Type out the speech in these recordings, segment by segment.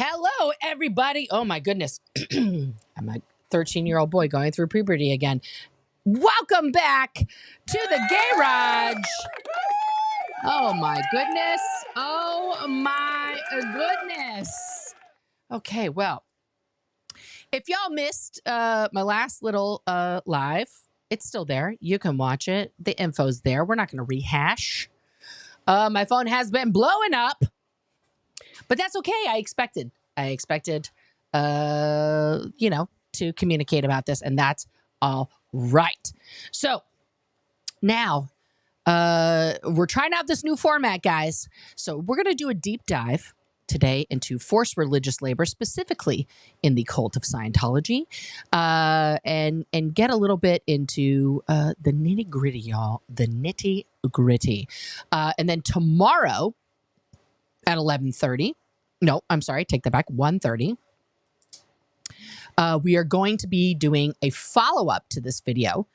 Hello, everybody. Oh, my goodness. I'm a 13-year-old boy going through puberty again. Welcome back to the garage. Oh, my goodness. Oh, my goodness. Okay, well, if y'all missed my last little live, it's still there. You can watch it. The info's there. We're not going to rehash. My phone has been blowing up. But that's okay. I expected, to communicate about this, and that's all right. So now we're trying out this new format, guys. So we're going to do a deep dive today into forced religious labor, specifically in the cult of Scientology, and get a little bit into the nitty gritty, y'all. The nitty gritty. And then tomorrow at 11:30. No, I'm sorry. Take that back. 1:30. We are going to be doing a follow-up to this video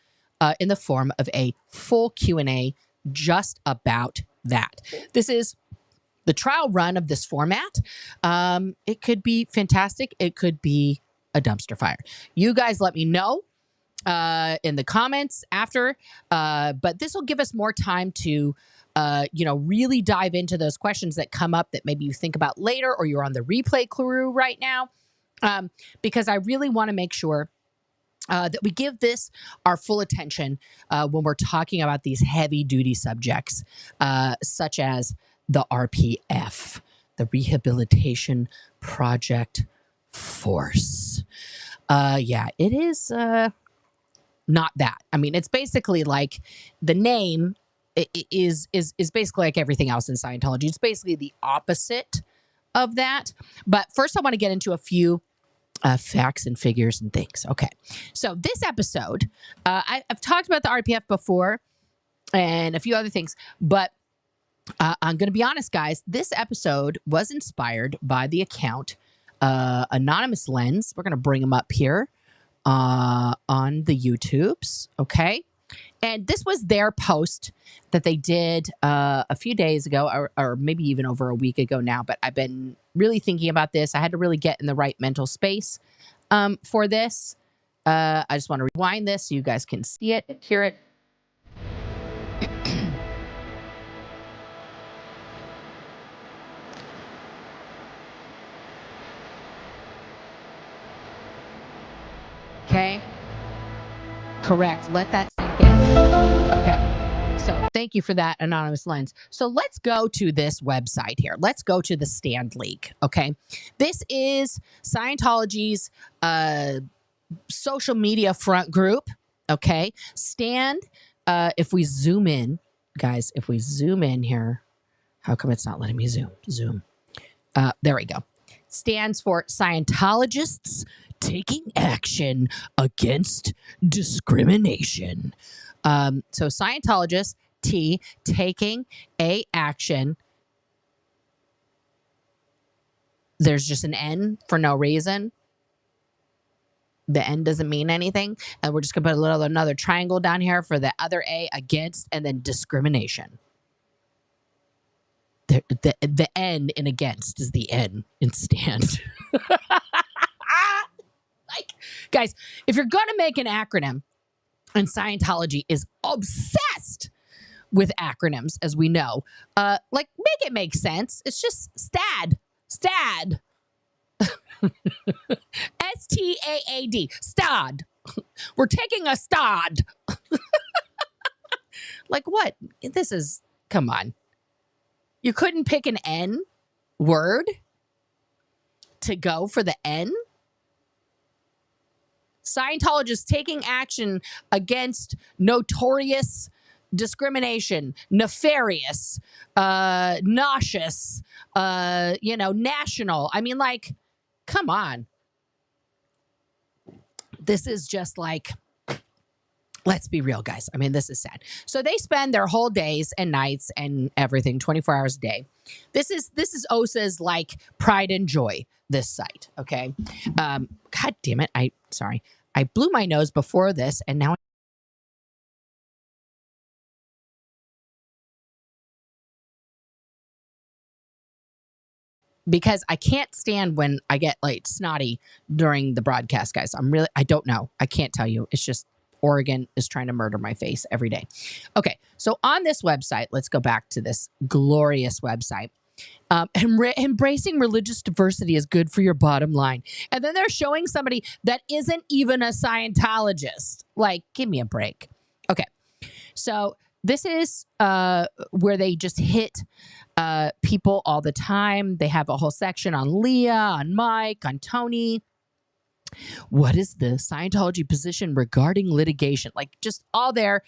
in the form of a full Q&A just about that. This is the trial run of this format. It could be fantastic. It could be a dumpster fire. You guys let me know in the comments after. But this will give us more time to really dive into those questions that come up that maybe you think about later or you're on the replay crew right now. Because I really want to make sure that we give this our full attention when we're talking about these heavy duty subjects, such as the RPF, the Rehabilitation Project Force. Yeah, it is not that. I mean, it's basically like the name is basically like everything else in Scientology. It's basically the opposite of that. But first, I want to get into a few facts and figures and things. Okay, so this episode, I've talked about the RPF before and a few other things, but I'm going to be honest, guys. This episode was inspired by the account Anonymous Lens. We're going to bring them up here on the YouTubes. Okay. And this was their post that they did a few days ago, or maybe even over a week ago now. But I've been really thinking about this. I had to really get in the right mental space for this. I just want to rewind this so you guys can see it, hear it. Okay. Correct. Let that sink in. Okay. So thank you for that, Anonymous Lens. So let's go to this website here. Let's go to the Stand League. Okay. This is Scientology's social media front group. Okay. Stand. If we zoom in, guys, if we zoom in here, how come it's not letting me zoom? There we go. Stands for Scientologists Taking Action Against Discrimination. So Scientologists, T, taking a action. There's just an N for no reason. The N doesn't mean anything. And we're just going to put another triangle down here for the other A, against, and then discrimination. The N in against is the N in stand. Like, guys, if you're going to make an acronym, and Scientology is obsessed with acronyms, as we know, make it make sense. It's just STAD. STAD. STAAD. STAD. We're taking a STAD. Like what? This is, come on. You couldn't pick an N word to go for the N? Scientologists taking action against notorious discrimination, nefarious, nauseous, national. I mean, like, come on. This is just like, let's be real, guys. I mean, this is sad. So they spend their whole days and nights and everything 24 hours a day. This is OSA's like pride and joy, this site. Okay. God damn it. Sorry. I blew my nose before this and now because I can't stand when I get like snotty during the broadcast, guys. I don't know. I can't tell you. It's just Oregon is trying to murder my face every day. Okay, so on this website, let's go back to this glorious website. Embracing religious diversity is good for your bottom line. And then they're showing somebody that isn't even a Scientologist. Like, give me a break. Okay, so this is where they just hit people all the time. They have a whole section on Leah, on Mike, on Tony. What is the Scientology position regarding litigation? Like, just all their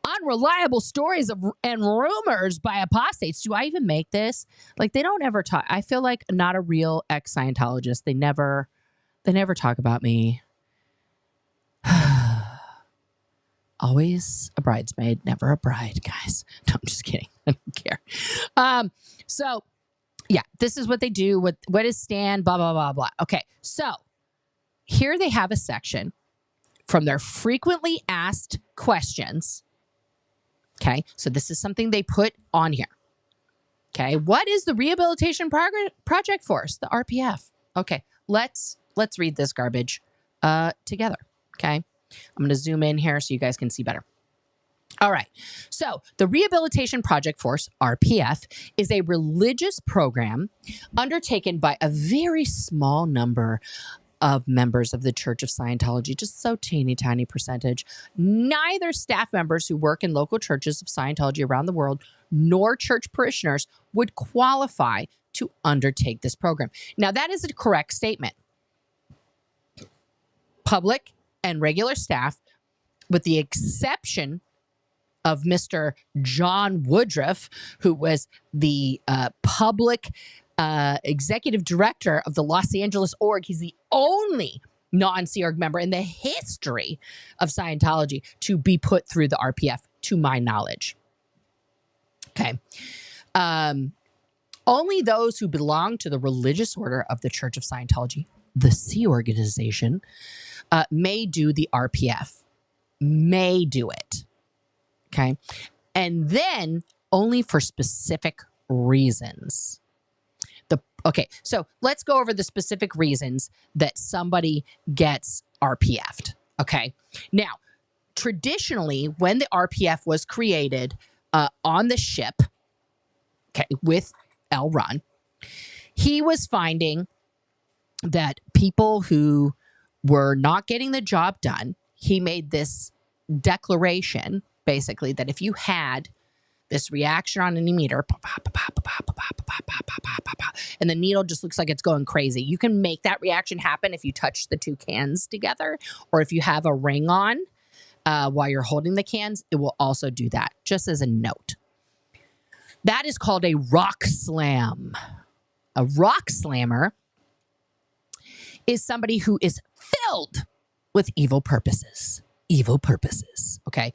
unreliable stories and rumors by apostates. Do I even make this? Like, they don't ever talk. I feel like not a real ex-Scientologist. They never talk about me. Always a bridesmaid, never a bride, guys. No, I'm just kidding. I don't care. So, yeah, this is what they do. What is Stan? Blah, blah, blah, blah. Okay, so here they have a section from their frequently asked questions. Okay, so this is something they put on here. Okay, what is the Rehabilitation Project Force, the RPF? Okay, let's read this garbage together. Okay, I'm going to zoom in here so you guys can see better. All right, so the Rehabilitation Project Force, RPF, is a religious program undertaken by a very small number of members of the Church of Scientology, just so teeny tiny percentage. Neither staff members who work in local churches of Scientology around the world nor church parishioners would qualify to undertake this program. Now, that is a correct statement. Public and regular staff, with the exception of Mr. John Woodruff, who was the public executive director of the Los Angeles org. He's the only non-Sea Org member in the history of Scientology to be put through the RPF, to my knowledge. Okay. Only those who belong to the religious order of the Church of Scientology, the Sea organization, may do the RPF. May do it. Okay. And then only for specific reasons. Okay, so let's go over the specific reasons that somebody gets RPF'd. Okay, now, traditionally, when the RPF was created on the ship, okay, with L. Ron, he was finding that people who were not getting the job done, he made this declaration, basically, that if you had this reaction on any meter, and the needle just looks like it's going crazy. You can make that reaction happen if you touch the two cans together, or if you have a ring on while you're holding the cans, it will also do that, just as a note. That is called a rock slam. A rock slammer is somebody who is filled with evil purposes. Evil purposes. Okay.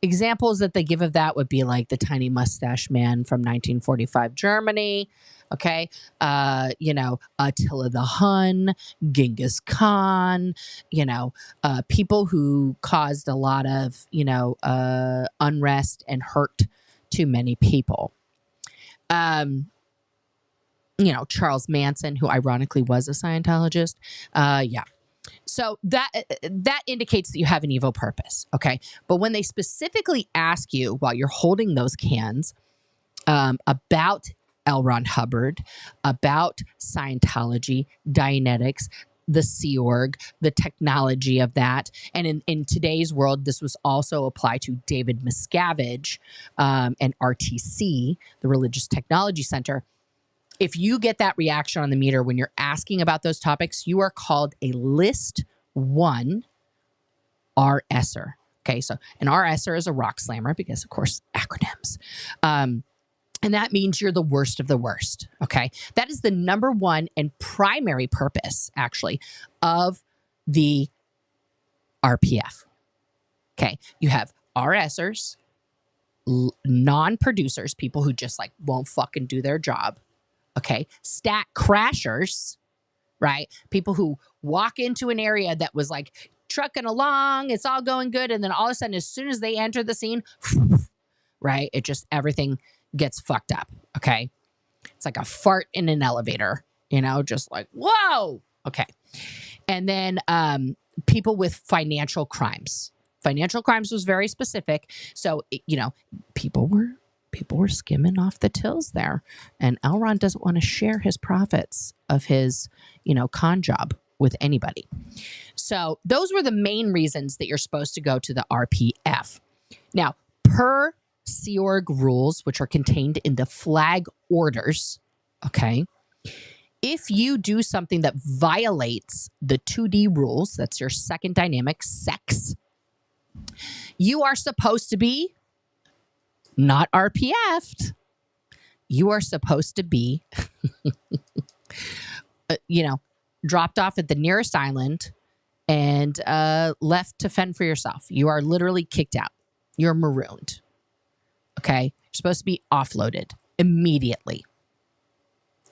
Examples that they give of that would be like the tiny mustache man from 1945 Germany. Okay. Attila the Hun, Genghis Khan, people who caused a lot of, unrest and hurt to many people. Charles Manson, who ironically was a Scientologist. Yeah. So that indicates that you have an evil purpose, okay? But when they specifically ask you while you're holding those cans about L. Ron Hubbard, about Scientology, Dianetics, the Sea Org, the technology of that, and in today's world, this was also applied to David Miscavige and RTC, the Religious Technology Center. If you get that reaction on the meter when you're asking about those topics, you are called a List 1 RSer. Okay, so an RSer is a rock slammer because, of course, acronyms. And that means you're the worst of the worst, okay? That is the number one and primary purpose, actually, of the RPF. Okay, you have RSers, non-producers, people who just like won't fucking do their job. Okay, stat crashers, right? People who walk into an area that was like trucking along, it's all going good, and then all of a sudden, as soon as they enter the scene, right, everything gets fucked up, okay? It's like a fart in an elevator, you know, just like, whoa. Okay. And then people with financial crimes. Financial crimes was very specific. So, you know, people were skimming off the tills there. And Elron doesn't want to share his profits of his, you know, con job with anybody. So those were the main reasons that you're supposed to go to the RPF. Now, per Sea Org rules, which are contained in the flag orders, okay, if you do something that violates the 2D rules, that's your second dynamic, sex, you are supposed to be not RPF'd. You are supposed to be, you know, dropped off at the nearest island and left to fend for yourself. You are literally kicked out. You're marooned. Okay? You're supposed to be offloaded immediately.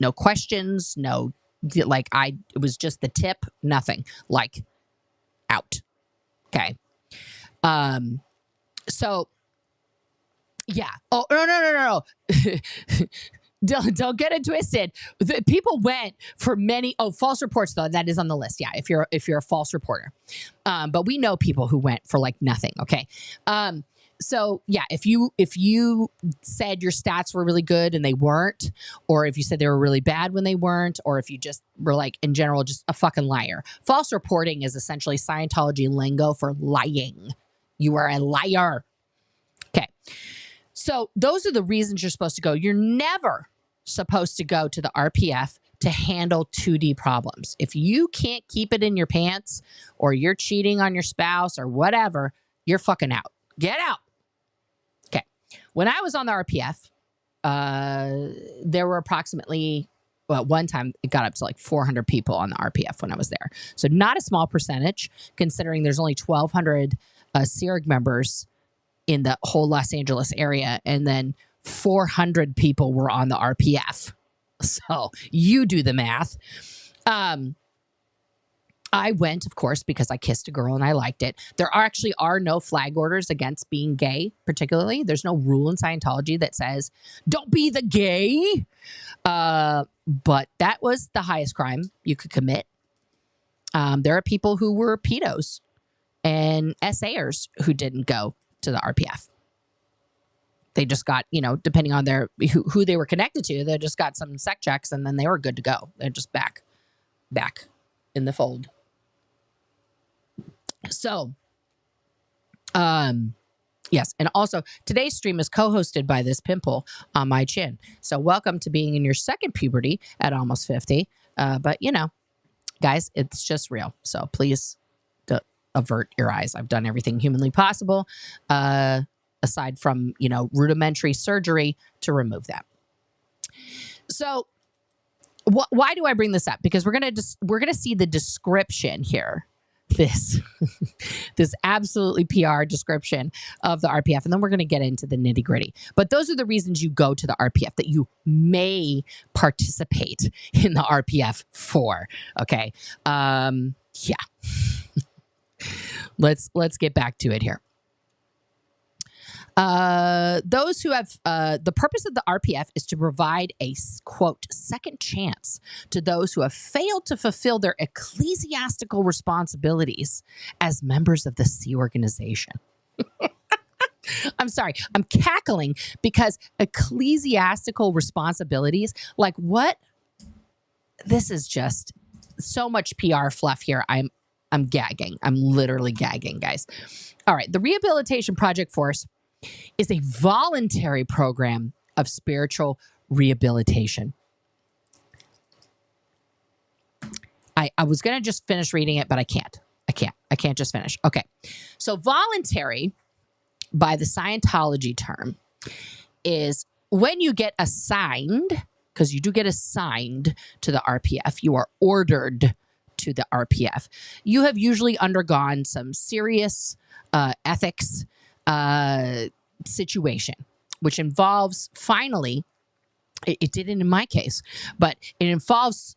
No questions, no, like, it was just the tip, nothing. Like, out. Okay? So, yeah. Oh, no. Don't get it twisted. People went for many. Oh, false reports though. That is on the list. Yeah, if you're a false reporter, but we know people who went for like nothing. Okay, so yeah, if you said your stats were really good and they weren't, or if you said they were really bad when they weren't, or if you just were like in general just a fucking liar. False reporting is essentially Scientology lingo for lying. You are a liar. Okay. So those are the reasons you're supposed to go. You're never supposed to go to the RPF to handle 2D problems. If you can't keep it in your pants or you're cheating on your spouse or whatever, you're fucking out. Get out. Okay. When I was on the RPF, there were approximately, well, one time it got up to like 400 people on the RPF when I was there. So not a small percentage, considering there's only 1,200 SEERG members in the whole Los Angeles area, and then 400 people were on the RPF. So you do the math. I went, of course, because I kissed a girl and I liked it. There actually are no flag orders against being gay, particularly. There's no rule in Scientology that says, don't be the gay. But that was the highest crime you could commit. There are people who were pedos and SAers who didn't go to the RPF. They just got, you know, depending on their who they were connected to, they just got some sec checks and then they were good to go. They're just back in the fold. So, yes, and also today's stream is co-hosted by this pimple on my chin. So welcome to being in your second puberty at almost 50. But you know, guys, it's just real. So please avert your eyes. I've done everything humanly possible, aside from, you know, rudimentary surgery to remove that. So why do I bring this up? Because we're gonna see the description here. This absolutely PR description of the RPF, and then we're going to get into the nitty gritty. But those are the reasons you go to the RPF, that you may participate in the RPF for. Okay, yeah. Let's get back to it here. Those who have the purpose of the RPF is to provide a, quote, second chance to those who have failed to fulfill their ecclesiastical responsibilities as members of the Sea organization. I'm sorry, I'm cackling because ecclesiastical responsibilities, like what? This is just so much PR fluff here. I'm gagging. I'm literally gagging, guys. All right, the Rehabilitation Project Force is a voluntary program of spiritual rehabilitation. I was going to just finish reading it, but I can't. I can't just finish. Okay. So voluntary, by the Scientology term, is when you get assigned, because you do get assigned to the RPF, you are ordered to the RPF. You have usually undergone some serious ethics situation, which involves, finally, it didn't in my case, but it involves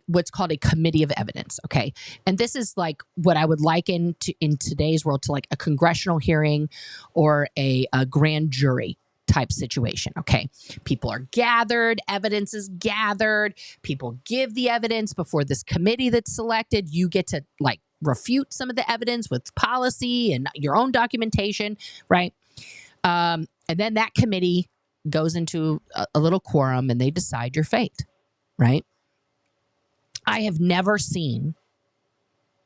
what's called a committee of evidence. Okay. And this is like what I would liken to in today's world to like a congressional hearing or a grand jury type situation. Okay. People are gathered, evidence is gathered, people give the evidence before this committee that's selected. You get to like refute some of the evidence with policy and your own documentation, right? And then that committee goes into a little quorum and they decide your fate, right? I have never seen,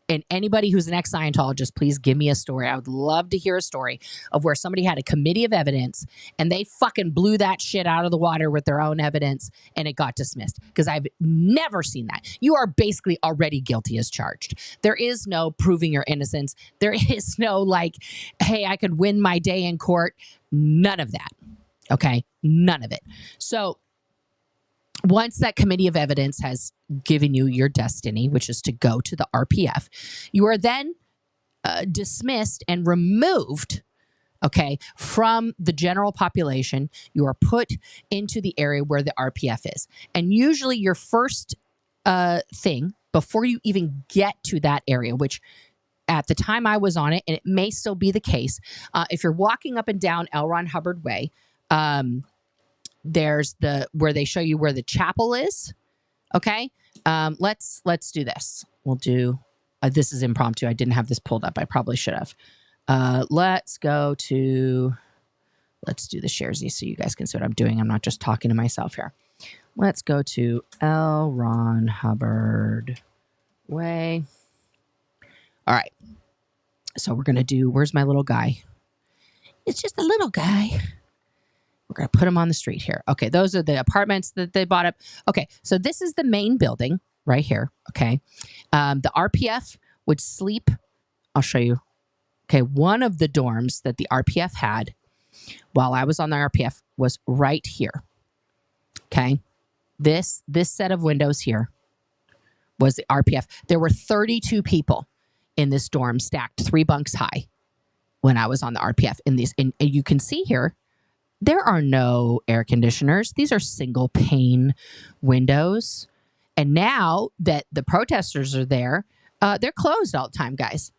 and anybody who's an ex-Scientologist, please give me a story. I would love to hear a story of where somebody had a committee of evidence and they fucking blew that shit out of the water with their own evidence and it got dismissed. Because I've never seen that. You are basically already guilty as charged. There is no proving your innocence. There is no like, hey, I could win my day in court. None of that. Okay? None of it. So once that committee of evidence has given you your destiny, which is to go to the RPF, you are then dismissed and removed, okay, from the general population. You are put into the area where the RPF is. And usually your first thing, before you even get to that area, which at the time I was on it, and it may still be the case, if you're walking up and down L. Ron Hubbard Way, there's where they show you where the chapel is. Okay. Let's do this. We'll do, this is impromptu. I didn't have this pulled up. I probably should have. Let's do the Sharesies so you guys can see what I'm doing. I'm not just talking to myself here. Let's go to L. Ron Hubbard Way. All right. So we're going to do, where's my little guy? It's just a little guy. We're going to put them on the street here. Okay, those are the apartments that they bought up. Okay, so this is the main building right here, okay? The RPF would sleep. I'll show you. Okay, one of the dorms that the RPF had while I was on the RPF was right here, okay? This set of windows here was the RPF. There were 32 people in this dorm stacked 3 bunks high when I was on the RPF. And you can see here, there are no air conditioners. These are single pane windows. And now that the protesters are there, they're closed all the time, guys.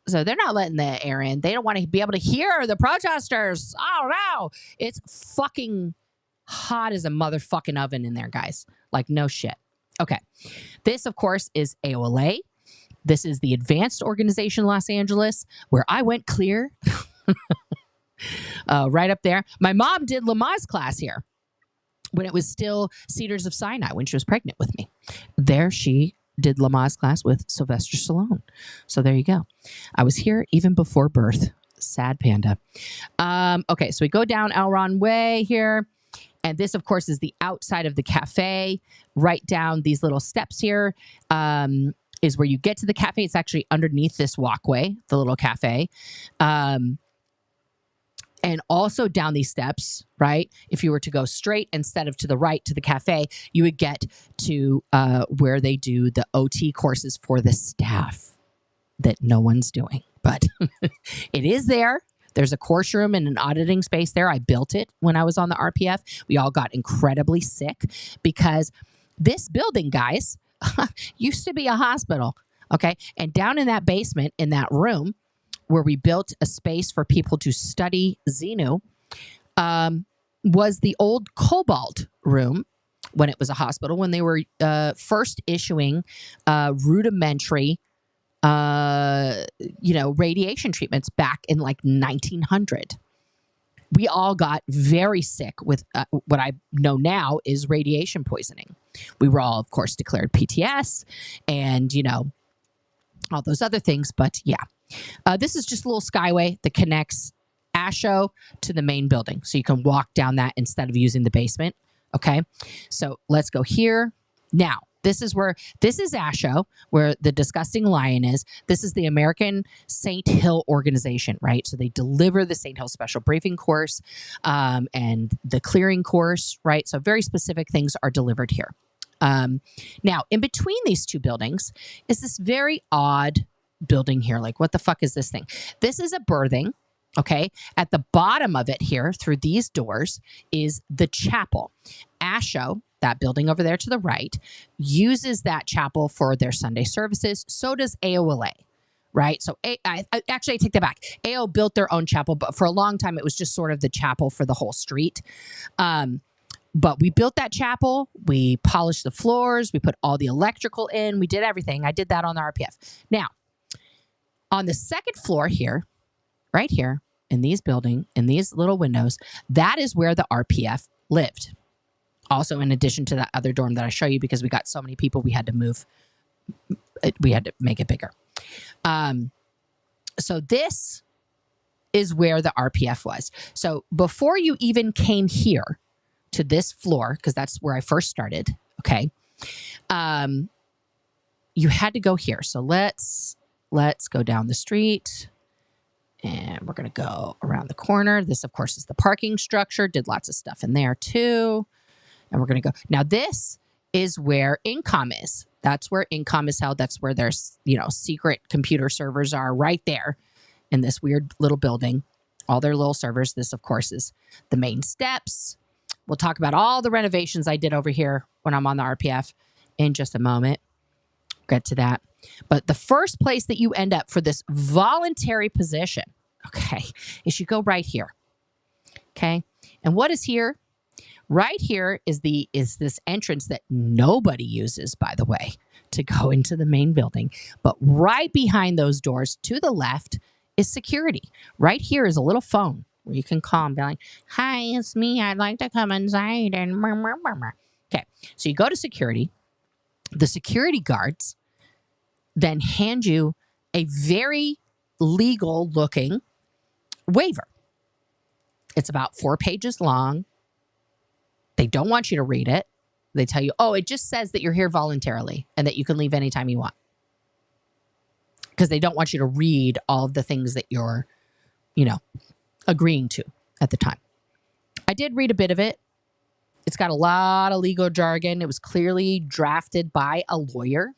So they're not letting the air in. They don't want to be able to hear the protesters. Oh, no. It's fucking hot as a motherfucking oven in there, guys. Like, no shit. Okay. This, of course, is AOLA. This is the Advanced Organization Los Angeles, where I went clear. Right up there. My mom did Lamaze class here when it was still Cedars of Sinai, when she was pregnant with me. There she did Lamaze class with Sylvester Stallone. So there you go. I was here even before birth. Sad panda. Okay, so we go down L. Ron Way here. And this, of course, is the outside of the cafe. Right down these little steps here is where you get to the cafe. It's actually underneath this walkway, the little cafe. And also down these steps, right? If you were to go straight instead of to the right to the cafe, you would get to where they do the OT courses for the staff that no one's doing. But it is there. There's a course room and an auditing space there. I built it when I was on the RPF. We all got incredibly sick because this building, guys, used to be a hospital, okay? And down in that basement, in that room, where we built a space for people to study Xenu, was the old Cobalt room when it was a hospital, when they were first issuing rudimentary, radiation treatments back in like 1900. We all got very sick with what I know now is radiation poisoning. We were all, of course, declared PTS and, all those other things. But yeah. This is just a little skyway that connects ASHO to the main building. So you can walk down that instead of using the basement. Okay. So let's go here. Now, this is ASHO, where the disgusting lion is. This is the American St. Hill organization, right? So they deliver the St. Hill special briefing course and the clearing course, right? So very specific things are delivered here. Now, in between these two buildings is this very odd building here. Like, what the fuck is this thing? This is a berthing, okay? At the bottom of it here, through these doors, is the chapel. ASHO, that building over there to the right, uses that chapel for their Sunday services. So does AOLA, right? So actually, I take that back. AO built their own chapel, but for a long time, it was just sort of the chapel for the whole street. But we built that chapel. We polished the floors. We put all the electrical in. We did everything. I did that on the RPF. Now, on the second floor here, right here, in these little windows, that is where the RPF lived. Also, in addition to that other dorm that I show you, because we got so many people, we had to move. We had to make it bigger. So this is where the RPF was. So before you even came here to this floor, because that's where I first started, okay, you had to go here. So let's go down the street, and we're going to go around the corner. This, of course, is the parking structure. Did lots of stuff in there, too. And we're going to go. Now, this is where Incom is. That's where Incom is held. That's where their, secret computer servers are, right there in this weird little building. All their little servers. This, of course, is the main steps. We'll talk about all the renovations I did over here when I'm on the RPF in just a moment. Get to that. But the first place that you end up for this voluntary position, okay, is you go right here. Okay. And what is here? Right here is this entrance that nobody uses, by the way, to go into the main building. But right behind those doors to the left is security. Right here is a little phone where you can call and be like, "Hi, it's me. I'd like to come inside." And okay, so you go to security. The security guards then hand you a very legal-looking waiver. It's about 4 pages long. They don't want you to read it. They tell you, it just says that you're here voluntarily and that you can leave anytime you want. Because they don't want you to read all of the things that you're, agreeing to at the time. I did read a bit of it. It's got a lot of legal jargon. It was clearly drafted by a lawyer.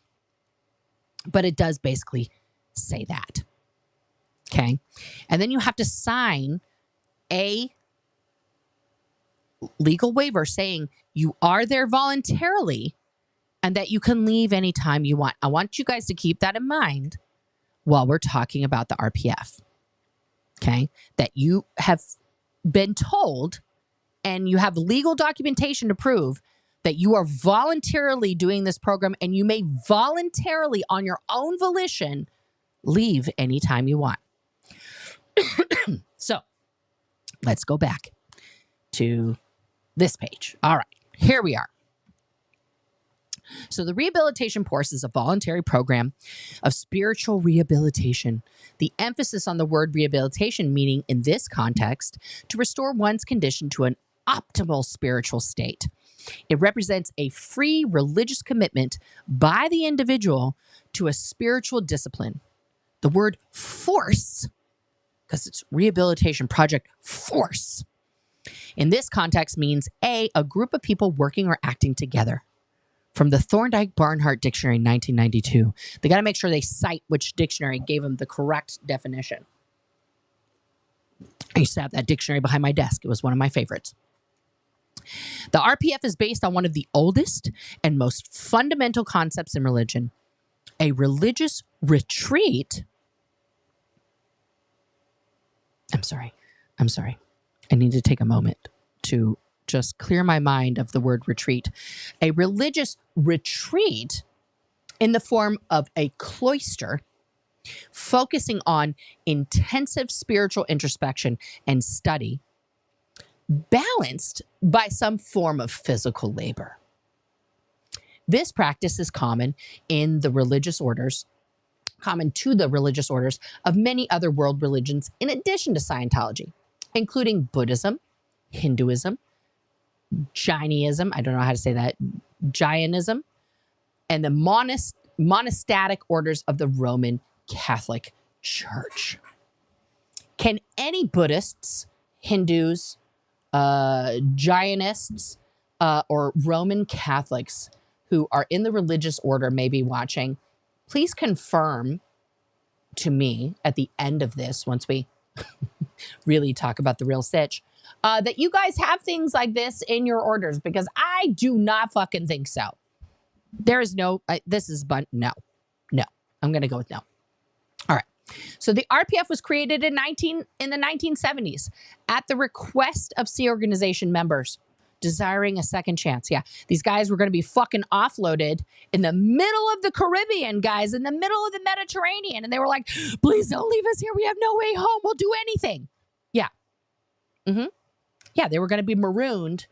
But it does basically say that. Okay? And then you have to sign a legal waiver saying you are there voluntarily and that you can leave anytime you want. I want you guys to keep that in mind while we're talking about the RPF. Okay? That you have been told and you have legal documentation to prove that you are voluntarily doing this program and you may voluntarily, on your own volition, leave anytime you want. So let's go back to this page. All right, here we are. So the rehabilitation course is a voluntary program of spiritual rehabilitation. The emphasis on the word rehabilitation, meaning in this context, to restore one's condition to an optimal spiritual state. It represents a free religious commitment by the individual to a spiritual discipline. The word force, because it's Rehabilitation Project Force, in this context means a group of people working or acting together. From the Thorndike-Barnhart Dictionary in 1992. They got to make sure they cite which dictionary gave them the correct definition. I used to have that dictionary behind my desk. It was one of my favorites. The RPF is based on one of the oldest and most fundamental concepts in religion. A religious retreat. I'm sorry. I need to take a moment to just clear my mind of the word retreat. A religious retreat in the form of a cloister focusing on intensive spiritual introspection and study, balanced by some form of physical labor. This practice is common to the religious orders of many other world religions in addition to Scientology, including Buddhism, Hinduism, Jainism, I don't know how to say that, Jainism, and the monastic orders of the Roman Catholic Church. Can any Buddhists, Hindus, Jainists, or Roman Catholics who are in the religious order may be watching, please confirm to me at the end of this, once we really talk about the real sitch, that you guys have things like this in your orders, because I do not fucking think so. There is no, no. I'm going to go with no. All right. So the RPF was created in the 1970s at the request of Sea Organization members desiring a second chance. Yeah, these guys were going to be fucking offloaded in the middle of the Caribbean, guys, in the middle of the Mediterranean. And they were like, please don't leave us here. We have no way home. We'll do anything. Yeah. Yeah, they were going to be marooned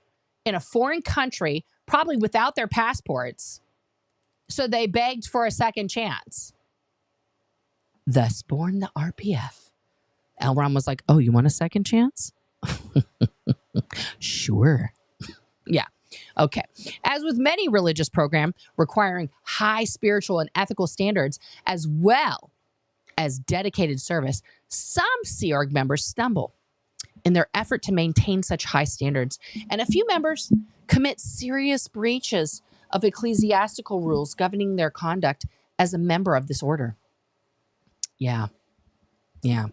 in a foreign country, probably without their passports. So they begged for a second chance. Thus born the RPF. L. Ron was like, oh, you want a second chance? Sure. Yeah. Okay. As with many religious programs requiring high spiritual and ethical standards, as well as dedicated service, some Sea Org members stumble in their effort to maintain such high standards, and a few members commit serious breaches of ecclesiastical rules governing their conduct as a member of this order. Yeah. Yeah.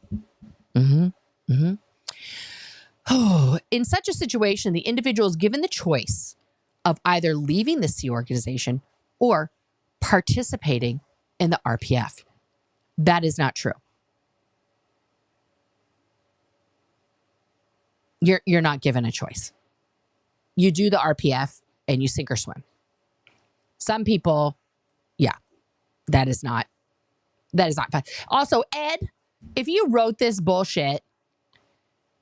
Oh, in such a situation, the individual is given the choice of either leaving the Sea Organization or participating in the RPF. That is not true. You're not given a choice. You do the RPF and you sink or swim. Some people, yeah, that is not fun. Also, Ed, if you wrote this bullshit,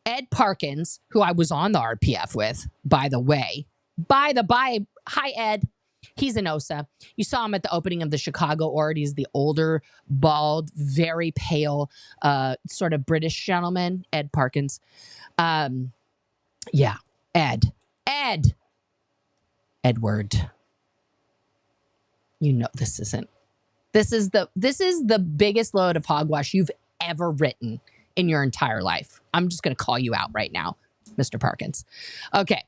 Ed Parkins, who I was on the RPF with, by the way, hi, Ed. He's an OSA. You saw him at the opening of the Chicago Org. He's the older, bald, very pale, sort of British gentleman, Ed Parkins. Yeah, Edward. You know this is the biggest load of hogwash you've ever written in your entire life. I'm just going to call you out right now, Mr. Parkins. Okay.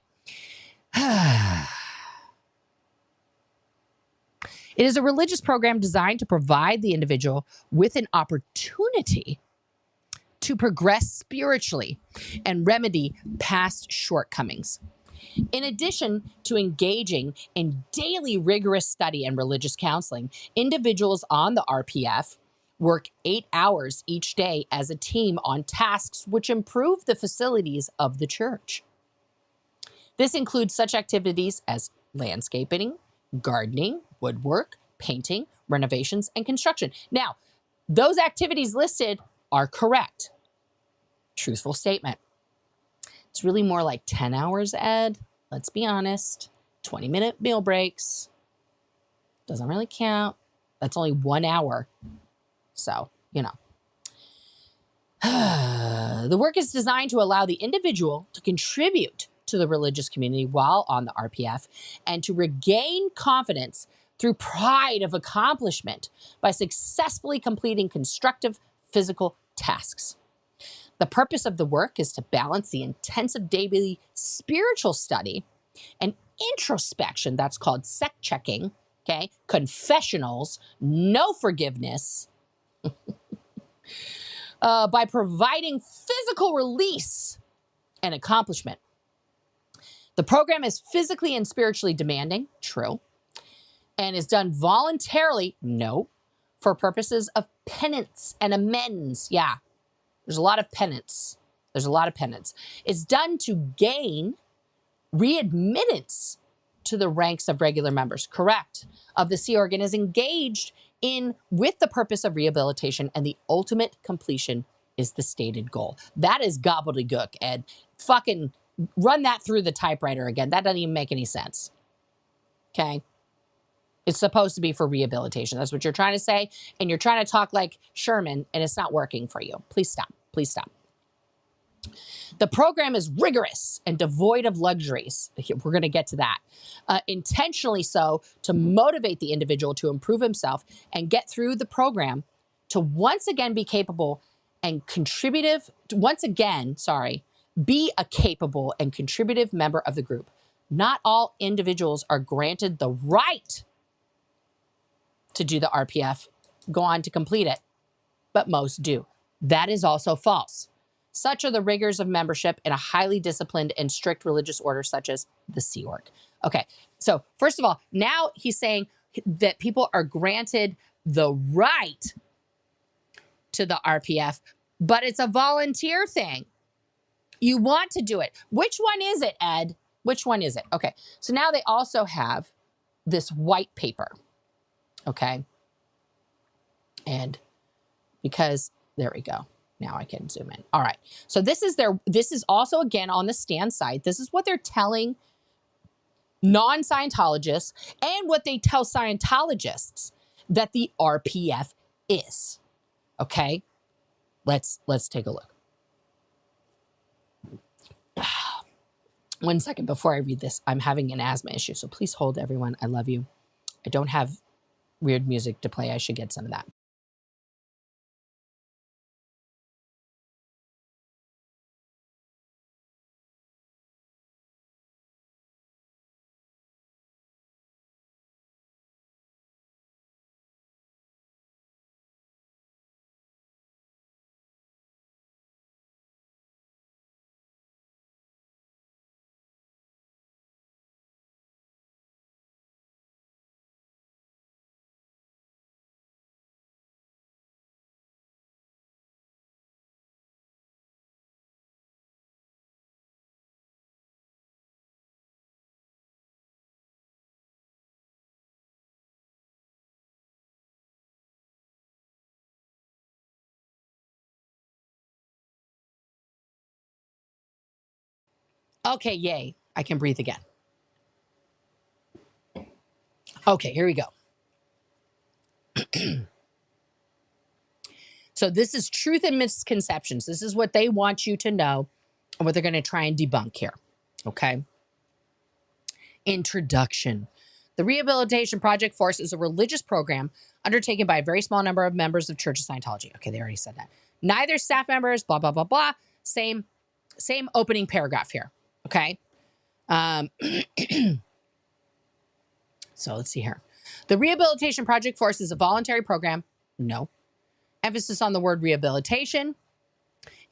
It is a religious program designed to provide the individual with an opportunity to progress spiritually and remedy past shortcomings. In addition to engaging in daily rigorous study and religious counseling, individuals on the RPF work 8 hours each day as a team on tasks which improve the facilities of the church. This includes such activities as landscaping, gardening, woodwork, painting, renovations, and construction. Now, those activities listed are correct. Truthful statement. It's really more like 10 hours, Ed. Let's be honest. 20-minute meal breaks. Doesn't really count. That's only 1 hour. So, you know. The work is designed to allow the individual to contribute to the religious community while on the RPF and to regain confidence through pride of accomplishment by successfully completing constructive physical tasks. The purpose of the work is to balance the intensive daily spiritual study and introspection, that's called sec checking, okay, confessionals, no forgiveness, by providing physical release and accomplishment. The program is physically and spiritually demanding, true, and is done voluntarily, no, for purposes of penance and amends, yeah. There's a lot of penance. It's done to gain readmittance to the ranks of regular members, correct, of the Sea Org and is engaged in with the purpose of rehabilitation, and the ultimate completion is the stated goal. That is gobbledygook, Ed. Fucking run that through the typewriter again. That doesn't even make any sense. Okay? It's supposed to be for rehabilitation. That's what you're trying to say. And you're trying to talk like Sherman, and it's not working for you. Please stop. Please stop. The program is rigorous and devoid of luxuries. We're going to get to that. Intentionally so to motivate the individual to improve himself and get through the program to once again be capable and contributive, be a capable and contributive member of the group. Not all individuals are granted the right to do the RPF, go on to complete it, but most do. That is also false. Such are the rigors of membership in a highly disciplined and strict religious order such as the Sea Org. Okay, so first of all, now he's saying that people are granted the right to the RPF, but it's a volunteer thing. You want to do it. Which one is it, Ed? Which one is it? Okay. So now they also have this white paper. Okay. And because there we go. Now I can zoom in. All right. So this is also again on the stand site. This is what they're telling non-Scientologists and what they tell Scientologists that the RPF is. Okay. Let's take a look. 1 second before I read this. I'm having an asthma issue, so please hold, everyone. I love you. I don't have weird music to play. I should get some of that. Okay, yay. I can breathe again. Okay, here we go. So this is truth and misconceptions. This is what they want you to know and what they're going to try and debunk here. Okay. Introduction. The Rehabilitation Project Force is a religious program undertaken by a very small number of members of Church of Scientology. Okay, they already said that. Neither staff members, blah, blah, blah, blah. Same opening paragraph here. Okay. So let's see here. The Rehabilitation Project Force is a voluntary program. No. Emphasis on the word rehabilitation.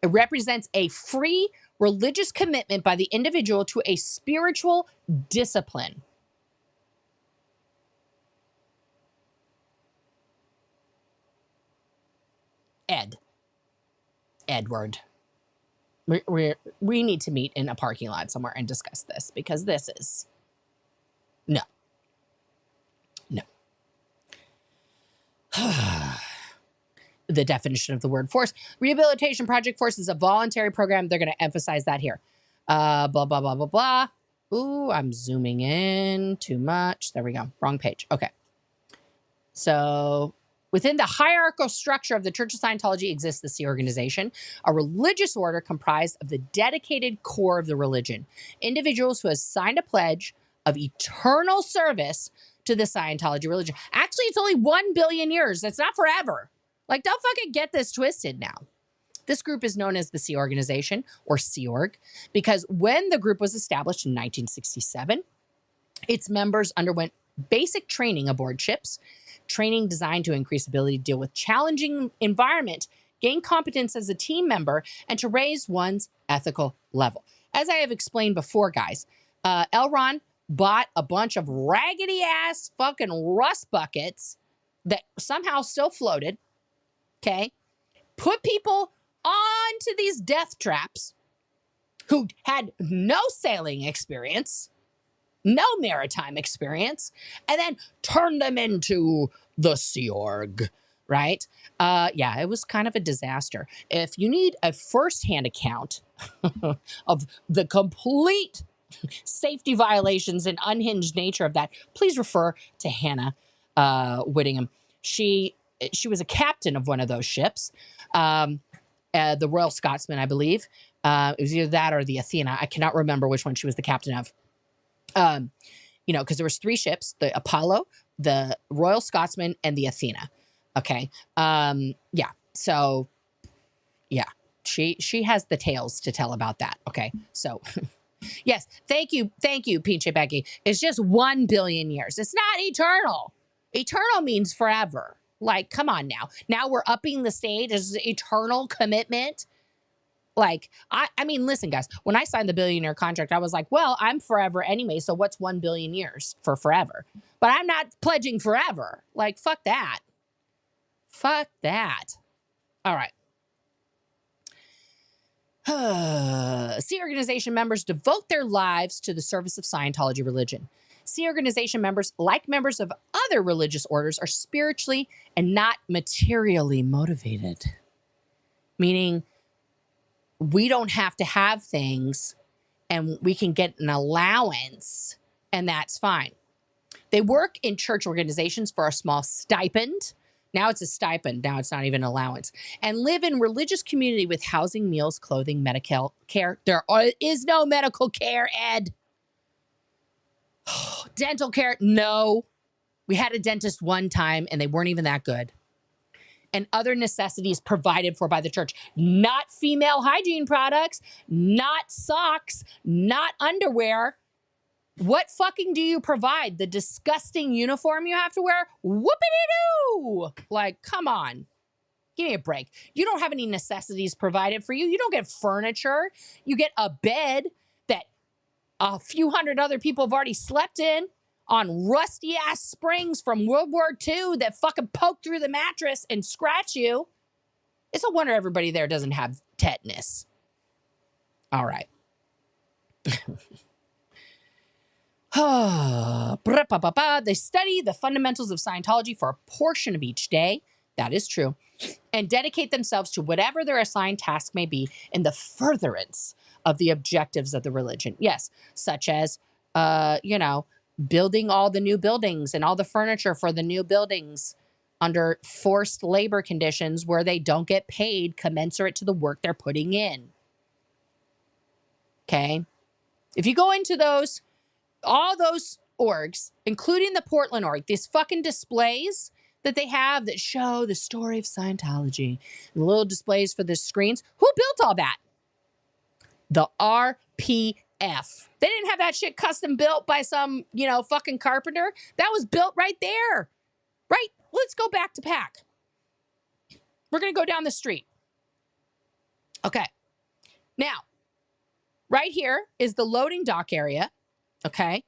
It represents a free religious commitment by the individual to a spiritual discipline. Edward. We need to meet in a parking lot somewhere and discuss this, because this is no. The definition of the word force. Rehabilitation Project Force is a voluntary program. They're going to emphasize that here. Blah, blah, blah, blah, blah. Ooh, I'm zooming in too much. There we go. Wrong page. Okay. So within the hierarchical structure of the Church of Scientology exists the Sea Organization, a religious order comprised of the dedicated core of the religion. Individuals who have signed a pledge of eternal service to the Scientology religion. Actually, it's only 1 billion years. That's not forever. Like, don't fucking get this twisted now. This group is known as the Sea Organization, or Sea Org, because when the group was established in 1967, its members underwent basic training aboard ships, training designed to increase ability to deal with challenging environment, gain competence as a team member, and to raise one's ethical level. As I have explained before, guys, L. Ron bought a bunch of raggedy-ass fucking rust buckets that somehow still floated, okay? Put people onto these death traps who had no sailing experience, no maritime experience, and then turned them into the Sea Org, right? Yeah, it was kind of a disaster. If you need a firsthand account of the complete safety violations and unhinged nature of that, please refer to Hannah Whittingham. She was a captain of one of those ships, the Royal Scotsman, I believe. It was either that or the Athena. I cannot remember which one she was the captain of. You know, because there was 3 ships: the Apollo, the Royal Scotsman, and the Athena. Okay. Yeah. So, yeah, she has the tales to tell about that. Okay. So. Yes, thank you, PJ Becky. It's just 1 billion years. It's not eternal. Eternal means forever. Like, come on now. Now we're upping the stage as eternal commitment. Like, I mean, listen, guys, when I signed the billionaire contract, I was like, well, I'm forever anyway, so what's 1 billion years for forever? But I'm not pledging forever. Like, fuck that. Fuck that. All right. Sea organization members devote their lives to the service of Scientology religion. Sea organization members, like members of other religious orders, are spiritually and not materially motivated. Meaning, we don't have to have things and we can get an allowance, and that's fine. They work in church organizations for a small stipend. Now it's a stipend. Now it's not even an allowance. And live in religious community with housing, meals, clothing, medical care. There is no medical care, Ed. Dental care, no. We had a dentist one time and they weren't even that good. And other necessities provided for by the church. Not female hygiene products, not socks, not underwear. What fucking do you provide? The disgusting uniform you have to wear? Whoopity-doo! Like, come on. Give me a break. You don't have any necessities provided for you. You don't get furniture. You get a bed that a few hundred other people have already slept in on rusty-ass springs from World War II that fucking poke through the mattress and scratch you. It's a wonder everybody there doesn't have tetanus. All right. They study the fundamentals of Scientology for a portion of each day. That is true. And dedicate themselves to whatever their assigned task may be in the furtherance of the objectives of the religion. Yes, such as, building all the new buildings and all the furniture for the new buildings under forced labor conditions where they don't get paid commensurate to the work they're putting in. Okay? If you go into all those orgs, including the Portland org, these fucking displays that they have that show the story of Scientology, and little displays for the screens. Who built all that? The RPF. They didn't have that shit custom built by some, fucking carpenter. That was built right there. Right? Let's go back to PAC. We're going to go down the street. Okay. Now, right here is the loading dock area. Okay.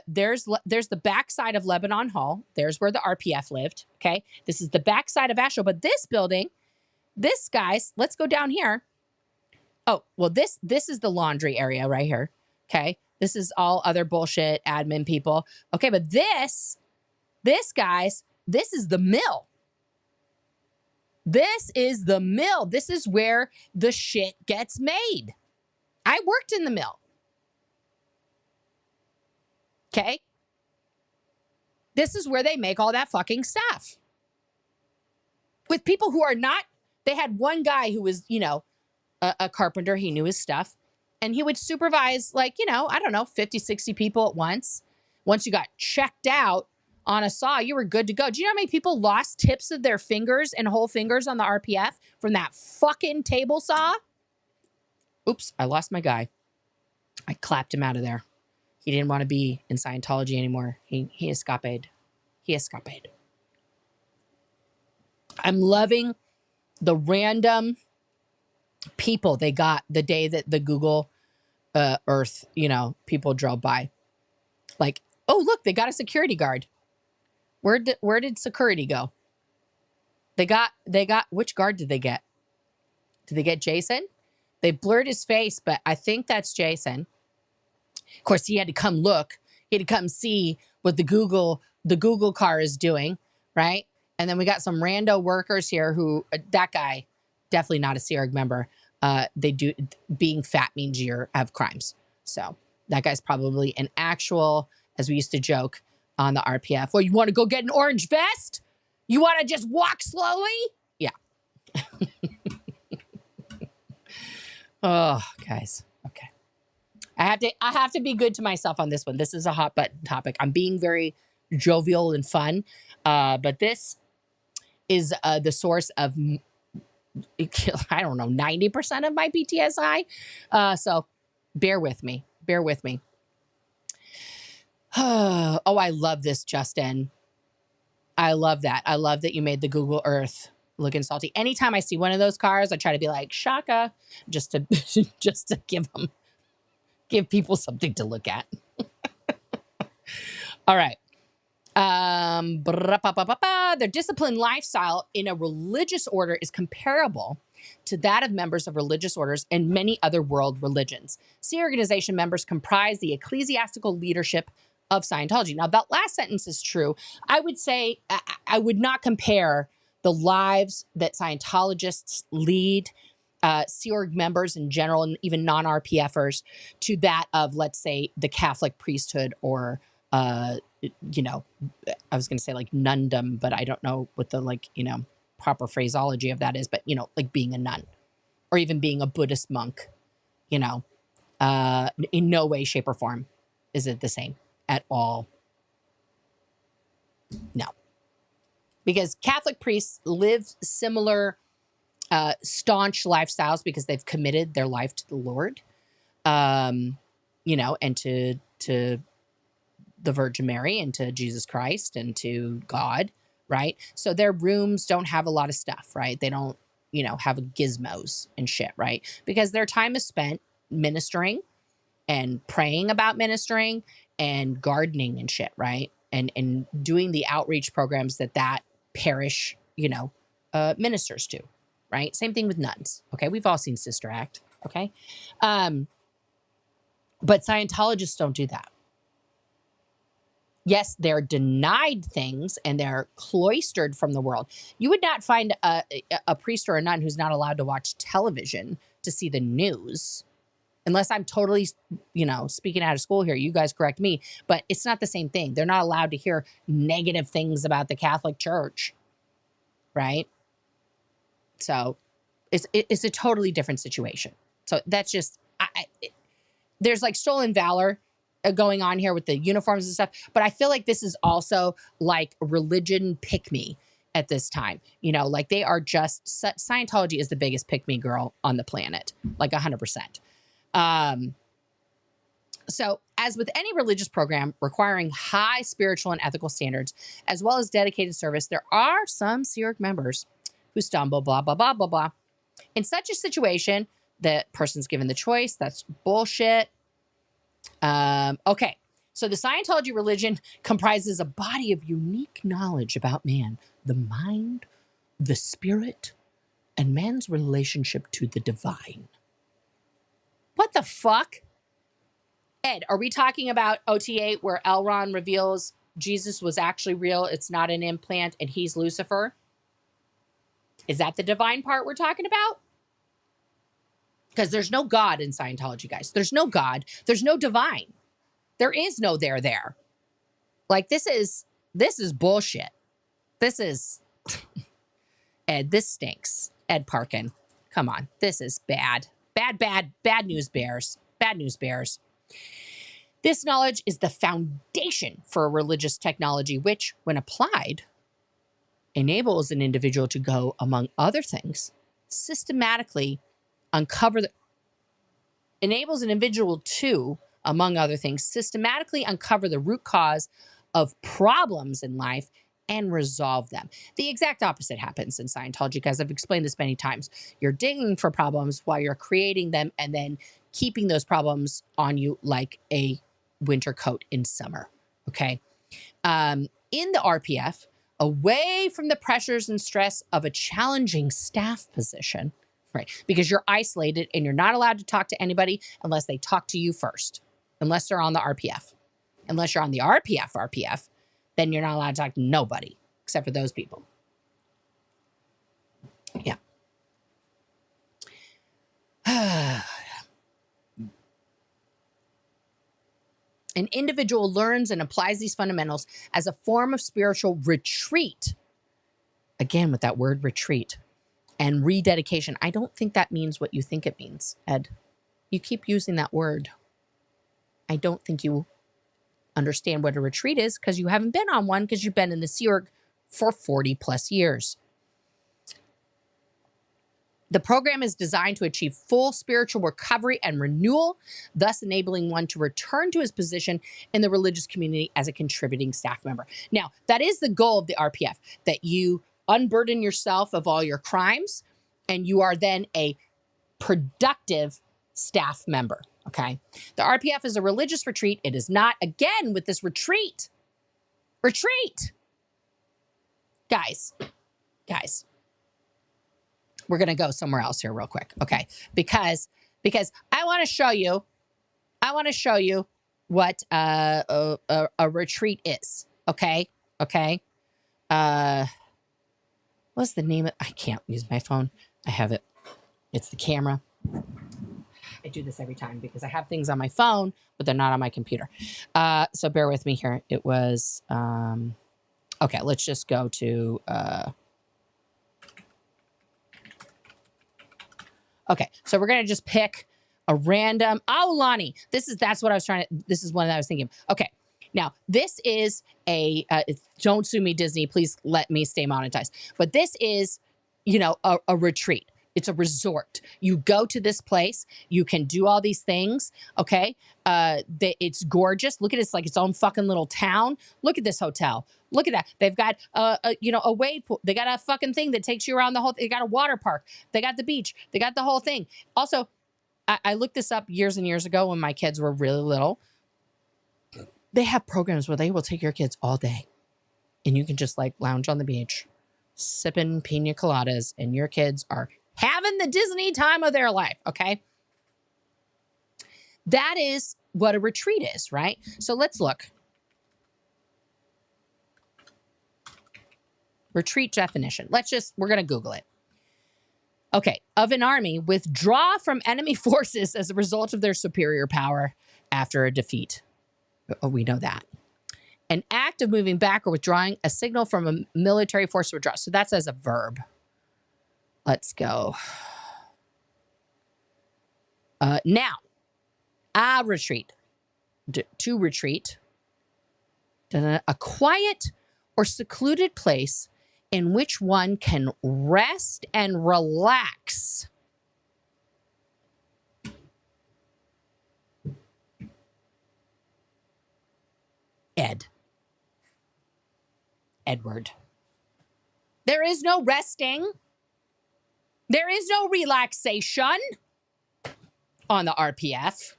There's the backside of Lebanon Hall. There's where the RPF lived. Okay. This is the backside of Asheville. But this building, guys, let's go down here. Oh, well, this is the laundry area right here. Okay. This is all other bullshit admin people. Okay. But this, guys, this is the mill. This is the mill. This is where the shit gets made. I worked in the mill. Okay? This is where they make all that fucking stuff. With people who are not, they had one guy who was, a carpenter. He knew his stuff. And he would supervise 50, 60 people at once. Once you got checked out on a saw, you were good to go. Do you know how many people lost tips of their fingers and whole fingers on the RPF from that fucking table saw? Oops, I lost my guy. I clapped him out of there. He didn't want to be in Scientology anymore. He escaped. He escaped. I'm loving the random people they got the day that the Google Earth, people drove by. Like, oh, look, they got a security guard. Where did security go? They got, which guard did they get? Did they get Jason? They blurred his face, but I think that's Jason. Of course, he had to come look. He had to come see what the Google car is doing, right? And then we got some rando workers here who, that guy, definitely not a Sea member. Being fat means you have crimes. So that guy's probably an actual, as we used to joke on the RPF, well, you want to go get an orange vest? You want to just walk slowly? Yeah. Oh, guys. Okay. I have to be good to myself on this one. This is a hot button topic. I'm being very jovial and fun. But this is the source of, I don't know, 90% of my PTSI. So bear with me. Bear with me. Oh, I love this, Justin. I love that. I love that you made the Google Earth looking salty. Anytime I see one of those cars, I try to be like, Shaka, just to give people something to look at. All right. Their disciplined lifestyle in a religious order is comparable to that of members of religious orders and many other world religions. Sea organization members comprise the ecclesiastical leadership of Scientology. Now, that last sentence is true. I would say I would not compare the lives that Scientologists lead, Sea Org members in general, and even non-RPFers, to that of, let's say, the Catholic priesthood or, you know, I was going to say like nundom, but I don't know what the, like, you know, proper phraseology of that is, but, you know, like being a nun or even being a Buddhist monk, you know, in no way, shape, or form is it the same at all. No. Because Catholic priests live similar staunch lifestyles because they've committed their life to the Lord, you know, and to the Virgin Mary and to Jesus Christ and to God, right? So their rooms don't have a lot of stuff, right? They don't, you know, have gizmos and shit, right? Because their time is spent ministering and praying about ministering and gardening and shit, right? And doing the outreach programs that parish, you know, ministers to, right? Same thing with nuns, okay? We've all seen Sister Act, okay? But Scientologists don't do that. Yes, they're denied things and they're cloistered from the world. You would not find a priest or a nun who's not allowed to watch television to see the news. Unless I'm totally, you know, speaking out of school here, you guys correct me, but it's not the same thing. They're not allowed to hear negative things about the Catholic Church, right? So it's a totally different situation. So that's just, there's like stolen valor going on here with the uniforms and stuff, but I feel like this is also like religion pick-me at this time. You know, like they are just, Scientology is the biggest pick-me girl on the planet, like 100%. So as with any religious program requiring high spiritual and ethical standards, as well as dedicated service, there are some Sea Org members who stumble, blah, blah, blah, blah, blah. In such a situation, the person's given the choice. That's bullshit. Okay. So the Scientology religion comprises a body of unique knowledge about man, the mind, the spirit, and man's relationship to the divine. What the fuck? Ed, are we talking about OT8 where Elron reveals Jesus was actually real, it's not an implant, and he's Lucifer? Is that the divine part we're talking about? Because there's no God in Scientology, guys. There's no God. There's no divine. There is no there. Like, this is bullshit. This is... Ed, this stinks. Ed Parkin. Come on. This is bad. Bad news bears. Bad news bears. This knowledge is the foundation for a religious technology, which, when applied, enables an individual to go, among other things, systematically uncover the root cause of problems in life and resolve them. The exact opposite happens in Scientology, guys. I've explained this many times. You're digging for problems while you're creating them and then keeping those problems on you like a winter coat in summer, okay? In the RPF, away from the pressures and stress of a challenging staff position, right? Because you're isolated and you're not allowed to talk to anybody unless they talk to you first, unless they're on the RPF. Unless you're on the RPF, then you're not allowed to talk to nobody except for those people. Yeah. An individual learns and applies these fundamentals as a form of spiritual retreat. Again, with that word retreat and rededication. I don't think that means what you think it means, Ed. You keep using that word. I don't think you understand what a retreat is because you haven't been on one because you've been in the Sea Org for 40 plus years. The program is designed to achieve full spiritual recovery and renewal, thus enabling one to return to his position in the religious community as a contributing staff member. Now, that is the goal of the RPF, that you unburden yourself of all your crimes and you are then a productive staff member, okay? The RPF is a religious retreat. It is not, again, with this retreat, Retreat. Guys, we're going to go somewhere else here real quick. Okay. Because I want to show you what a retreat is. Okay. Okay. What's the name of, I can't use my phone. I have it. It's the camera. I do this every time because I have things on my phone, but they're not on my computer. So bear with me here. It was, okay, let's just go to, okay, so we're going to just pick a random, oh, Lonnie, that's what I was trying to, this is one that I was thinking. Okay, now this is a, don't sue me, Disney, please let me stay monetized. But this is, you know, a retreat. It's a resort. You go to this place. You can do all these things. Okay. It's gorgeous. Look at it. It's like its own fucking little town. Look at this hotel. Look at that. They've got, you know, a wave pool. They got a fucking thing that takes you around the whole, they got a water park. They got the beach. They got the whole thing. Also, I looked this up years and years ago when my kids were really little. They have programs where they will take your kids all day and you can just like lounge on the beach, sipping pina coladas, and your kids are having the Disney time of their life, okay? That is what a retreat is, right? So let's look. Retreat definition. We're going to Google it. Okay, of an army withdraw from enemy forces as a result of their superior power after a defeat. Oh, we know that. An act of moving back or withdrawing, a signal from a military force to withdraw. So that's as a verb. Let's go. Now, a retreat. To retreat. A quiet or secluded place in which one can rest and relax. Edward. There is no resting. There is no relaxation on the RPF.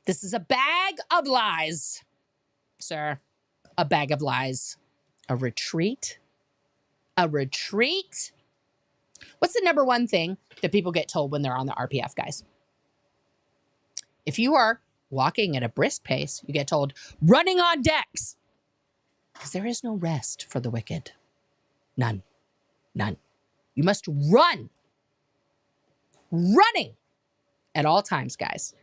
This is a bag of lies, sir. A bag of lies. A retreat? A retreat? What's the number one thing that people get told when they're on the RPF, guys? If you are walking at a brisk pace, you get told, running on decks. Because there is no rest for the wicked. None. None. You must run. Running at all times, guys.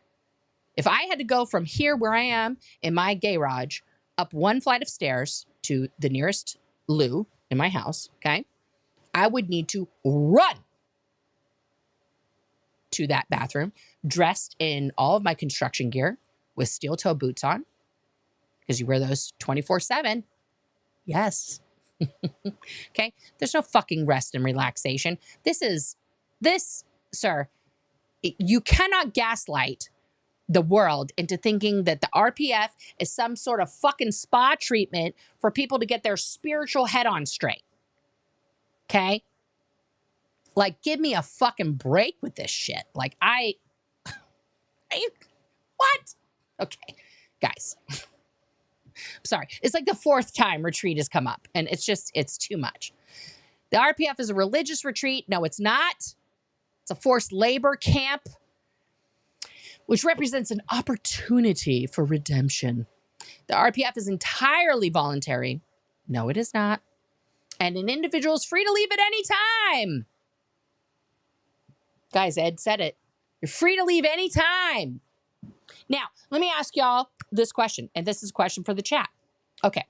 If I had to go from here where I am in my garage up one flight of stairs to the nearest loo in my house, okay, I would need to run to that bathroom dressed in all of my construction gear with steel toe boots on, because you wear those 24/7. Yes. Okay. There's no fucking rest and relaxation. This, sir, you cannot gaslight the world into thinking that the RPF is some sort of fucking spa treatment for people to get their spiritual head on straight. Okay. Like, give me a fucking break with this shit. Like, what? Okay, guys. Sorry. It's like the fourth time retreat has come up, and it's too much. The RPF is a religious retreat. No, it's not. It's a forced labor camp, which represents an opportunity for redemption. The RPF is entirely voluntary. No, it is not. And an individual is free to leave at any time. Guys, Ed said it. You're free to leave any time. Now, let me ask y'all this question, and this is a question for the chat. Okay,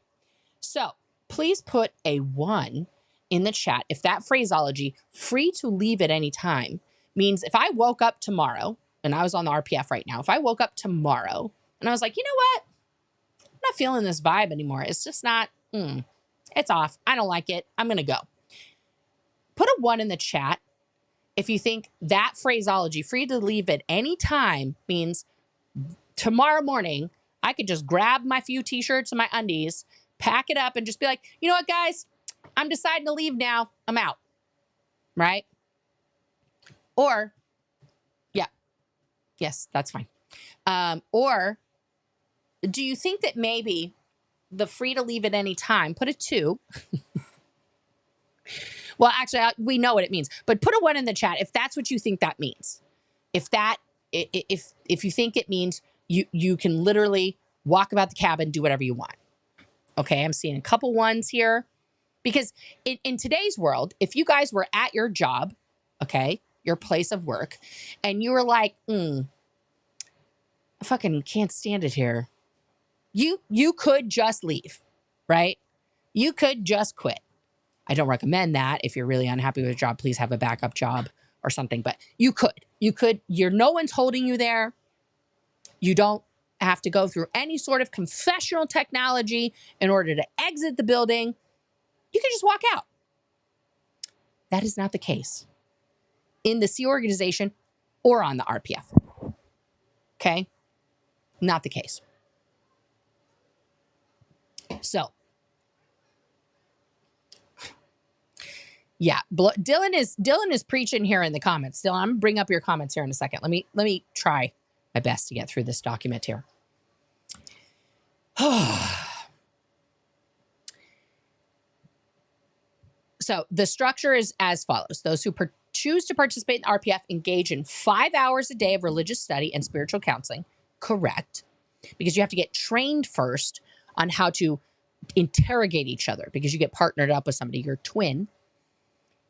so please put a 1 in the chat if that phraseology, free to leave at any time, means if I woke up tomorrow, and I was on the RPF right now, if I woke up tomorrow and I was like, you know what? I'm not feeling this vibe anymore. It's just not, it's off. I don't like it. I'm going to go. Put a 1 in the chat if you think that phraseology, free to leave at any time, means tomorrow morning, I could just grab my few t-shirts and my undies, pack it up, and just be like, you know what, guys? I'm deciding to leave now. I'm out. Right? Or, yeah. Yes, that's fine. Or do you think that maybe the free to leave at any time, put a 2. Well, actually, we know what it means, but put a 1 in the chat if that's what you think that means. If you think it means you can literally walk about the cabin, do whatever you want. Okay, I'm seeing a couple 1s here. Because in today's world, if you guys were at your job, okay, your place of work, and you were like, I fucking can't stand it here. You could just leave, right? You could just quit. I don't recommend that. If you're really unhappy with a job, please have a backup job or something. But you could. No one's holding you there. You don't have to go through any sort of confessional technology in order to exit the building. You can just walk out. That is not the case in the Sea Organization or on the RPF. Okay? Not the case. So, yeah, Dylan is preaching here in the comments. Dylan, I'm gonna bring up your comments here in a second. Let me try my best to get through this document here. So the structure is as follows. Those who choose to participate in the RPF engage in 5 hours a day of religious study and spiritual counseling. Correct. Because you have to get trained first on how to interrogate each other, because you get partnered up with somebody, your twin,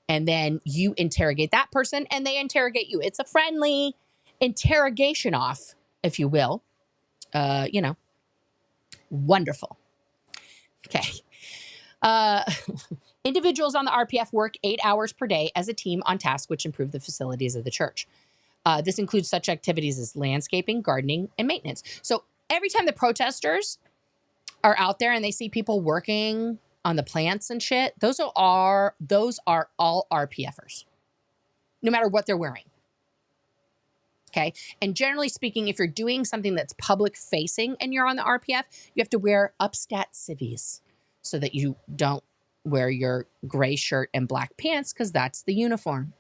and then you interrogate that person and they interrogate you. It's a friendly interrogation off, if you will. Wonderful. Okay. Individuals on the RPF work 8 hours per day as a team on tasks which improve the facilities of the church. This includes such activities as landscaping, gardening, and maintenance. So every time the protesters are out there and they see people working on the plants and shit, those are all RPFers, no matter what they're wearing. Okay. And generally speaking, if you're doing something that's public facing and you're on the RPF, you have to wear upstat civvies so that you don't wear your gray shirt and black pants, because that's the uniform.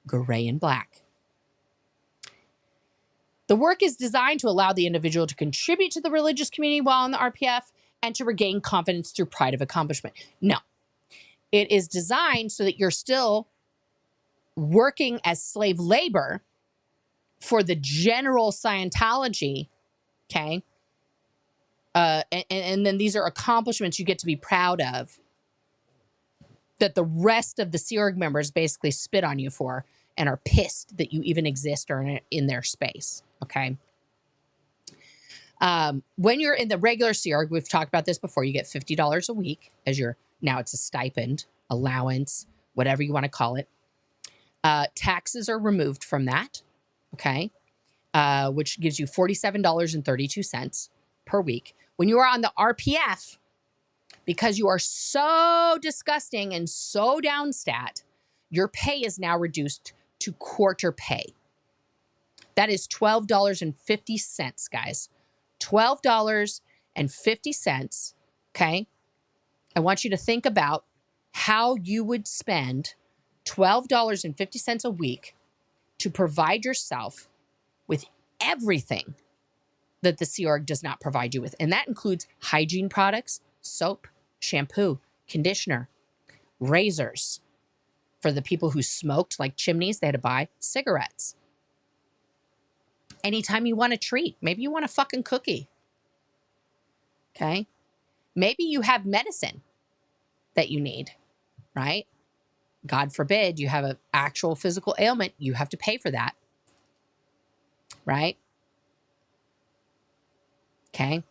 Gray and black. The work is designed to allow the individual to contribute to the religious community while in the RPF and to regain confidence through pride of accomplishment. No, it is designed so that you're still working as slave labor for the general Scientology, okay? And then these are accomplishments you get to be proud of that the rest of the Sea Org members basically spit on you for and are pissed that you even exist or in their space, okay? When you're in the regular Sea Org, we've talked about this before, you get $50 a week as now it's a stipend, allowance, whatever you want to call it. Taxes are removed from that, okay? Which gives you $47.32 per week. When you are on the RPF, because you are so disgusting and so downstat, your pay is now reduced to quarter pay. That is $12.50, guys. $12.50, okay? I want you to think about how you would spend $12.50 a week to provide yourself with everything that the Sea Org does not provide you with. And that includes hygiene products, soap, shampoo, conditioner, razors. For the people who smoked like chimneys, they had to buy cigarettes. Anytime you want a treat, maybe you want a fucking cookie. Okay? Maybe you have medicine that you need, right? God forbid you have an actual physical ailment, you have to pay for that. Right? Okay.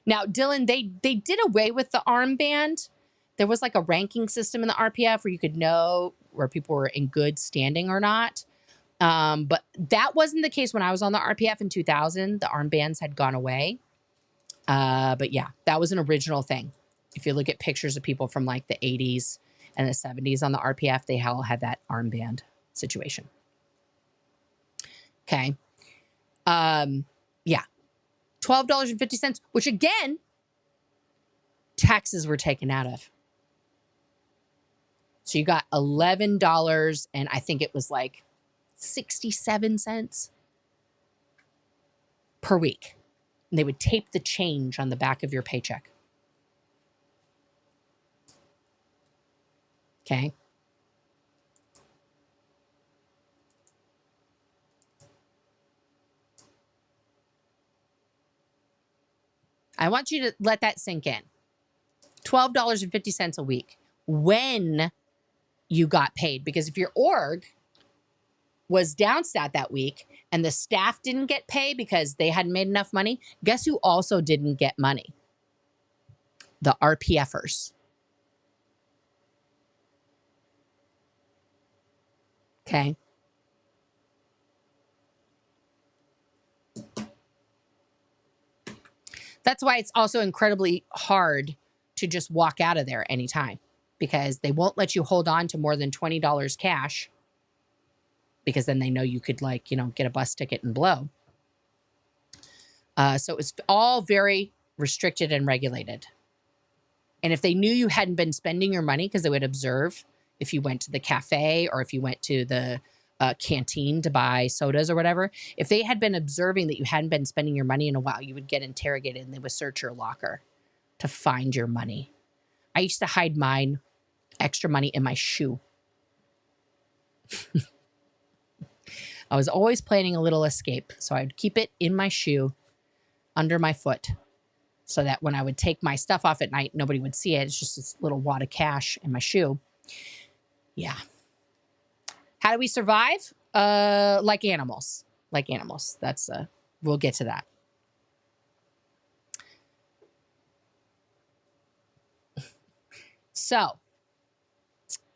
Now, Dylan, they did away with the armband. There was like a ranking system in the RPF where you could know where people were in good standing or not. But that wasn't the case when I was on the RPF in 2000. The armbands had gone away. But yeah, that was an original thing. If you look at pictures of people from like the 80s and the 70s on the RPF, they all had that armband situation. Okay. Yeah. $12.50, which again, taxes were taken out of. So you got $11 and I think it was like 67 cents per week. And they would tape the change on the back of your paycheck. Okay. I want you to let that sink in. $12.50 a week when you got paid. Because if your org was downstat that week and the staff didn't get paid because they hadn't made enough money, guess who also didn't get money? The RPFers. Okay. That's why it's also incredibly hard to just walk out of there anytime, because they won't let you hold on to more than $20 cash, because then they know you could, like, you know, get a bus ticket and blow. So it's all very restricted and regulated. And if they knew you hadn't been spending your money, because they would observe if you went to the cafe or if you went to the canteen to buy sodas or whatever, if they had been observing that you hadn't been spending your money in a while, you would get interrogated and they would search your locker to find your money. I used to hide mine, extra money, in my shoe. I was always planning a little escape, so I'd keep it in my shoe under my foot so that when I would take my stuff off at night, nobody would see it. It's just this little wad of cash in my shoe. Yeah. How do we survive? Like animals. Like animals. That's, we'll get to that. So,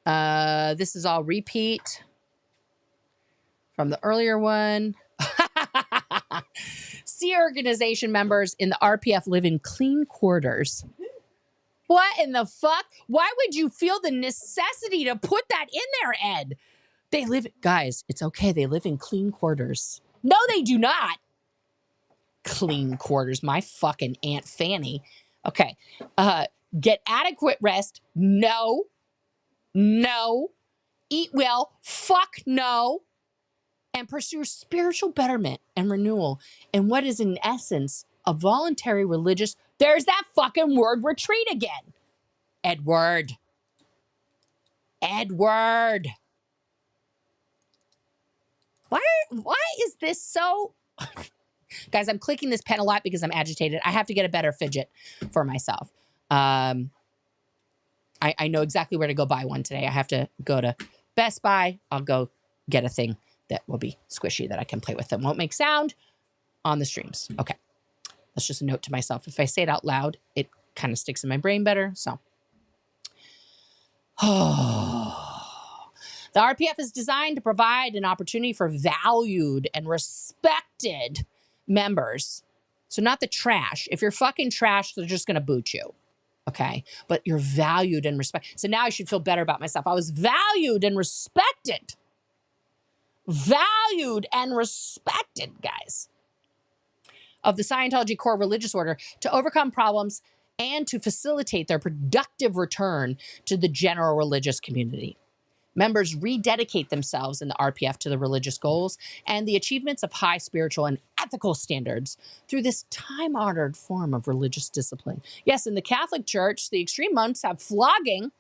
this is all repeat from the earlier one. Sea organization members in the RPF live in clean quarters. What in the fuck? Why would you feel the necessity to put that in there, Ed? They live, guys, it's okay. They live in clean quarters. No, they do not. Clean quarters. My fucking Aunt Fanny. Okay. Get adequate rest. No. No. Eat well. Fuck no. And pursue spiritual betterment and renewal in what is, in essence, a voluntary religious. There's that fucking word, retreat again. Edward. Edward. Why is this so... Guys, I'm clicking this pen a lot because I'm agitated. I have to get a better fidget for myself. I know exactly where to go buy one today. I have to go to Best Buy. I'll go get a thing that will be squishy that I can play with and won't make sound on the streams. Okay. That's just a note to myself. If I say it out loud, it kind of sticks in my brain better. So, the RPF is designed to provide an opportunity for valued and respected members. So not the trash. If you're fucking trash, they're just going to boot you. Okay. But you're valued and respected. So now I should feel better about myself. I was valued and respected. Valued and respected, guys, of the Scientology core religious order to overcome problems and to facilitate their productive return to the general religious community. Members rededicate themselves in the RPF to the religious goals and the achievements of high spiritual and ethical standards through this time-honored form of religious discipline. Yes, in the Catholic Church, the extreme monks have flogging,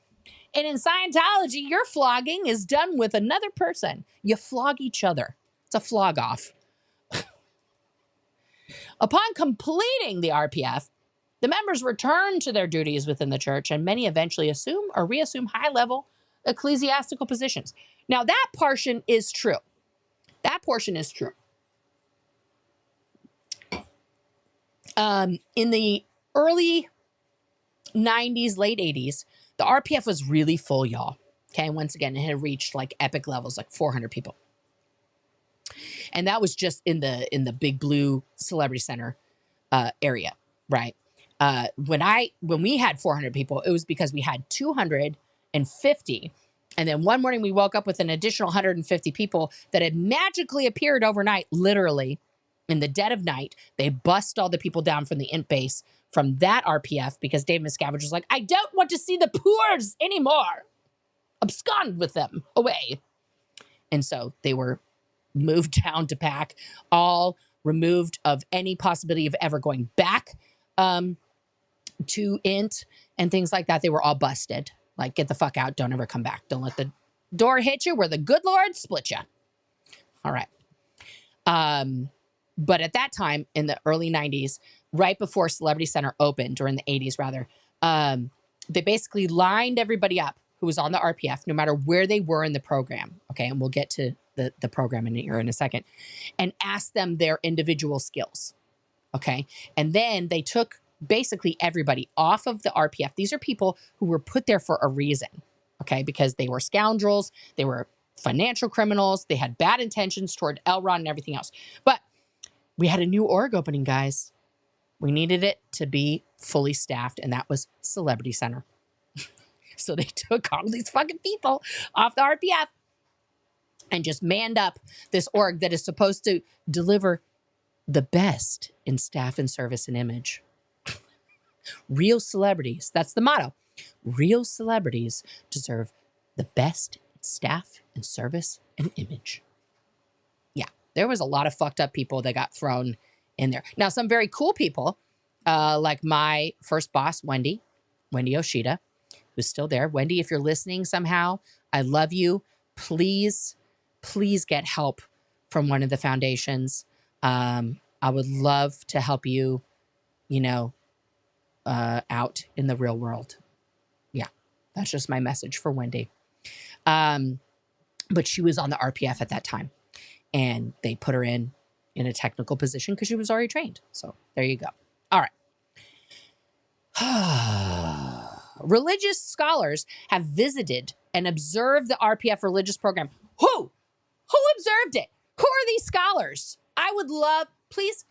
and in Scientology, your flogging is done with another person. You flog each other. It's a flog-off. Upon completing the RPF, the members return to their duties within the church, and many eventually assume or reassume high-level ecclesiastical positions. Now, that portion is true. That portion is true. In the early 90s, late 80s, the RPF was really full, y'all. Okay, once again, it had reached like epic levels, like 400 people. And that was just in the Big Blue Celebrity Center area, right? When we had 400 people, it was because we had 250. And then one morning we woke up with an additional 150 people that had magically appeared overnight, literally in the dead of night. They bust all the people down from the int base from that RPF because Dave Miscavige was like, I don't want to see the poors anymore. Abscond with them away. And so they were moved down to pack all removed of any possibility of ever going back to INT and things like that. They were all busted. Like, get the fuck out. Don't ever come back. Don't let the door hit you where the good Lord split you. All right. But at that time, in the early 90s, right before Celebrity Center opened, or in the 80s rather, they basically lined everybody up who was on the RPF, no matter where they were in the program. Okay, and we'll get to the program here in a second, and asked them their individual skills. Okay, and then they took basically everybody off of the RPF. These are people who were put there for a reason. Okay, because they were scoundrels, they were financial criminals, they had bad intentions toward Elron and everything else. But we had a new org opening, guys. We needed it to be fully staffed, and that was Celebrity Center. So they took all these fucking people off the RPF and just manned up this org that is supposed to deliver the best in staff and service and image. Real celebrities, that's the motto. Real celebrities deserve the best in staff and service and image. Yeah, there was a lot of fucked up people that got thrown in there. Now, some very cool people, like my first boss, Wendy Yoshida, who's still there. Wendy, if you're listening somehow, I love you. Please, please get help from one of the foundations. I would love to help you, out in the real world. Yeah, that's just my message for Wendy. But she was on the RPF at that time, and they put her in a technical position because she was already trained. So there you go. All right. Religious scholars have visited and observed the RPF religious program. Who observed it? Who are these scholars? I would love, please,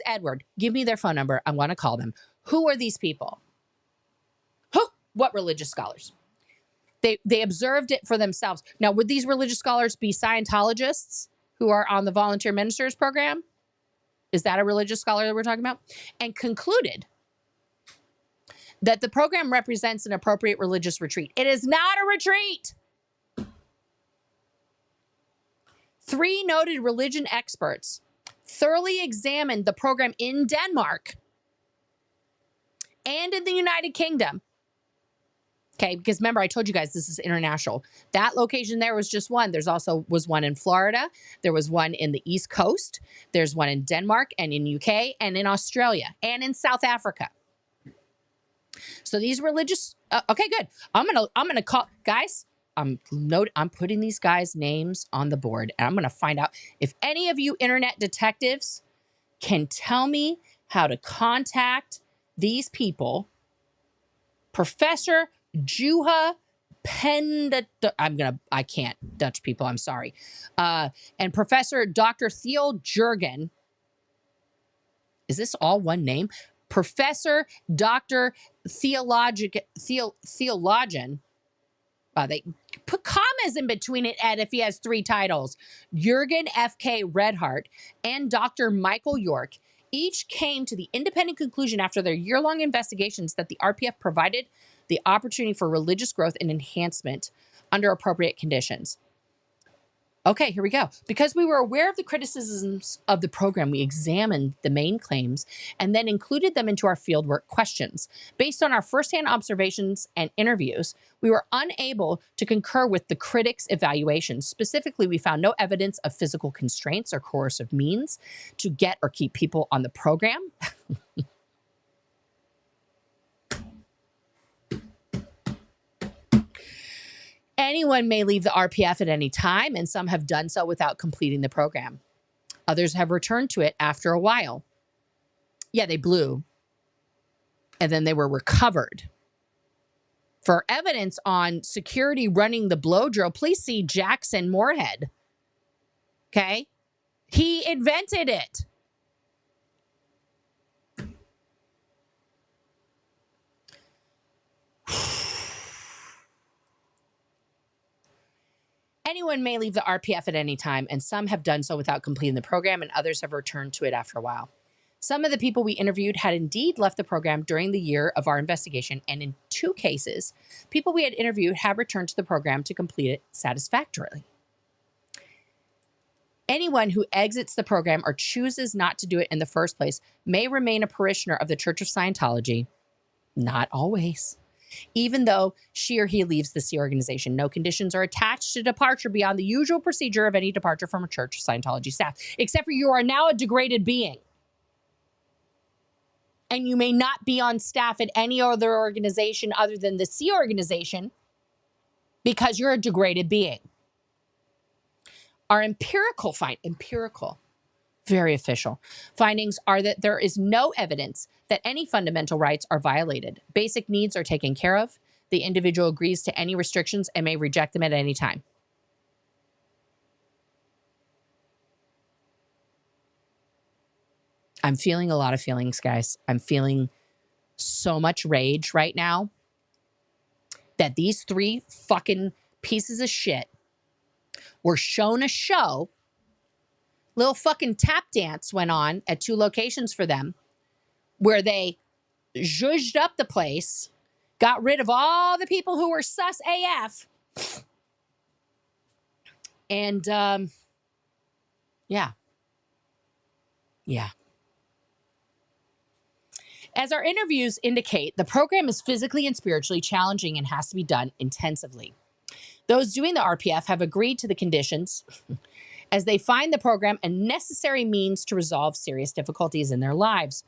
Edward, give me their phone number. I want to call them. Who are these people? What religious scholars? They observed it for themselves. Now, would these religious scholars be Scientologists who are on the volunteer ministers program? Is that a religious scholar that we're talking about? And concluded that the program represents an appropriate religious retreat. It is not a retreat. 3 noted religion experts thoroughly examined the program in Denmark and in the United Kingdom. Okay, because remember, I told you guys this is international. That location there was just one. There's also was one in Florida. There was one in the East Coast. There's one in Denmark and in UK and in Australia and in South Africa. So these religious, okay, good. I'm gonna call guys. I'm putting these guys' names on the board, and I'm gonna find out if any of you internet detectives can tell me how to contact these people. Professor Juha Penda, I can't Dutch people. I'm sorry, and Professor Dr. Theo Jurgen. Is this all one name? Professor Dr. Theologian. They put commas in between it, Ed, if he has 3 titles. Jurgen F.K. Redhart and Dr. Michael York each came to the independent conclusion after their year-long investigations that the RPF provided the opportunity for religious growth and enhancement under appropriate conditions. Okay, here we go. Because we were aware of the criticisms of the program, we examined the main claims and then included them into our fieldwork questions. Based on our firsthand observations and interviews, we were unable to concur with the critics' evaluations. Specifically, we found no evidence of physical constraints or coercive means to get or keep people on the program. Anyone may leave the RPF at any time, and some have done so without completing the program. Others have returned to it after a while. Yeah, they blew. And then they were recovered. For evidence on security running the blow drill, please see Jackson Moorhead. Okay? He invented it. Anyone may leave the RPF at any time, and some have done so without completing the program, and others have returned to it after a while. Some of the people we interviewed had indeed left the program during the year of our investigation, and in 2 cases, people we had interviewed have returned to the program to complete it satisfactorily. Anyone who exits the program or chooses not to do it in the first place may remain a parishioner of the Church of Scientology. Not always. Even though she or he leaves the C organization, no conditions are attached to departure beyond the usual procedure of any departure from a Church of Scientology staff, except for you are now a degraded being. And you may not be on staff at any other organization other than the C organization because you're a degraded being. Our empirical, very official, findings are that there is no evidence that any fundamental rights are violated. Basic needs are taken care of. The individual agrees to any restrictions and may reject them at any time. I'm feeling a lot of feelings, guys. I'm feeling so much rage right now that these three fucking pieces of shit were shown a show. Little fucking tap dance went on at 2 locations for them where they zhuzhed up the place, got rid of all the people who were sus AF. And, yeah. As our interviews indicate, the program is physically and spiritually challenging and has to be done intensively. Those doing the RPF have agreed to the conditions as they find the program a necessary means to resolve serious difficulties in their lives.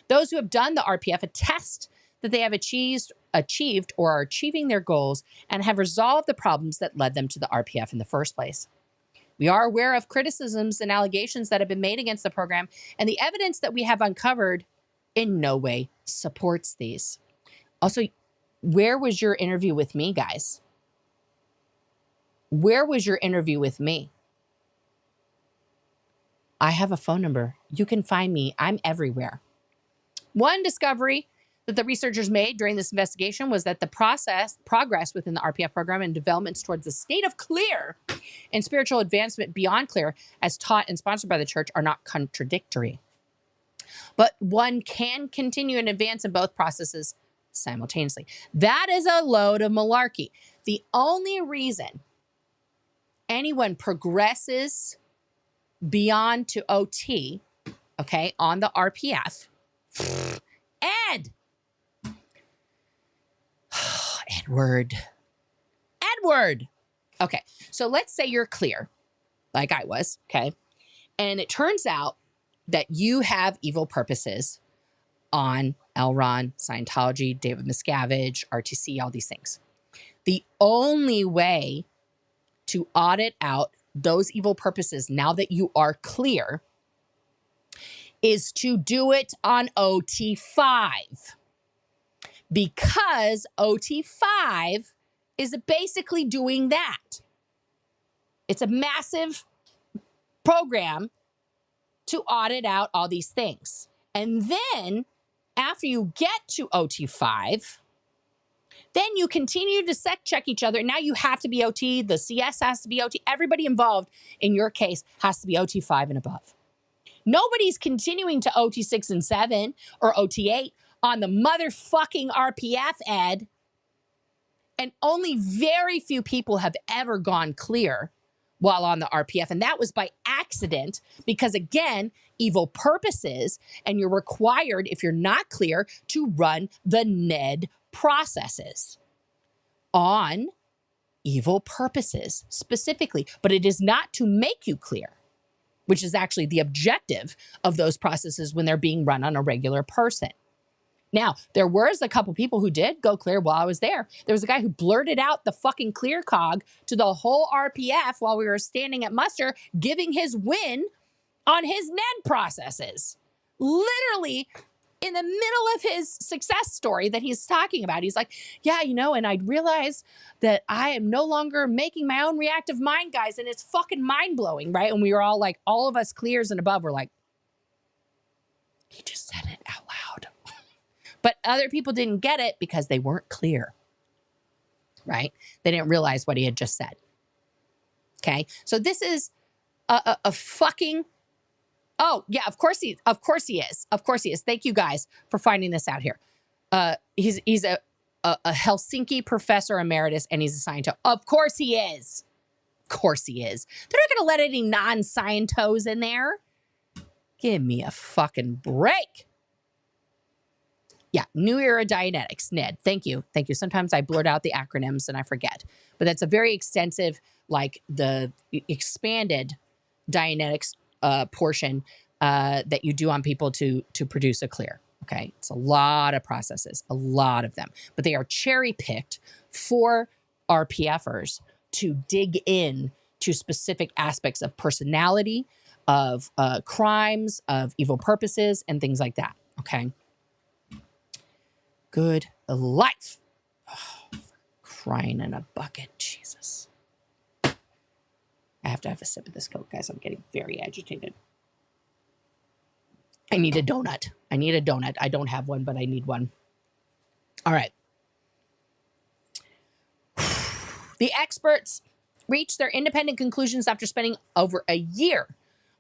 Those who have done the RPF attest that they have achieved or are achieving their goals and have resolved the problems that led them to the RPF in the first place. We are aware of criticisms and allegations that have been made against the program, and the evidence that we have uncovered in no way supports these. Also, where was your interview with me, guys? Where was your interview with me? I have a phone number. You can find me. I'm everywhere. One discovery that the researchers made during this investigation was that the progress within the RPF program and developments towards the state of clear and spiritual advancement beyond clear, as taught and sponsored by the church, are not contradictory. But one can continue and advance in both processes simultaneously. That is a load of malarkey. The only reason anyone progresses beyond to OT, okay, on the RPF, Edward. Okay, so let's say you're clear, like I was, okay, and it turns out that you have evil purposes on Elron, Scientology, David Miscavige, RTC, all these things. The only way to audit out those evil purposes now that you are clear is to do it on OT5. Because OT5 is basically doing that. It's a massive program to audit out all these things. And then after you get to OT5, then you continue to check each other. Now you have to be OT. The CS has to be OT. Everybody involved in your case has to be OT5 and above. Nobody's continuing to OT6 and 7 or OT8 on the motherfucking RPF, Ed. And only very few people have ever gone clear while on the RPF. And that was by accident because, again, evil purposes. And you're required, if you're not clear, to run the NED processes on evil purposes specifically. But it is not to make you clear, which is actually the objective of those processes when they're being run on a regular person. Now, there was a couple people who did go clear while I was there. There was a guy who blurted out the fucking clear cog to the whole RPF while we were standing at muster, giving his win on his NED processes. Literally, in the middle of his success story that he's talking about, he's like, yeah, you know, and I realized that I am no longer making my own reactive mind, guys, and it's fucking mind-blowing, right? And we were all like, all of us clears and above were like, he just said it out loud. But other people didn't get it because they weren't clear, right? They didn't realize what he had just said. Okay, so this is a fucking, oh yeah, of course he is. Thank you guys for finding this out here. He's a Helsinki professor emeritus and he's a Scientologist. Of course he is. Of course he is. They're not going to let any non-Scientos in there. Give me a fucking break. Yeah, New Era Dianetics, Ned. Thank you. Thank you. Sometimes I blurt out the acronyms and I forget. But that's a very extensive, like the expanded Dianetics portion that you do on people to produce a clear. Okay, it's a lot of processes, a lot of them. But they are cherry-picked for RPFers to dig in to specific aspects of personality, of crimes, of evil purposes, and things like that. Okay. Good life. Oh, crying in a bucket. Jesus. I have to have a sip of this Coke, guys. I'm getting very agitated. I need a donut. I need a donut. I don't have one, but I need one. All right. The experts reached their independent conclusions after spending over a year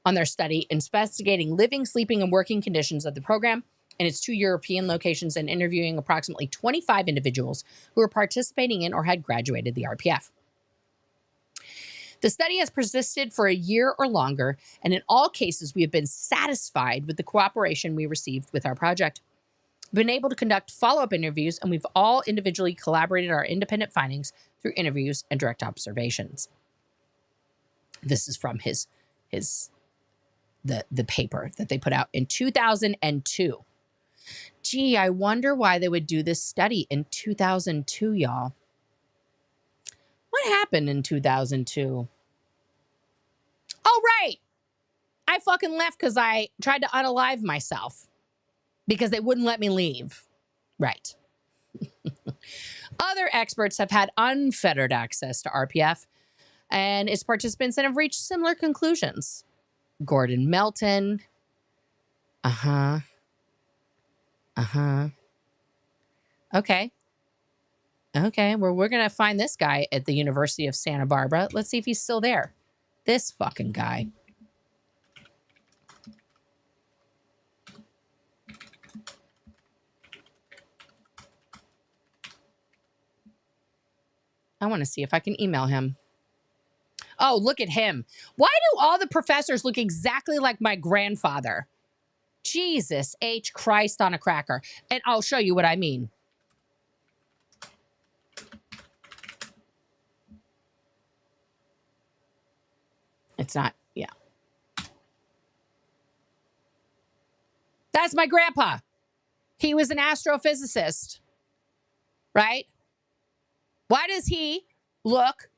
on their study investigating living, sleeping, and working conditions of the program in its 2 European locations and interviewing approximately 25 individuals who were participating in or had graduated the RPF. The study has persisted for a year or longer, and in all cases, we have been satisfied with the cooperation we received with our project. We've been able to conduct follow-up interviews, and we've all individually collaborated our independent findings through interviews and direct observations. This is from the paper that they put out in 2002. Gee, I wonder why they would do this study in 2002, y'all. What happened in 2002? Oh, right. I fucking left because I tried to unalive myself because they wouldn't let me leave. Right. Other experts have had unfettered access to RPF and its participants and have reached similar conclusions. Gordon Melton. Okay. Okay, well, we're going to find this guy at the University of Santa Barbara. Let's see if he's still there. This fucking guy. I want to see if I can email him. Oh, look at him. Why do all the professors look exactly like my grandfather? Jesus H. Christ on a cracker. And I'll show you what I mean. It's not, yeah. That's my grandpa. He was an astrophysicist, right? Why does he look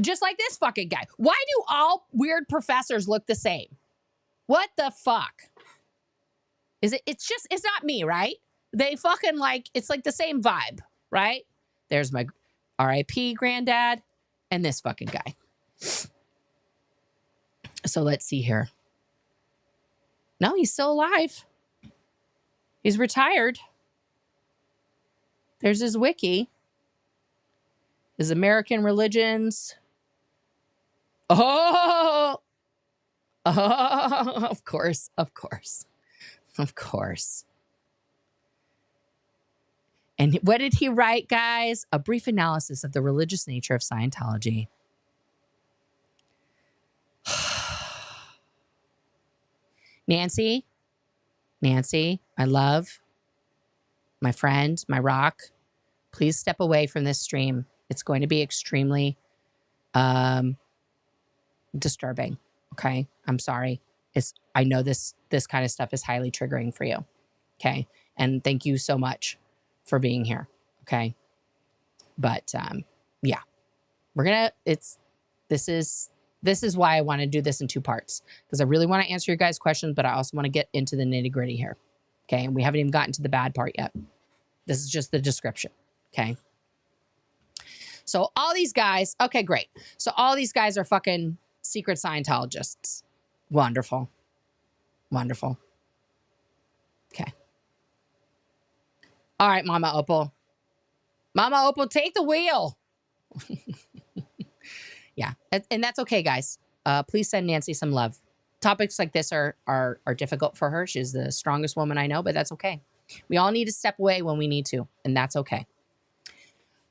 just like this fucking guy? Why do all weird professors look the same? What the fuck? It's not me, right? They fucking like, it's like the same vibe, right? There's my RIP granddad and this fucking guy. So let's see here. No, he's still alive. He's retired. There's his wiki. His American religions. Oh, of course, of course, of course. And what did he write, guys? A brief analysis of the religious nature of Scientology. Nancy, my love, my friend, my rock, please step away from this stream. It's going to be extremely disturbing. Okay, I'm sorry. I know this kind of stuff is highly triggering for you. Okay, and thank you so much for being here. Okay, but yeah, we're gonna. This is why I want to do this in 2 parts, because I really want to answer your guys' questions, but I also want to get into the nitty gritty here. Okay, and we haven't even gotten to the bad part yet. This is just the description. Okay. So all these guys, okay, great. So all these guys are fucking secret Scientologists. Wonderful. Wonderful. Okay. All right, Mama Opal. Mama Opal, take the wheel. Yeah, and that's okay, guys. Please send Nancy some love. Topics like this are difficult for her. She's the strongest woman I know, but that's okay. We all need to step away when we need to, and that's okay.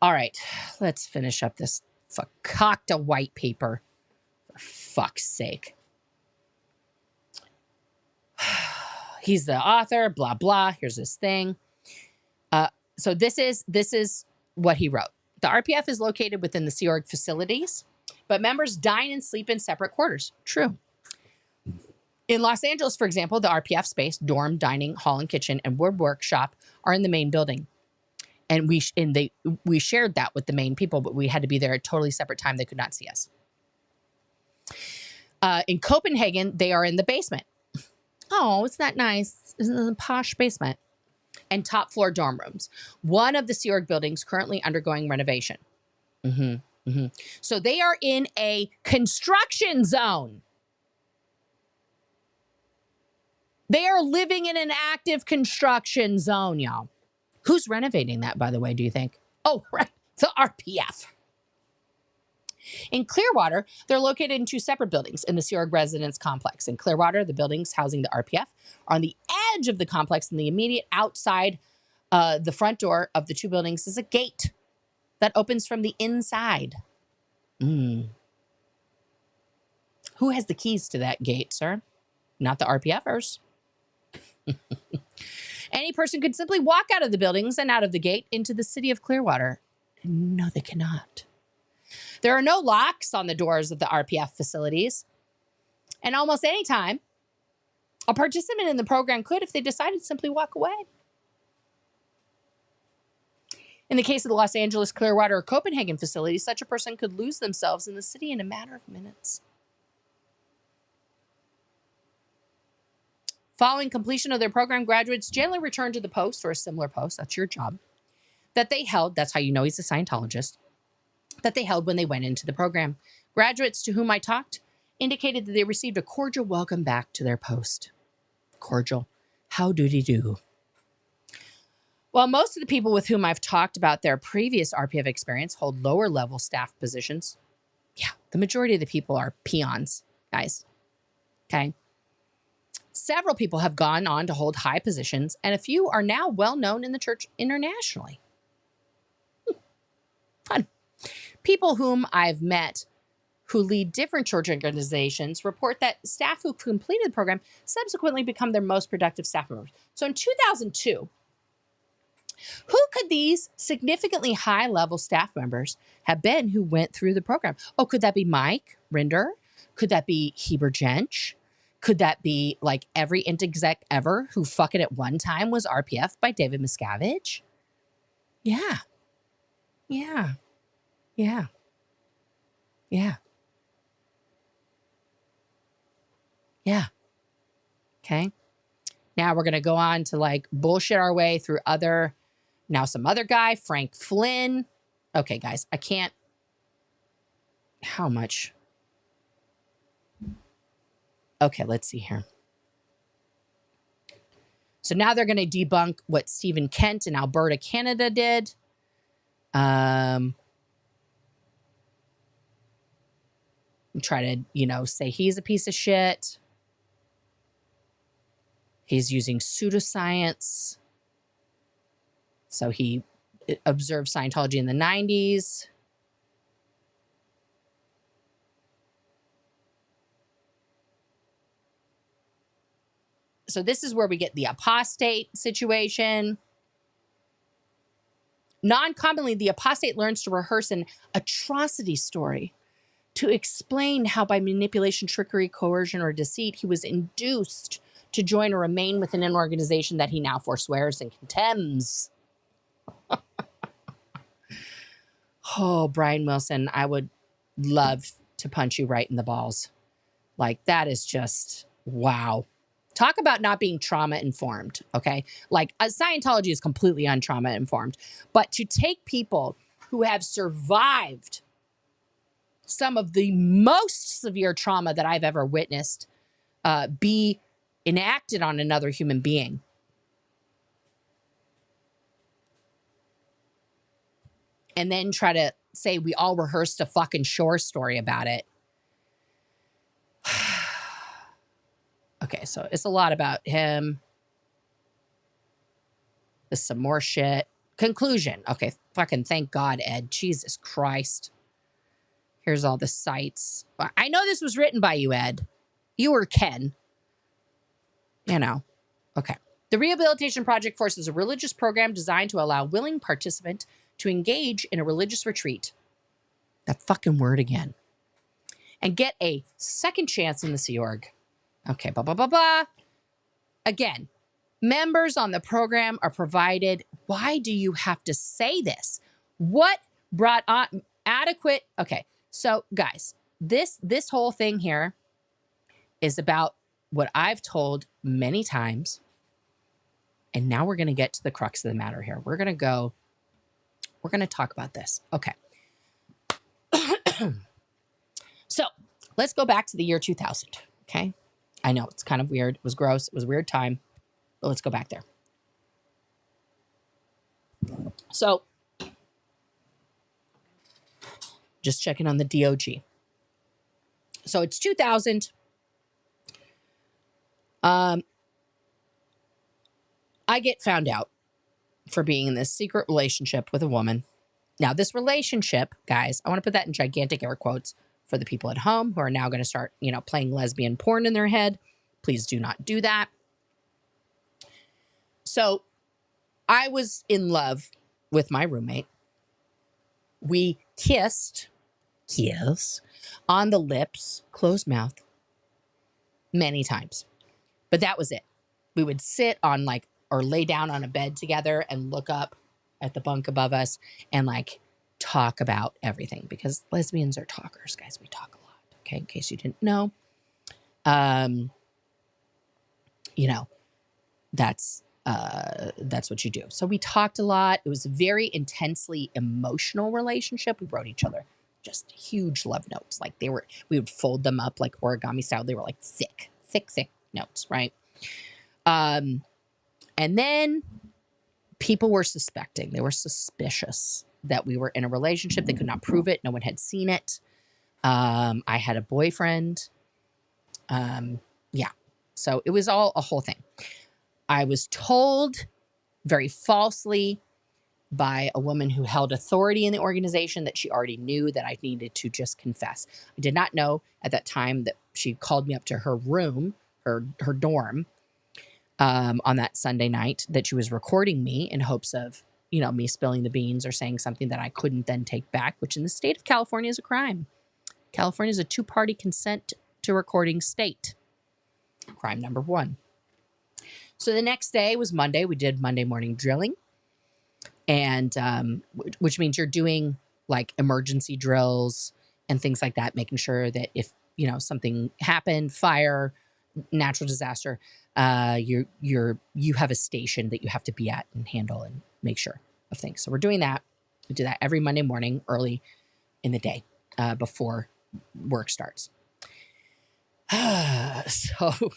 All right, let's finish up this fakakta white paper. For fuck's sake. He's the author, blah, blah. Here's this thing. So this is what he wrote. The RPF is located within the Sea Org facilities, but members dine and sleep in separate quarters. True. In Los Angeles, for example, the RPF space, dorm, dining, hall and kitchen, and wood workshop are in the main building. And we shared that with the main people, but we had to be there at a totally separate time. They could not see us. In Copenhagen, they are in the basement. Oh, isn't that nice? Isn't it a posh basement? And top floor dorm rooms. One of the Sea Org buildings currently undergoing renovation. So they are in a construction zone. They are living in an active construction zone, y'all. Who's renovating that, by the way, do you think? Oh, right, the RPF. In Clearwater, they're located in two separate buildings in the Sea Org residence complex. In Clearwater, the buildings housing the RPF are on the edge of the complex, and the immediate outside the front door of the two buildings is a gate that opens from the inside. Who has the keys to that gate, sir? Not the RPFers. Any person could simply walk out of the buildings and out of the gate into the city of Clearwater. No, they cannot. There are no locks on the doors of the RPF facilities. And almost any time, a participant in the program could, if they decided, simply walk away. In the case of the Los Angeles, Clearwater, or Copenhagen facilities, such a person could lose themselves in the city in a matter of minutes. Following completion of their program, graduates generally return to the post or a similar post, that's your job, that they held, that's how you know he's a Scientologist, that they held when they went into the program. Graduates to whom I talked indicated that they received a cordial welcome back to their post. Cordial. How do? Well, most of the people with whom I've talked about their previous RPF experience hold lower level staff positions. Yeah, the majority of the people are peons, guys. Okay. Several people have gone on to hold high positions, and a few are now well known in the church internationally. Fun. People whom I've met who lead different church organizations report that staff who completed the program subsequently become their most productive staff members. So in 2002, who could these significantly high-level staff members have been who went through the program? Oh, could that be Mike Rinder? Could that be Heber Jench? Could that be like every int exec ever who fucking at one time was RPF by David Miscavige? Yeah. Okay. Now we're going to go on to like bullshit our way through some other guy, Frank Flynn. Okay, guys, I can't. How much? Okay, let's see here. So now they're going to debunk what Stephen Kent in Alberta, Canada did. Try to, say he's a piece of shit. He's using pseudoscience. So he observed Scientology in the 90s. So this is where we get the apostate situation. Non-commonly, the apostate learns to rehearse an atrocity story to explain how by manipulation, trickery, coercion, or deceit, he was induced to join or remain within an organization that he now forswears and contemns. Oh, Brian Wilson, I would love to punch you right in the balls. Like, that is just, wow. Talk about not being trauma-informed, okay? Like, Scientology is completely untrauma-informed. But to take people who have survived some of the most severe trauma that I've ever witnessed be enacted on another human being. And then try to say we all rehearsed a fucking shore story about it. Okay, so it's a lot about him. There's some more shit. Conclusion. Okay, fucking thank God, Ed. Jesus Christ. Here's all the sites. I know this was written by you, Ed. You or Ken. You know. Okay. The Rehabilitation Project forces a religious program designed to allow willing participant to engage in a religious retreat. That fucking word again. And get a second chance in the Sea Org. Okay, blah, blah, blah, blah. Again, members on the program are provided. Why do you have to say this? What brought on adequate? Okay, so guys, this whole thing here is about what I've told many times. And now we're going to get to the crux of the matter here. We're going to talk about this. Okay. So let's go back to the year 2000. Okay. I know it's kind of weird. It was gross. It was a weird time, but let's go back there. So just checking on the DOG. So it's 2000. I get found out for being in this secret relationship with a woman. Now, this relationship, guys, I want to put that in gigantic air quotes for the people at home who are now going to start, playing lesbian porn in their head. Please do not do that. So I was in love with my roommate. We kissed on the lips, closed mouth, many times. But that was it. We would sit on or lay down on a bed together and look up at the bunk above us and talk about everything, because lesbians are talkers, guys. We talk a lot. Okay. In case you didn't know, that's what you do. So we talked a lot. It was a very intensely emotional relationship. We wrote each other just huge love notes. We would fold them up like origami style. They were thick notes. Right. And then people were suspecting, they were suspicious that we were in a relationship. They could not prove it. No one had seen it. I had a boyfriend. Yeah. So it was all a whole thing. I was told very falsely by a woman who held authority in the organization that she already knew that I needed to just confess. I did not know at that time that she called me up to her room, her dorm, on that Sunday night, that she was recording me in hopes of, me spilling the beans or saying something that I couldn't then take back, which in the state of California is a crime. California is a 2-party consent to recording state. Crime number 1. So the next day was Monday. We did Monday morning drilling, and which means you're doing emergency drills and things like that, making sure that if, something happened, fire, natural disaster, you have a station that you have to be at and handle and make sure of things. So we're doing that. We do that every Monday morning, early in the day, before work starts. So,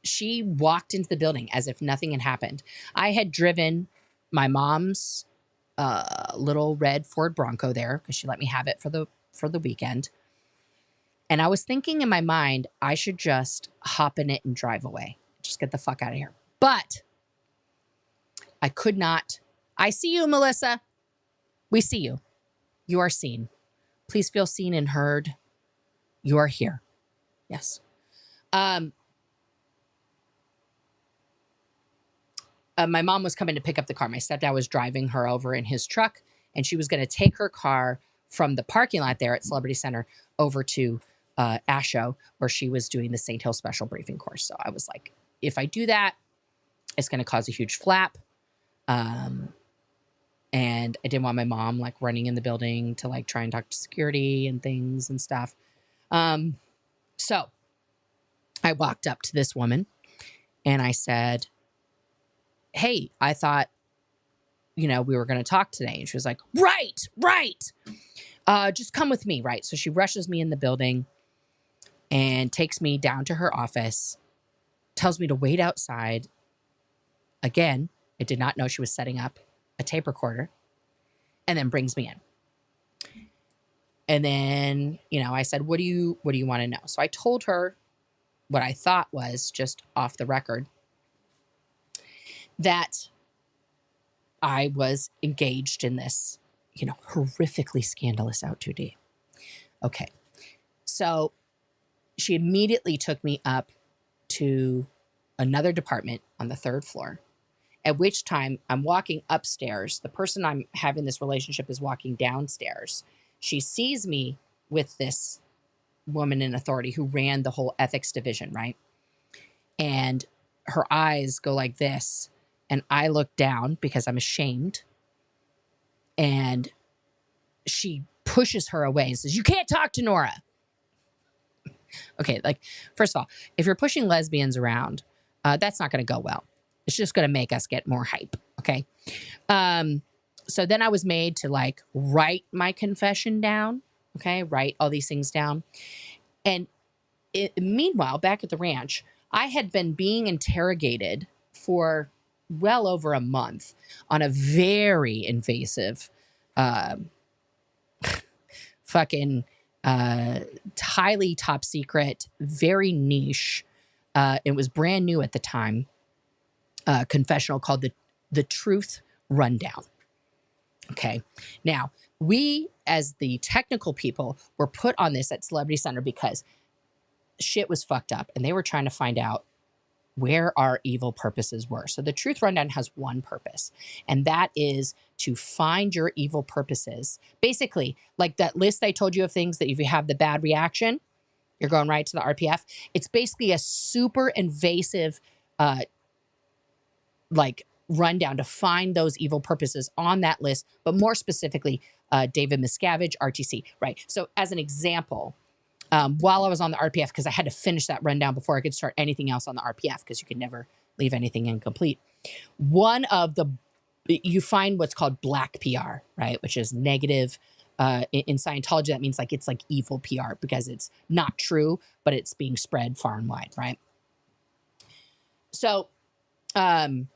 she walked into the building as if nothing had happened. I had driven my mom's little red Ford Bronco there because she let me have it for the weekend. And I was thinking in my mind, I should just hop in it and drive away. Just get the fuck out of here. But I could not. I see you, Melissa. We see you. You are seen. Please feel seen and heard. You are here. Yes. My mom was coming to pick up the car. My stepdad was driving her over in his truck, and she was going to take her car from the parking lot there at Celebrity Center over to ASHO, where she was doing the St. Hill special briefing course. So I was like, if I do that, it's going to cause a huge flap. And I didn't want my mom running in the building to try and talk to security and things and stuff. So I walked up to this woman and I said, hey, I thought, we were going to talk today. And she was like, right. Just come with me. Right. So she rushes me in the building and takes me down to her office, tells me to wait outside. Again, I did not know she was setting up a tape recorder, and then brings me in. And then, I said, what do you want to know? So I told her what I thought was, just off the record, that I was engaged in this, you know, horrifically scandalous out-2D. Okay. So she immediately took me up to another department on the 3rd floor, at which time I'm walking upstairs. The person I'm having this relationship is walking downstairs. She sees me with this woman in authority who ran the whole ethics division, right? And her eyes go like this. And I look down because I'm ashamed. And she pushes her away and says, "You can't talk to Nora." Okay, like, first of all, if you're pushing lesbians around, that's not going to go well. It's just going to make us get more hype, okay? So then I was made to, like, write my confession down, okay? Write all these things down. And meanwhile, back at the ranch, I had been being interrogated for well over a month on a very invasive, fucking highly top secret, very niche. It was brand new at the time. Confessional called the Truth Rundown. Okay. Now, we as the technical people were put on this at Celebrity Center because shit was fucked up and they were trying to find out where our evil purposes were. So the Truth Rundown has one purpose, and that is to find your evil purposes. Basically, like that list I told you of things that if you have the bad reaction, you're going right to the RPF. It's basically a super invasive, like, rundown to find those evil purposes on that list, but more specifically, David Miscavige, RTC, right? So as an example, while I was on the RPF, because I had to finish that rundown before I could start anything else on the RPF, because you could never leave anything incomplete. One of the, you find what's called black PR, right? Which is negative. In Scientology, that means like it's like evil PR because it's not true, but it's being spread far and wide, right? So, one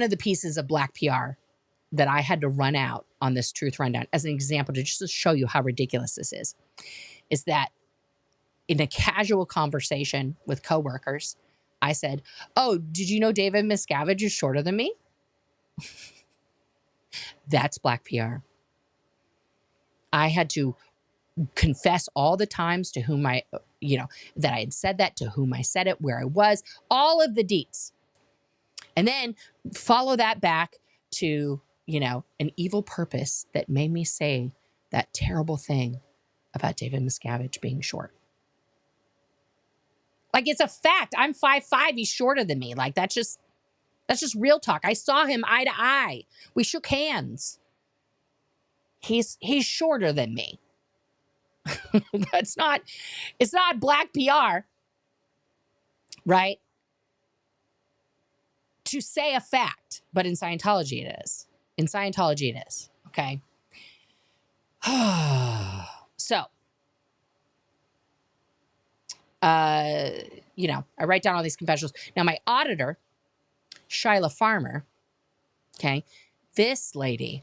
of the pieces of black PR that I had to run out on this Truth Rundown as an example to just to show you how ridiculous this is that in a casual conversation with coworkers, I said, "Oh, did you know David Miscavige is shorter than me?" That's black PR. I had to confess all the times to whom I, that I had said that, to whom I said it, where I was, all of the deets. And then follow that back to, an evil purpose that made me say that terrible thing about David Miscavige being short. Like, it's a fact. I'm 5'5". He's shorter than me. Like, that's just real talk. I saw him eye to eye. We shook hands. He's shorter than me. It's not black PR, right? To say a fact, but in Scientology it is. In Scientology it is, okay? So, I write down all these confessionals. Now, my auditor, Shyla Farmer, okay, this lady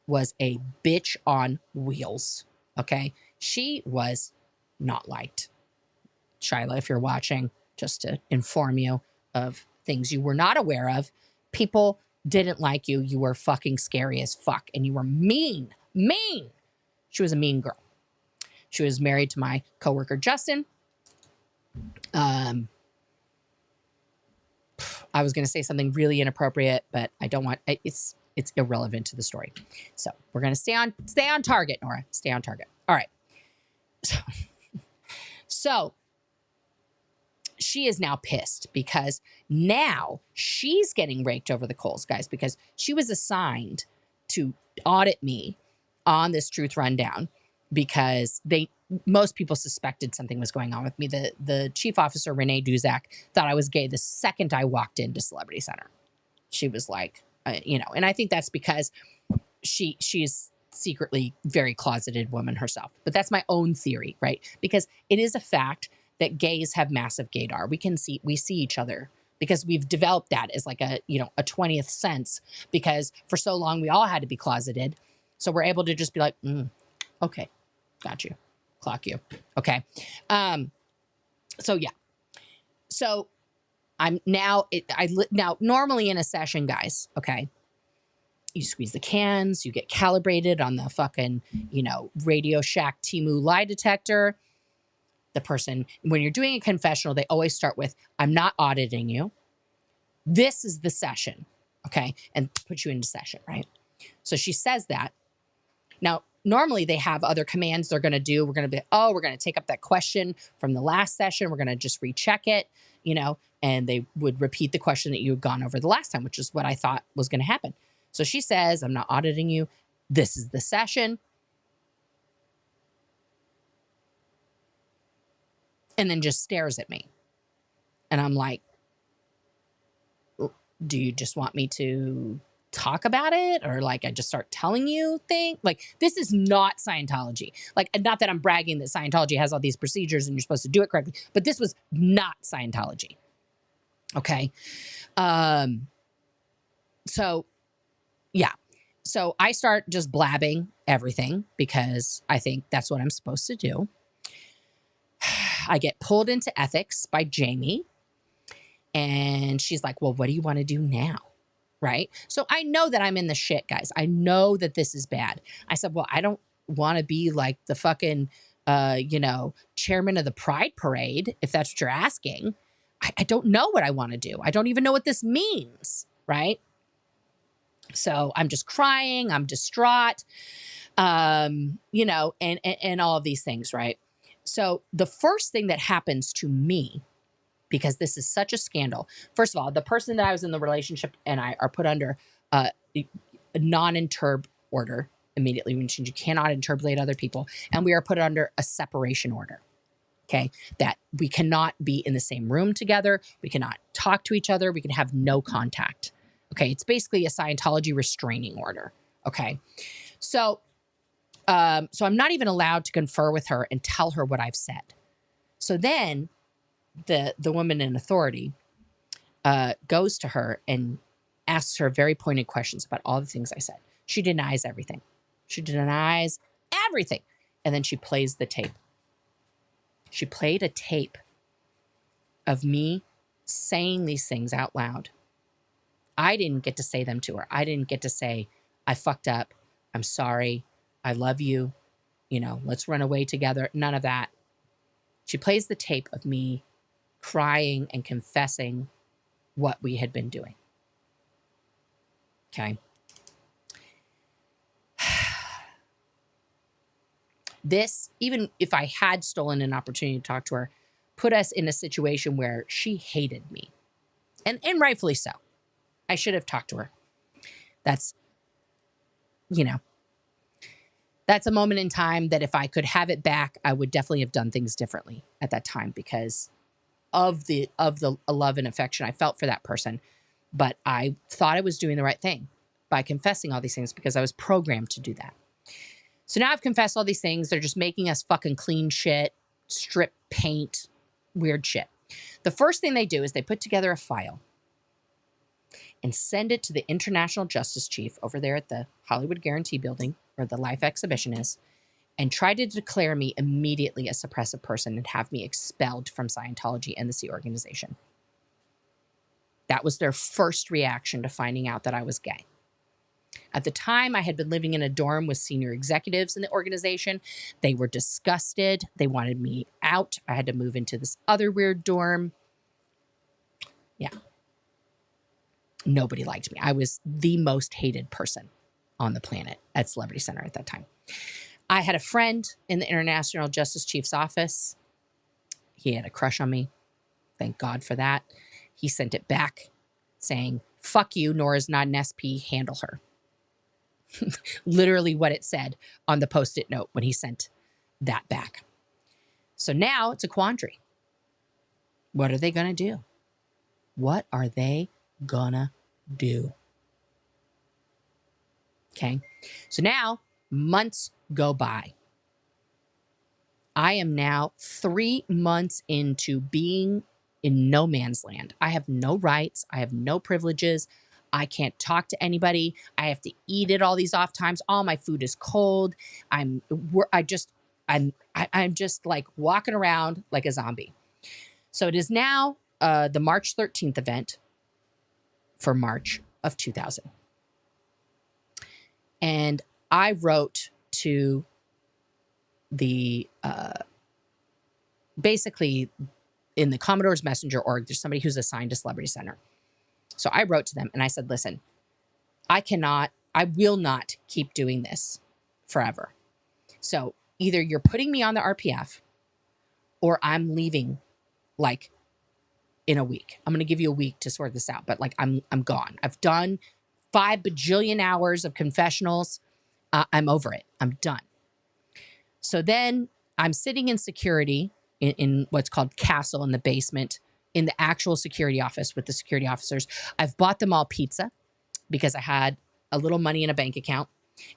was a bitch on wheels, okay? She was not liked. Shyla, if you're watching, just to inform you of things you were not aware of, people didn't like you. You were fucking scary as fuck, and you were mean. She was a mean girl. She was married to my coworker, Justin. I was going to say something really inappropriate, but I don't want, it's irrelevant to the story. So we're going to stay on target, Nora. Stay on target. All right. So she is now pissed because now she's getting raked over the coals, guys, because she was assigned to audit me on this Truth Rundown because most people suspected something was going on with me. The chief officer, Renee Duzak, thought I was gay the second I walked into Celebrity Center. She was like, and I think that's because she's secretly very closeted woman herself. But that's my own theory, right? Because it is a fact that gays have massive gaydar. We see each other because we've developed that as like a 20th sense, because for so long we all had to be closeted. So we're able to just be like, okay, got you, clock you. Okay. So yeah. So I'm now, now normally in a session, guys, okay, you squeeze the cans, you get calibrated on the fucking, Radio Shack Temu lie detector. The person, when you're doing a confessional, they always start with, I'm not auditing you. This is the session, okay? And put you into session, right? So she says that. Now, normally they have other commands they're going to do. We're going to be, we're going to take up that question from the last session. We're going to just recheck it, and they would repeat the question that you had gone over the last time, which is what I thought was going to happen. So she says, I'm not auditing you. This is the session. And then just stares at me. And I'm like, do you just want me to talk about it? Or like, I just start telling you things? Like, this is not Scientology. Like, not that I'm bragging that Scientology has all these procedures and you're supposed to do it correctly, but this was not Scientology. Okay. So yeah. So I start just blabbing everything because I think that's what I'm supposed to do. I get pulled into ethics by Jamie. And she's like, well, what do you want to do now? Right? So I know that I'm in the shit, guys. I know that this is bad. I said, well, I don't want to be like the fucking, chairman of the Pride Parade, if that's what you're asking. I don't know what I want to do. I don't even know what this means. Right? So I'm just crying. I'm distraught, and all of these things. Right? So the first thing that happens to me, because this is such a scandal. First of all, the person that I was in the relationship and I are put under a non-interb order immediately, which means you cannot interpolate other people. And we are put under a separation order, okay? That we cannot be in the same room together. We cannot talk to each other. We can have no contact, okay? It's basically a Scientology restraining order, okay? So I'm not even allowed to confer with her and tell her what I've said. So then the woman in authority goes to her and asks her very pointed questions about all the things I said. She denies everything. She denies everything. And then she plays the tape. She played a tape of me saying these things out loud. I didn't get to say them to her. I didn't get to say, I fucked up. I'm sorry. I love you. Let's run away together. None of that. She plays the tape of me crying and confessing what we had been doing. Okay. This, even if I had stolen an opportunity to talk to her, put us in a situation where she hated me. And rightfully so. I should have talked to her. That's, that's a moment in time that if I could have it back, I would definitely have done things differently at that time because of the love and affection I felt for that person. But I thought I was doing the right thing by confessing all these things because I was programmed to do that. So now I've confessed all these things. They're just making us fucking clean shit, strip paint, weird shit. The first thing they do is they put together a file and send it to the International Justice Chief over there at the Hollywood Guarantee Building, where the Life Exhibition is, and try to declare me immediately a suppressive person and have me expelled from Scientology and the Sea Organization. That was their first reaction to finding out that I was gay. At the time, I had been living in a dorm with senior executives in the organization. They were disgusted. They wanted me out. I had to move into this other weird dorm. Yeah. Nobody liked me. I was the most hated person on the planet at Celebrity Center at that time. I had a friend in the International Justice Chief's office. He had a crush on me. Thank God for that. He sent it back saying, fuck you, Nora's not an SP, handle her. Literally what it said on the Post-it note when he sent that back. So now it's a quandary. What are they going to do? What are they going to do? Okay. So now months go by. I am now 3 months into being in no man's land. I have no rights. I have no privileges. I can't talk to anybody. I have to eat at all these off times. All my food is cold. I'm just like walking around like a zombie. So it is now the March 13th event for March of 2000. And I wrote to the, basically in the Commodore's Messenger org, there's somebody who's assigned to Celebrity Center. So I wrote to them and I said, listen, I will not keep doing this forever. So either you're putting me on the RPF or I'm leaving like in a week. I'm going to give you a week to sort this out, but like I'm gone. I've done 5 bajillion hours of confessionals. I'm over it. I'm done. So then I'm sitting in security in what's called Castle in the basement in the actual security office with the security officers. I've bought them all pizza because I had a little money in a bank account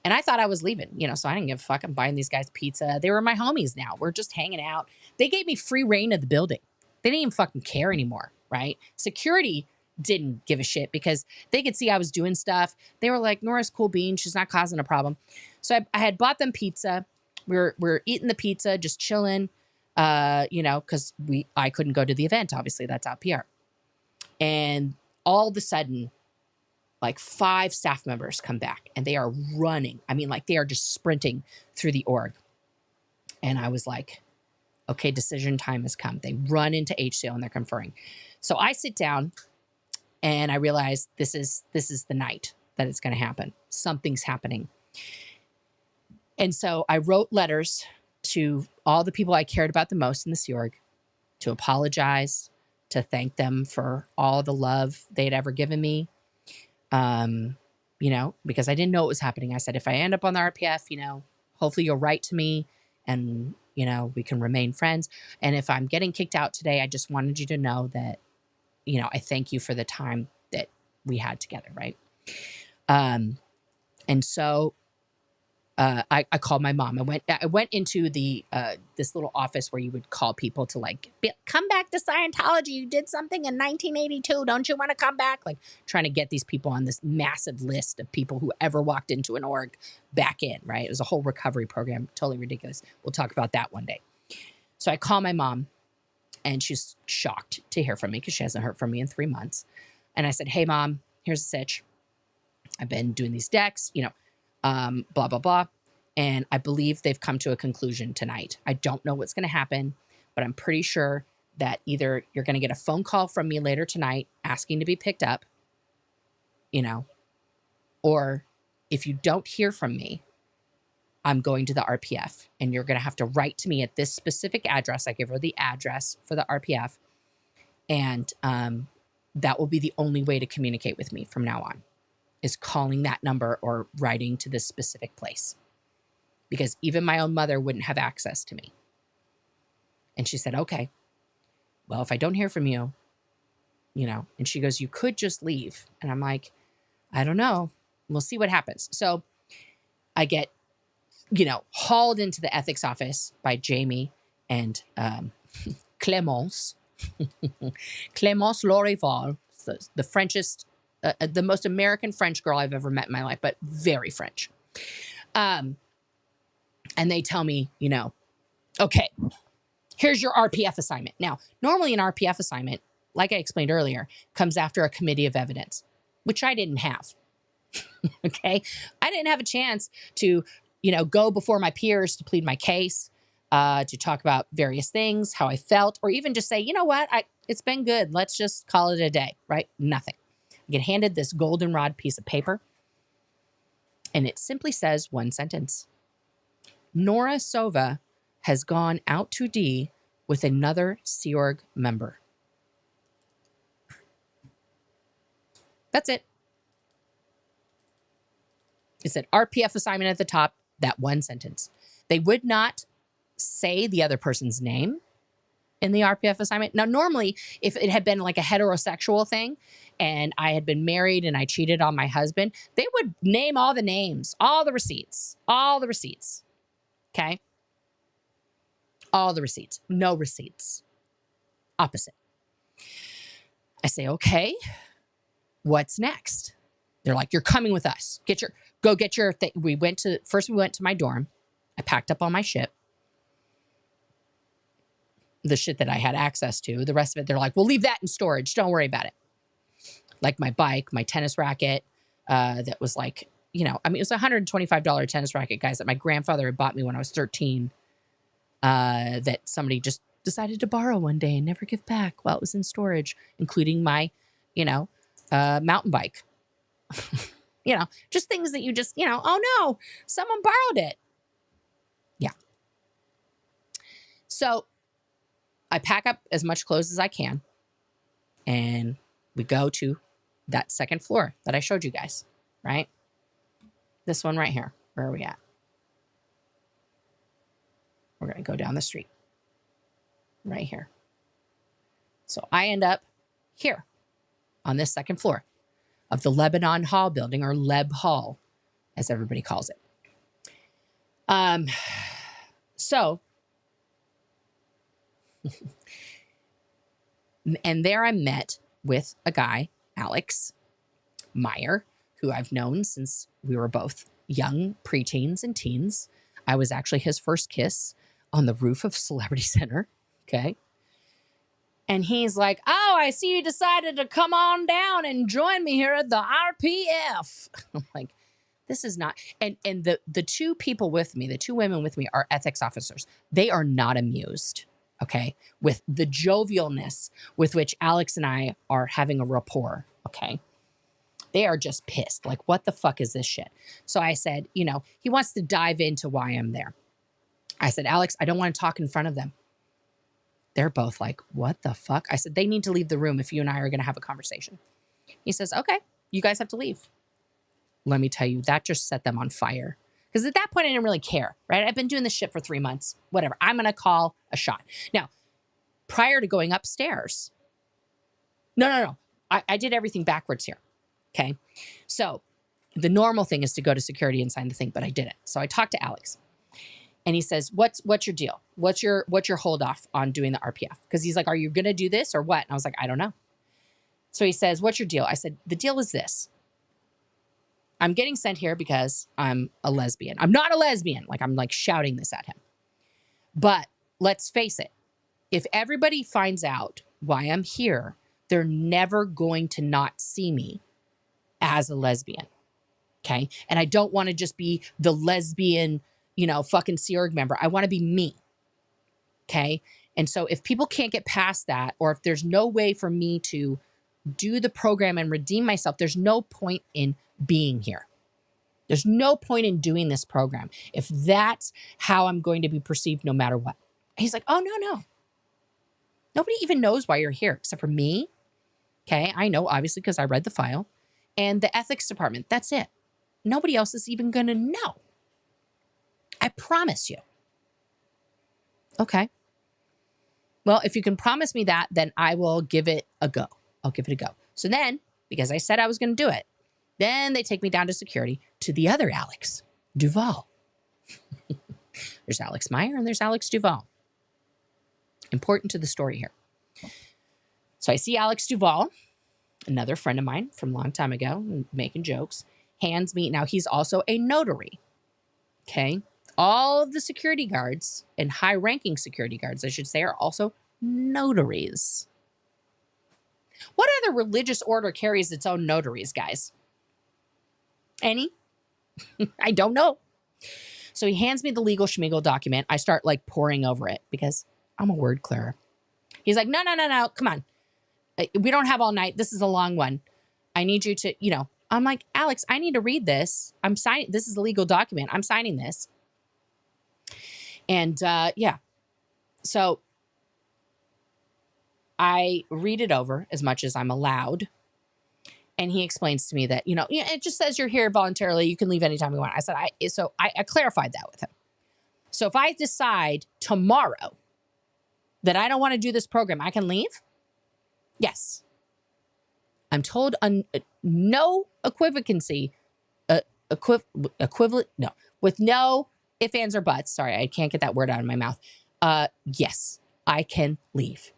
and I thought I was leaving, you know, so I didn't give a fuck. I'm buying these guys pizza. They were my homies now. We're just hanging out. They gave me free reign of the building. They didn't even fucking care anymore, right? Security didn't give a shit because they could see I was doing stuff. They were like, Nora's cool bean. She's not causing a problem. So I had bought them pizza. We're eating the pizza, just chilling, you know, because I couldn't go to the event. Obviously, that's out PR. And all of a sudden, like 5 staff members come back and they are running. I mean, like they are just sprinting through the org. And I was like, okay, decision time has come. They run into HCO and they're conferring. So I sit down and I realize this is the night that it's going to happen. Something's happening. And so I wrote letters to all the people I cared about the most in the Sea Org to apologize, to thank them for all the love they had ever given me. You know, because I didn't know what was happening. I said, if I end up on the RPF, you know, hopefully you'll write to me and, you know, we can remain friends. And if I'm getting kicked out today, I just wanted you to know that, you know, I thank you for the time that we had together. Right. And so, I called my mom. I went into the, this little office where you would call people to like, come back to Scientology. You did something in 1982. Don't you want to come back? Like trying to get these people on this massive list of people who ever walked into an org back in, right? It was a whole recovery program. Totally ridiculous. We'll talk about that one day. So I call my mom and she's shocked to hear from me because she hasn't heard from me in 3 months. And I said, hey mom, here's a sitch. I've been doing these decks, you know, blah, blah, blah. And I believe they've come to a conclusion tonight. I don't know what's going to happen, but I'm pretty sure that either you're going to get a phone call from me later tonight asking to be picked up, you know, or if you don't hear from me, I'm going to the RPF and you're going to have to write to me at this specific address. I give her the address for the RPF. And that will be the only way to communicate with me from now on, is calling that number or writing to this specific place. Because even my own mother wouldn't have access to me. And she said, okay, well, if I don't hear from you, you know, and she goes, you could just leave. And I'm like, I don't know. We'll see what happens. So I get, you know, hauled into the ethics office by Jamie and Clémence. Clémence Lorival, the Frenchest, the most American French girl I've ever met in my life, but very French. And they tell me, you know, okay, here's your RPF assignment. Now, normally an RPF assignment, like I explained earlier, comes after a committee of evidence, which I didn't have. Okay. I didn't have a chance to, you know, go before my peers to plead my case, to talk about various things, how I felt, or even just say, you know what, it's been good. Let's just call it a day, right? Nothing. I get handed this goldenrod piece of paper and it simply says one sentence. Nora Sova has gone out to D with another Sea Org member. That's it. It said RPF assignment at the top, that one sentence. They would not say the other person's name in the RPF assignment. Now, normally, if it had been like a heterosexual thing and I had been married and I cheated on my husband, they would name all the names, all the receipts, okay? All the receipts, no receipts. Opposite. I say, okay, what's next? They're like, you're coming with us. Go get your thing. First we went to my dorm. I packed up all my shit. the shit that I had access to. The rest of it, they're like, we'll leave that in storage. Don't worry about it. Like my bike, my tennis racket, that was like, you know, I mean, it was a $125 tennis racket, guys, that my grandfather had bought me when I was 13, that somebody just decided to borrow one day and never give back while it was in storage, including my, you know, mountain bike. You know, just things that you just, you know, oh no, someone borrowed it. Yeah. So I pack up as much clothes as I can, and we go to that second floor that I showed you guys, right? This one right here. Where are we at? We're going to go down the street right here. So I end up here on this second floor of the Lebanon Hall building, or Leb Hall, as everybody calls it. So, and there I met with a guy, Alex Meyer, who I've known since we were both young preteens and teens. I was actually his first kiss on the roof of Celebrity Center. Okay. And he's like, oh, I see you decided to come on down and join me here at the RPF. I'm like, this is not, and the two people with me, the two women with me, are ethics officers. They are not amused, okay, with the jovialness with which Alex and I are having a rapport, okay? They are just pissed. Like, what the fuck is this shit? So I said, you know, he wants to dive into why I'm there. I said, Alex, I don't want to talk in front of them. They're both like, what the fuck? I said, they need to leave the room if you and I are going to have a conversation. He says, okay, you guys have to leave. Let me tell you, that just set them on fire. Because at that point, I didn't really care, right? I've been doing this shit for 3 months. Whatever. I'm going to call a shot. Now, prior to going upstairs, no. I did everything backwards here, okay? So the normal thing is to go to security and sign the thing, but I didn't. So I talked to Alex. And he says, what's your deal? What's your hold off on doing the RPF? Because he's like, are you going to do this or what? And I was like, I don't know. So he says, what's your deal? I said, the deal is this. I'm getting sent here because I'm a lesbian. I'm not a lesbian. Like, I'm like shouting this at him. But let's face it. If everybody finds out why I'm here, they're never going to not see me as a lesbian. Okay. And I don't want to just be the lesbian, you know, fucking Sea Org member. I want to be me. Okay. And so if people can't get past that, or if there's no way for me to do the program and redeem myself, there's no point in being here. There's no point in doing this program if that's how I'm going to be perceived no matter what. He's like, oh, no. Nobody even knows why you're here except for me. Okay. I know, obviously, because I read the file, and the ethics department. That's it. Nobody else is even going to know. I promise you. Okay. Well, if you can promise me that, then I will give it a go. I'll give it a go. So then, because I said I was going to do it, then they take me down to security to the other Alex, Duval. There's Alex Meyer and there's Alex Duval. Important to the story here. So I see Alex Duval, another friend of mine from a long time ago, making jokes, hands me. Now, he's also a notary. Okay. All of the security guards, and high-ranking security guards, I should say, are also notaries. What other religious order carries its own notaries, guys? Any? I don't know. So he hands me the legal schmiegel document. I start like poring over it because I'm a word clearer. He's like, no. Come on. We don't have all night. This is a long one. I need you to, you know. I'm like, Alex, I need to read this. I'm signing. This is a legal document. I'm signing this. And yeah, so I read it over as much as I'm allowed. And he explains to me that, you know, it just says you're here voluntarily. You can leave anytime you want. I said, I clarified that with him. So if I decide tomorrow that I don't want to do this program, I can leave? Yes. I'm told no equivalency, equivalent, no, with no ifs, ands, or buts. Sorry, I can't get that word out of my mouth. Yes, I can leave.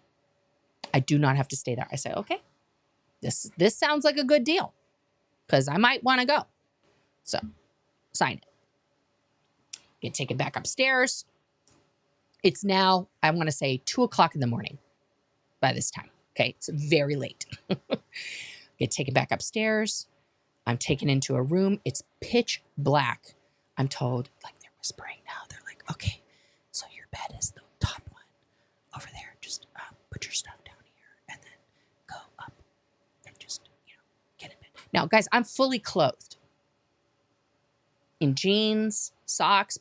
I do not have to stay there. I say, okay, this sounds like a good deal because I might want to go. So sign it. Get taken back upstairs. It's now, I want to say 2 o'clock in the morning by this time. Okay. It's very late. Get taken back upstairs. I'm taken into a room. It's pitch black. I'm told, like, they're whispering now. They're like, okay, so your bed is the top one over there. Just put your stuff down here and then go up and just, get in bed. Now, guys, I'm fully clothed in jeans, socks,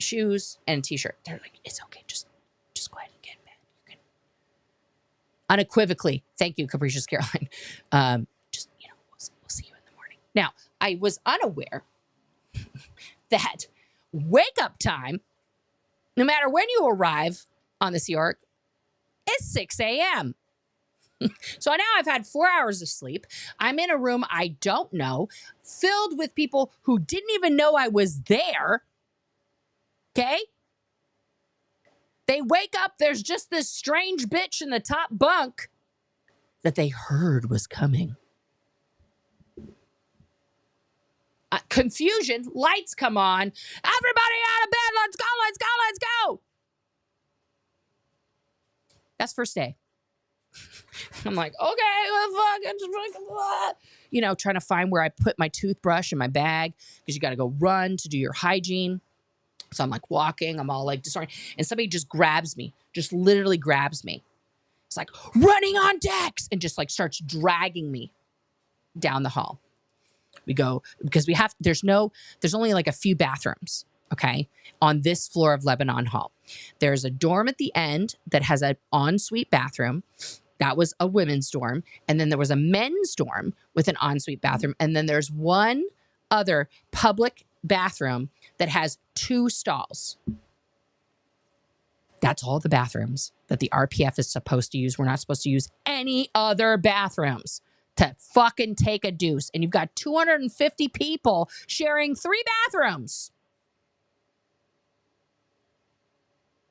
shoes, and a t-shirt. They're like, it's okay. Just go ahead and get in bed. You can unequivocally, thank you, Capricious Caroline. We'll see you in the morning. Now, I was unaware that wake up time, no matter when you arrive on the Sea Org, is 6 a.m. So now I've had 4 hours of sleep. I'm in a room I don't know, filled with people who didn't even know I was there. Okay? They wake up, there's just this strange bitch in the top bunk that they heard was coming. Confusion, lights come on. Everybody out of bed, let's go, let's go, let's go. That's first day. I'm like, okay, what the fuck? Trying to find where I put my toothbrush in my bag because you got to go run to do your hygiene. So I'm like walking, I'm all like disoriented, and somebody just grabs me, just literally grabs me. It's like running on decks and just like starts dragging me down the hall. We go because there's only like a few bathrooms, okay, on this floor of Lebanon Hall. There's a dorm at the end that has an ensuite bathroom. That was a women's dorm. And then there was a men's dorm with an ensuite bathroom. And then there's one other public bathroom that has 2 stalls. That's all the bathrooms that the RPF is supposed to use. We're not supposed to use any other bathrooms to fucking take a deuce. And you've got 250 people sharing 3 bathrooms.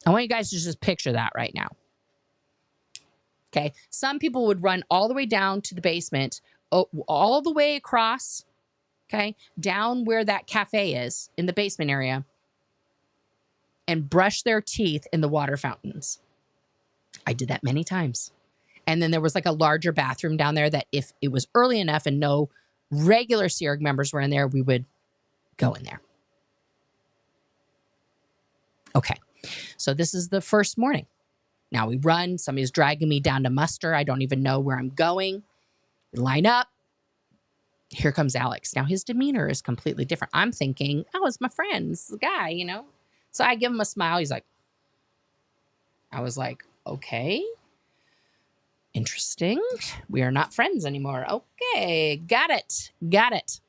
I want you guys to just picture that right now. Okay. Some people would run all the way down to the basement, all the way across, okay, down where that cafe is in the basement area, and brush their teeth in the water fountains. I did that many times. And then there was like a larger bathroom down there that if it was early enough and no regular Sea Org members were in there, we would go in there. Okay. So this is the first morning. Now we run. Somebody's dragging me down to muster. I don't even know where I'm going. We line up. Here comes Alex. Now his demeanor is completely different. I'm thinking, oh, it's my friend. This is the guy, So I give him a smile. He's like, I was like, okay. Interesting. We are not friends anymore. Okay. Got it.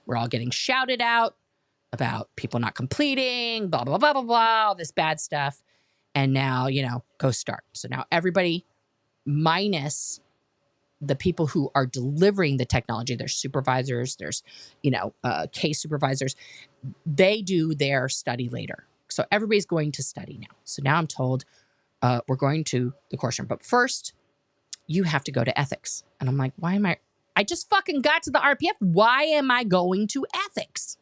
We're all getting shouted out about people not completing, blah, blah, blah, blah, blah, all this bad stuff. And now, go start. So now everybody minus the people who are delivering the technology, there's supervisors, there's, case supervisors, they do their study later. So everybody's going to study now. So now I'm told we're going to the course room. But first, you have to go to ethics. And I'm like, I just fucking got to the RPF. Why am I going to ethics?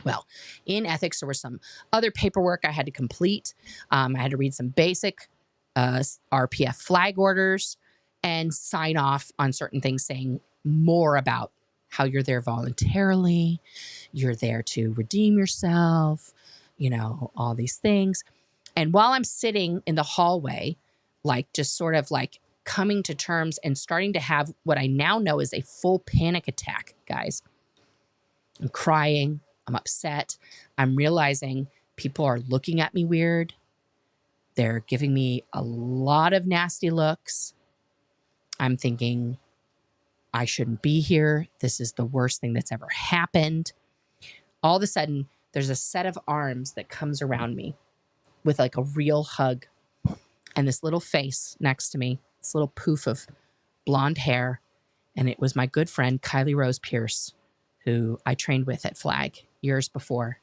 Well, in ethics, there was some other paperwork I had to complete. I had to read some basic RPF flag orders and sign off on certain things saying more about how you're there voluntarily, you're there to redeem yourself, all these things. And while I'm sitting in the hallway, like just sort of like coming to terms and starting to have what I now know is a full panic attack, guys. I'm crying. I'm upset. I'm realizing people are looking at me weird. They're giving me a lot of nasty looks. I'm thinking, I shouldn't be here. This is the worst thing that's ever happened. All of a sudden, there's a set of arms that comes around me with like a real hug. And this little face next to me, this little poof of blonde hair. And it was my good friend, Kylie Rose Pierce, who I trained with at Flag years before.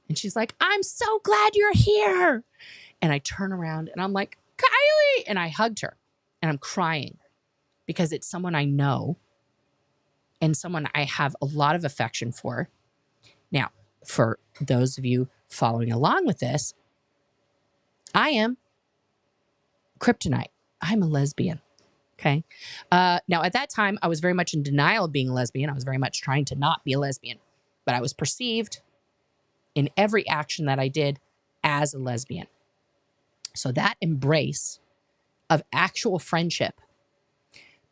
And she's like, I'm so glad you're here. And I turn around and I'm like, Kylie. And I hugged her and I'm crying because it's someone I know and someone I have a lot of affection for. Now, for those of you following along with this, I am kryptonite. I'm a lesbian. Okay. Now, at that time, I was very much in denial of being a lesbian. I was very much trying to not be a lesbian, but I was perceived in every action that I did as a lesbian. So that embrace of actual friendship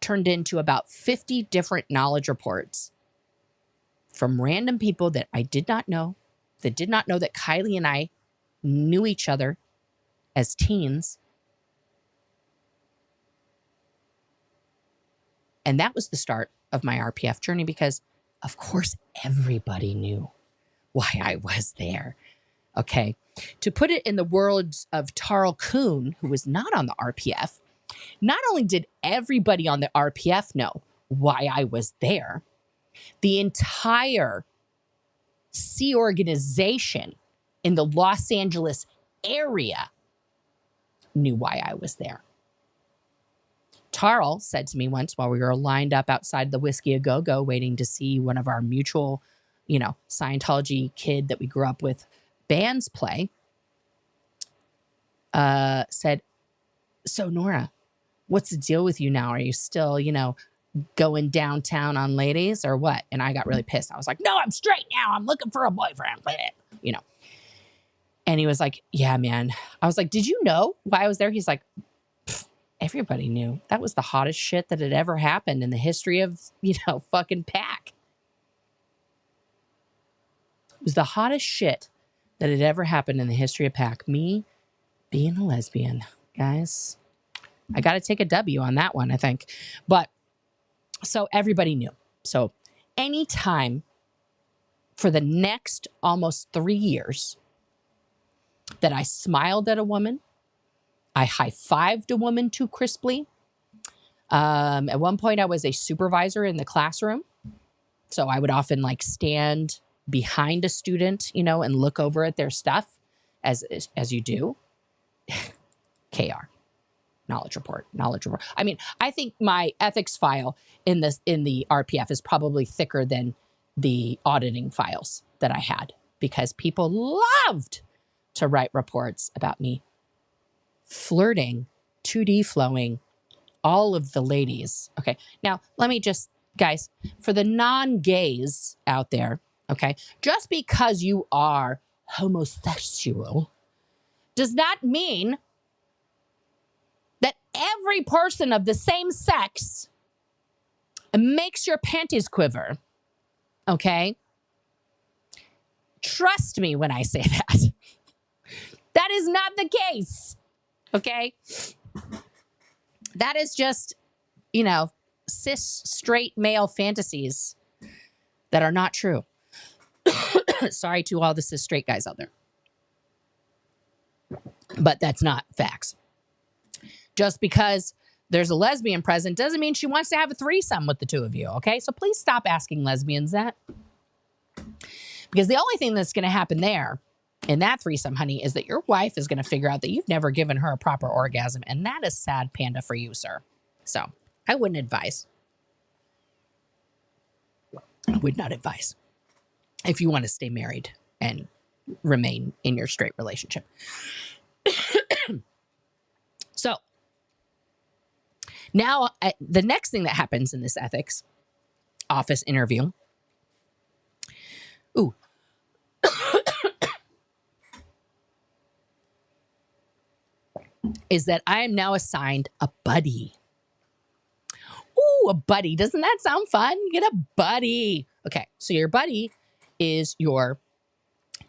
turned into about 50 different knowledge reports from random people that I did not know, that did not know that Kylie and I knew each other as teens. And that was the start of my RPF journey because, of course, everybody knew why I was there. Okay. To put it in the words of Tarl Kuhn, who was not on the RPF, not only did everybody on the RPF know why I was there, the entire Sea organization in the Los Angeles area knew why I was there. Tarl said to me once while we were lined up outside the Whiskey A Go-Go waiting to see one of our mutual, Scientology kid that we grew up with bands play, said, "So Nora, what's the deal with you now? Are you still, going downtown on ladies or what?" And I got really pissed. I was like, "No, I'm straight now. I'm looking for a boyfriend." And he was like, "Yeah, man." I was like, "Did you know why I was there?" He's like, "Everybody knew. That was the hottest shit that had ever happened in the history of, fucking PAC. It was the hottest shit that had ever happened in the history of PAC. Me being a lesbian, guys. I got to take a W on that one, I think. But so everybody knew. So anytime for the next almost 3 years that I smiled at a woman, I high-fived a woman too crisply. At one point, I was a supervisor in the classroom. So I would often stand behind a student, and look over at their stuff as you do. KR. Knowledge report. I mean, I think my ethics file in the RPF is probably thicker than the auditing files that I had because people loved to write reports about me flirting, 2D flowing, all of the ladies. Okay. Now, let me just, guys, for the non-gays out there, okay, just because you are homosexual does not mean that every person of the same sex makes your panties quiver. Okay? Trust me when I say that. That is not the case. Okay? That is just, cis straight male fantasies that are not true. Sorry to all the cis straight guys out there. But that's not facts. Just because there's a lesbian present doesn't mean she wants to have a threesome with the two of you, okay? So please stop asking lesbians that. Because the only thing that's going to happen there in that threesome, honey, is that your wife is going to figure out that you've never given her a proper orgasm. And that is sad panda for you, sir. So I wouldn't advise. I would not advise if you want to stay married and remain in your straight relationship. So now the next thing that happens in this ethics office interview, is that I am now assigned a buddy. Ooh, a buddy. Doesn't that sound fun? Get a buddy. Okay, so your buddy is your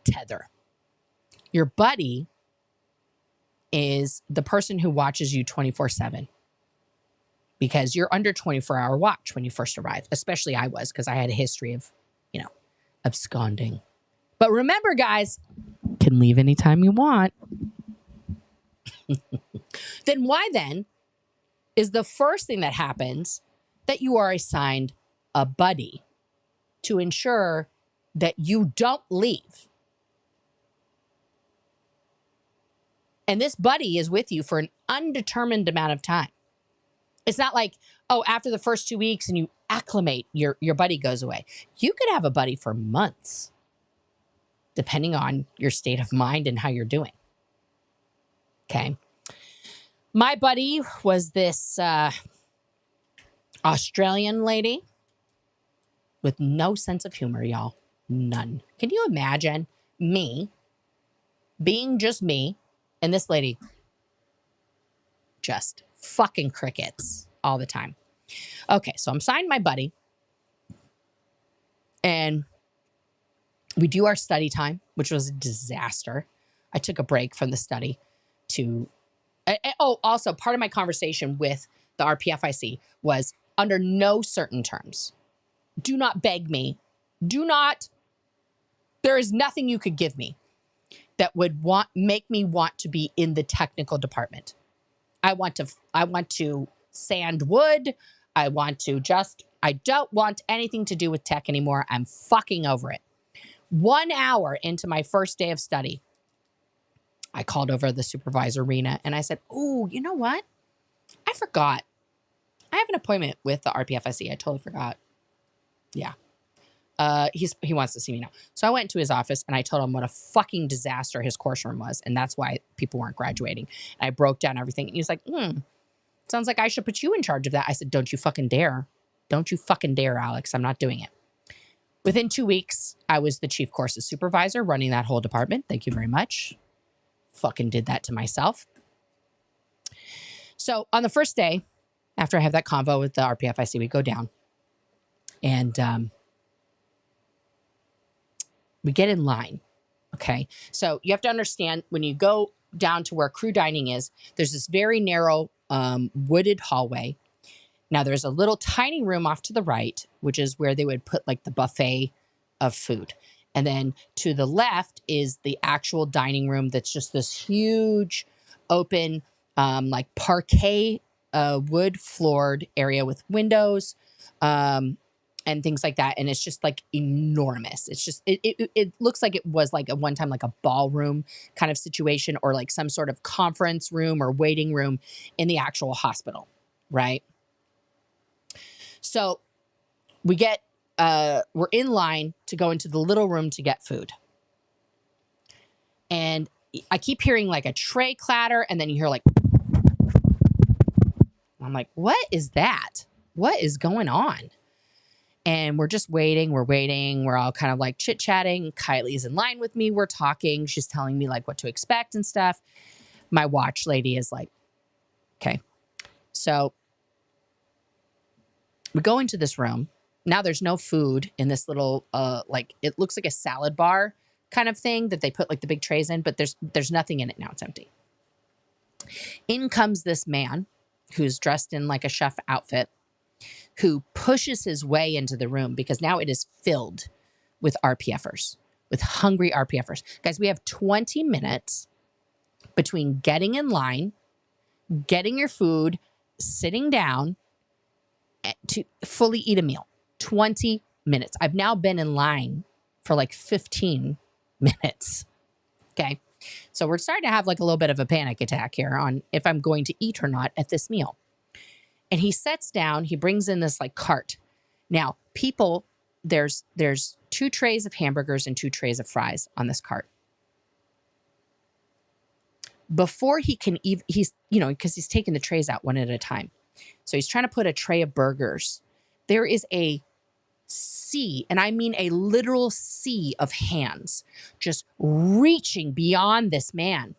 tether. Your buddy is the person who watches you 24/7 because you're under 24-hour watch when you first arrive. Especially I was, because I had a history of, absconding. But remember, guys, you can leave anytime you want. Then why then is the first thing that happens that you are assigned a buddy to ensure that you don't leave? And this buddy is with you for an undetermined amount of time. It's not like, oh, after the first 2 weeks and you acclimate, your buddy goes away. You could have a buddy for months. depending on your state of mind and how you're doing. Okay. My buddy was this Australian lady with no sense of humor, y'all. None. Can you imagine me being just me and this lady just fucking crickets all the time? Okay, so I'm signing my buddy and we do our study time, which was a disaster. I took a break from the study to... Oh, also part of my conversation with the RPFIC was under no certain terms. Do not beg me. There is nothing you could give me that would make me want to be in the technical department. I want to sand wood. I don't want anything to do with tech anymore. I'm fucking over it. 1 hour into my first day of study, I called over the supervisor, Rena, and I said, oh, you know what? I forgot. I have an appointment with the RPFIC. I totally forgot. Yeah. He wants to see me now. So I went to his office and I told him what a fucking disaster his course room was. And that's why people weren't graduating. And I broke down everything. And he was like, sounds like I should put you in charge of that. I said, don't you fucking dare. Don't you fucking dare, Alex. I'm not doing it. Within 2 weeks, I was the chief courses supervisor running that whole department. Thank you very much. Fucking did that to myself. So on the first day, after I have that convo with the RPFIC, we go down and we get in line. Okay. So you have to understand when you go down to where crew dining is, there's this very narrow wooded hallway. Now there's a little tiny room off to the right, which is where they would put like the buffet of food. And then to the left is the actual dining room that's just this huge open, like parquet, wood floored area with windows and things like that. And it's just like enormous. It's just, it looks like it was like at one time like a ballroom kind of situation or like some sort of conference room or waiting room in the actual hospital, right? So we're in line to go into the little room to get food. And I keep hearing like a tray clatter and then you hear like, I'm like, what is that? What is going on? And we're just waiting. We're waiting. We're all kind of like chit-chatting. Kylie's in line with me. We're talking. She's telling me like what to expect and stuff. My watch lady is like, okay. So we go into this room. Now there's no food in this little, like, it looks like a salad bar kind of thing that they put like the big trays in, but there's nothing in it now. It's empty. In comes this man who's dressed in like a chef outfit, who pushes his way into the room because now it is filled with RPFers, with hungry RPFers. Guys, we have 20 minutes between getting in line, getting your food, sitting down to fully eat a meal. 20 minutes. I've now been in line for like 15 minutes. Okay. So we're starting to have like a little bit of a panic attack here on if I'm going to eat or not at this meal. And he sits down, he brings in this like cart. Now, people, there's 2 trays of hamburgers and 2 trays of fries on this cart. Before he can even, he's, you know, because he's taking the trays out one at a time. So he's trying to put a tray of burgers. There is a sea, and I mean a literal sea of hands just reaching beyond this man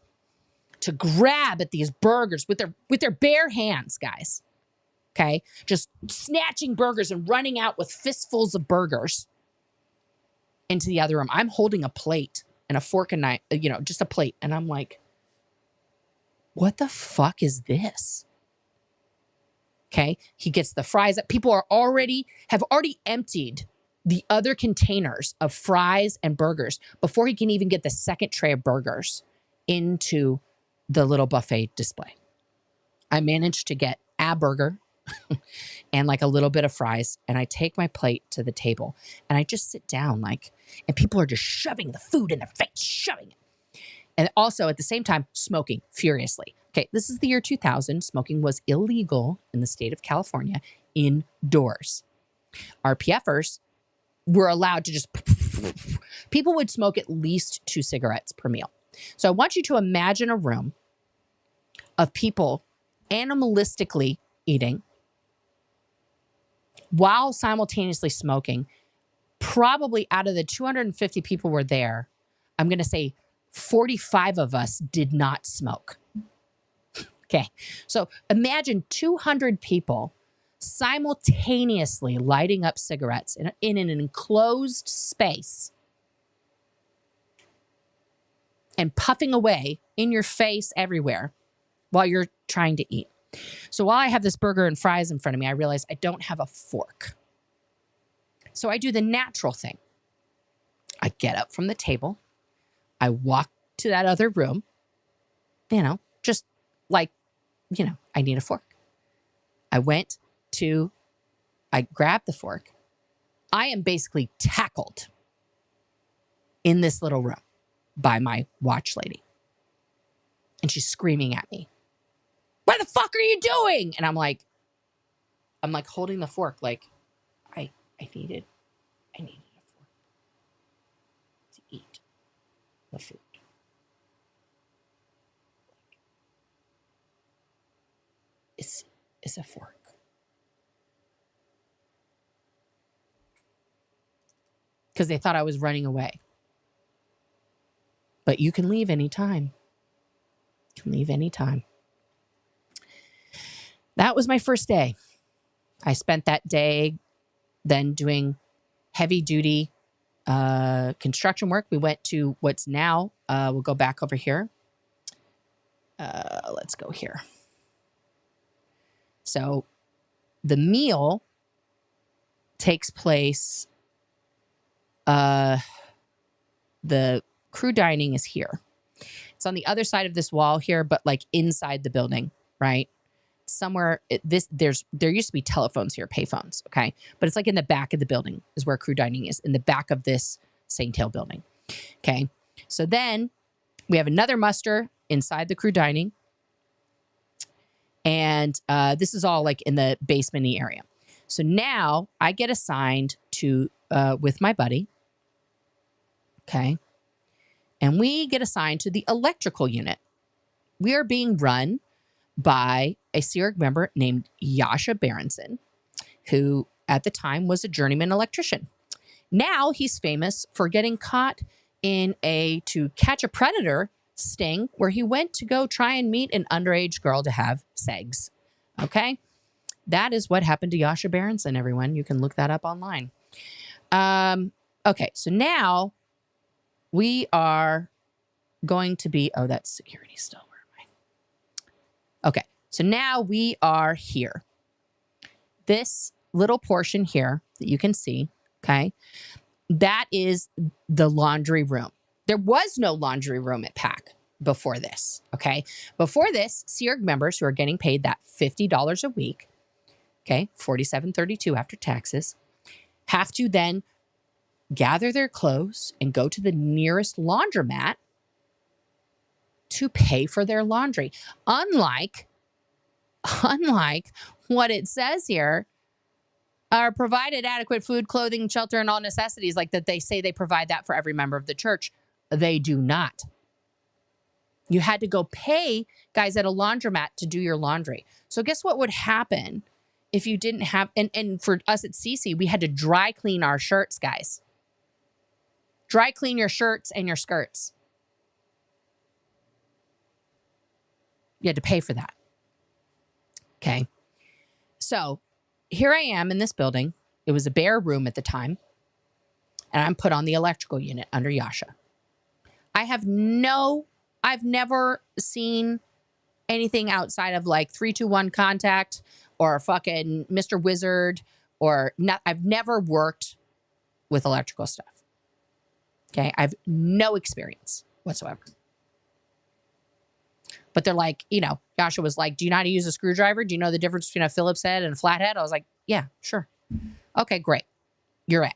to grab at these burgers with their bare hands, guys. Okay, just snatching burgers and running out with fistfuls of burgers into the other room. I'm holding a plate and a fork and knife, you know, just a plate. And I'm like, what the fuck is this? Okay, he gets the fries that people have already emptied the other containers of fries and burgers before he can even get the second tray of burgers into the little buffet display. I managed to get a burger and like a little bit of fries. And I take my plate to the table and I just sit down like, and people are just shoving the food in their face, shoving it. And also at the same time, smoking furiously. Okay, this is the year 2000. Smoking was illegal in the state of California indoors. RPFers were allowed to just People would smoke at least 2 cigarettes per meal. So I want you to imagine a room of people animalistically eating while simultaneously smoking. Probably out of the 250 people were there, I'm going to say 45 of us did not smoke. Okay. So imagine 200 people simultaneously lighting up cigarettes in an enclosed space and puffing away in your face everywhere while you're trying to eat. So while I have this burger and fries in front of me, I realize I don't have a fork. So I do the natural thing. I get up from the table. I walk to that other room, just like, I need a fork. I grabbed the fork. I am basically tackled in this little room by my watch lady. And she's screaming at me, "What the fuck are you doing?" And I'm like holding the fork, like, I needed a fork to eat the food. It's a fork. Because they thought I was running away. But you can leave anytime. You can leave anytime. That was my first day. I spent that day then doing heavy duty construction work. We went to what's now, we'll go back over here. Let's go here. So the meal takes place, the crew dining is here. It's on the other side of this wall here, but like inside the building, right? Somewhere there used to be telephones here, payphones, okay? But it's like in the back of the building is where crew dining is, in the back of this St. Hill building, okay? So then we have another muster inside the crew dining. And this is all like in the basement-y area. So now I get assigned to, with my buddy, okay? And we get assigned to the electrical unit. We are being run by a SEERG member named Yasha Berenson, who at the time was a journeyman electrician. Now he's famous for getting caught in to catch a predator sting where he went to go try and meet an underage girl to have sex. Okay? That is what happened to Yasha Berenson, everyone. You can look that up online. Okay, so now we are going to be, oh, that's security still. Where am I? Okay, so now we are here. This little portion here that you can see, okay, that is the laundry room. There was no laundry room at PAC before this, okay? Before this, SEERG members who are getting paid that $50 a week, okay, $47.32 after taxes, have to then gather their clothes and go to the nearest laundromat to pay for their laundry. Unlike what it says here, are provided adequate food, clothing, shelter, and all necessities, like that they say they provide that for every member of the church. They do not. You had to go pay guys at a laundromat to do your laundry. So guess what would happen if you didn't have, and for us at CC, we had to dry clean our shirts, guys. Dry clean your shirts and your skirts. You had to pay for that. Okay. So here I am in this building. It was a bare room at the time. And I'm put on the electrical unit under Yasha. I've never seen anything outside of like 321 contact or fucking Mr. Wizard or not. I've never worked with electrical stuff. Okay. I have no experience whatsoever. But they're like, Yasha was like, do you know how to use a screwdriver? Do you know the difference between a Phillips head and a flathead? I was like, yeah, sure. Okay, great. You're in.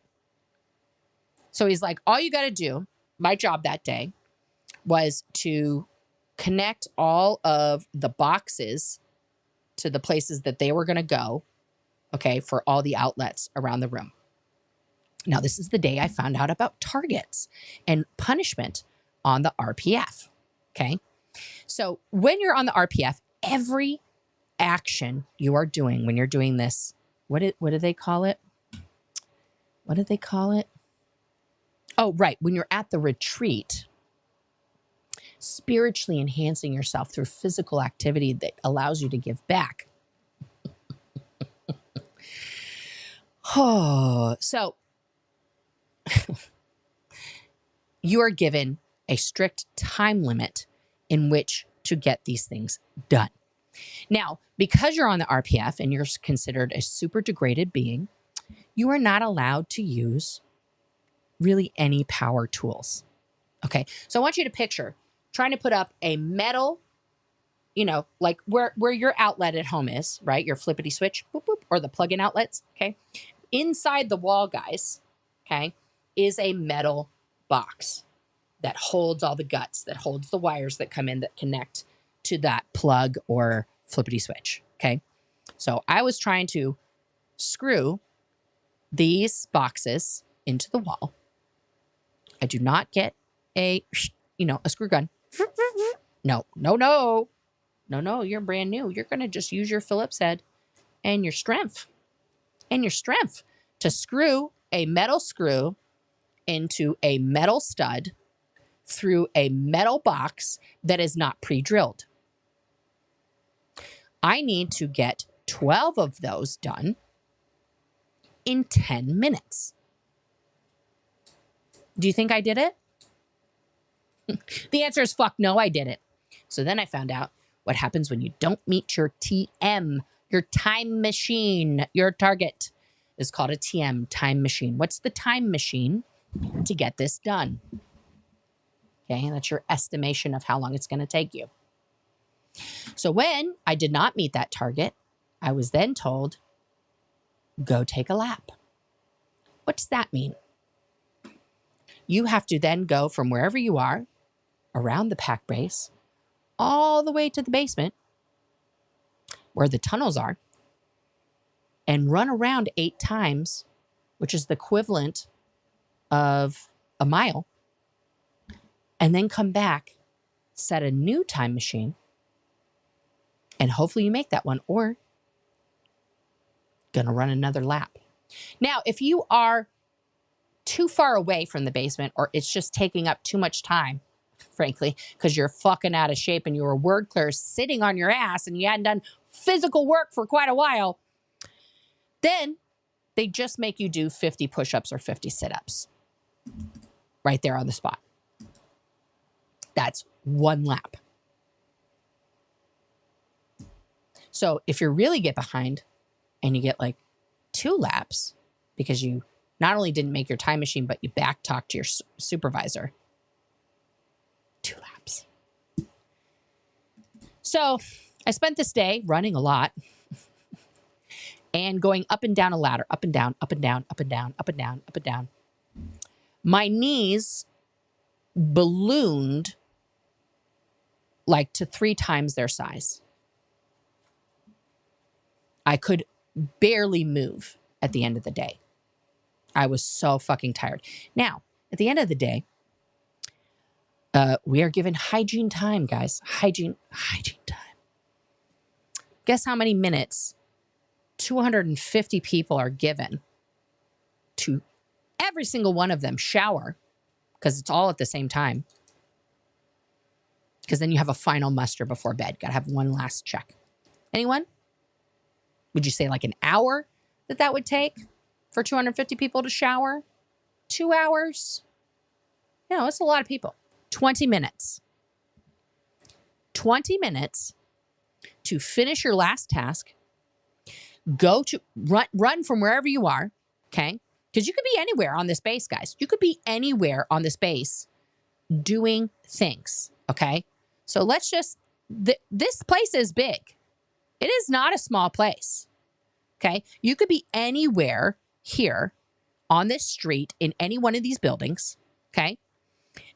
So he's like, all you got to do, my job that day was to connect all of the boxes to the places that they were going to go, okay, for all the outlets around the room. Now, this is the day I found out about targets and punishment on the RPF. Okay. So when you're on the RPF, every action you are doing when you're doing this, what do they call it? What do they call it? Oh, right. When you're at the retreat, spiritually enhancing yourself through physical activity that allows you to give back. Oh, so you are given a strict time limit in which to get these things done. Now, because you're on the RPF and you're considered a super degraded being, you are not allowed to use really any power tools. Okay, so I want you to picture trying to put up a metal, you know, like where your outlet at home is, right? Your flippity switch, boop, boop, or the plug-in outlets, okay? Inside the wall, guys, okay, is a metal box that holds all the guts, that holds the wires that come in that connect to that plug or flippity switch, okay? So I was trying to screw these boxes into the wall. I do not get a, you know, a screw gun. No, no, no. No, no, you're brand new. You're going to just use your Phillips head and your strength to screw a metal screw into a metal stud through a metal box that is not pre-drilled. I need to get 12 of those done in 10 minutes. Do you think I did it? The answer is fuck no, I didn't. So then I found out what happens when you don't meet your TM, your time machine. Your target is called a TM, time machine. What's the time machine to get this done? Okay, that's your estimation of how long it's going to take you. So when I did not meet that target, I was then told, go take a lap. What does that mean? You have to then go from wherever you are around the pack base all the way to the basement where the tunnels are and run around 8 times, which is the equivalent of a mile, and then come back, set a new time machine, and hopefully you make that one, or gonna run another lap. Now, if you are too far away from the basement, or it's just taking up too much time, frankly, because you're fucking out of shape and you were word clear sitting on your ass and you hadn't done physical work for quite a while, then they just make you do 50 push-ups or 50 sit-ups right there on the spot. That's 1 lap. So if you really get behind and you get like 2 laps because you not only didn't make your time machine, but you back talked to your supervisor, 2 laps. So I spent this day running a lot and going up and down a ladder, up and down, up and down, up and down, up and down, up and down. My knees ballooned like to 3 times their size. I could barely move at the end of the day. I was so fucking tired. Now, at the end of the day, we are given hygiene time, guys. Hygiene time. Guess how many minutes 250 people are given to every single one of them shower, because it's all at the same time. Because then you have a final muster before bed. Got to have one last check. Anyone? Would you say like an hour that would take for 250 people to shower? 2 hours? You know, it's a lot of people. 20 minutes. 20 minutes to finish your last task. Go to run from wherever you are, okay? Because you could be anywhere on this base, guys. You could be anywhere on this base doing things, okay? So let's just, this place is big. It is not a small place, okay? You could be anywhere here on this street in any one of these buildings, okay?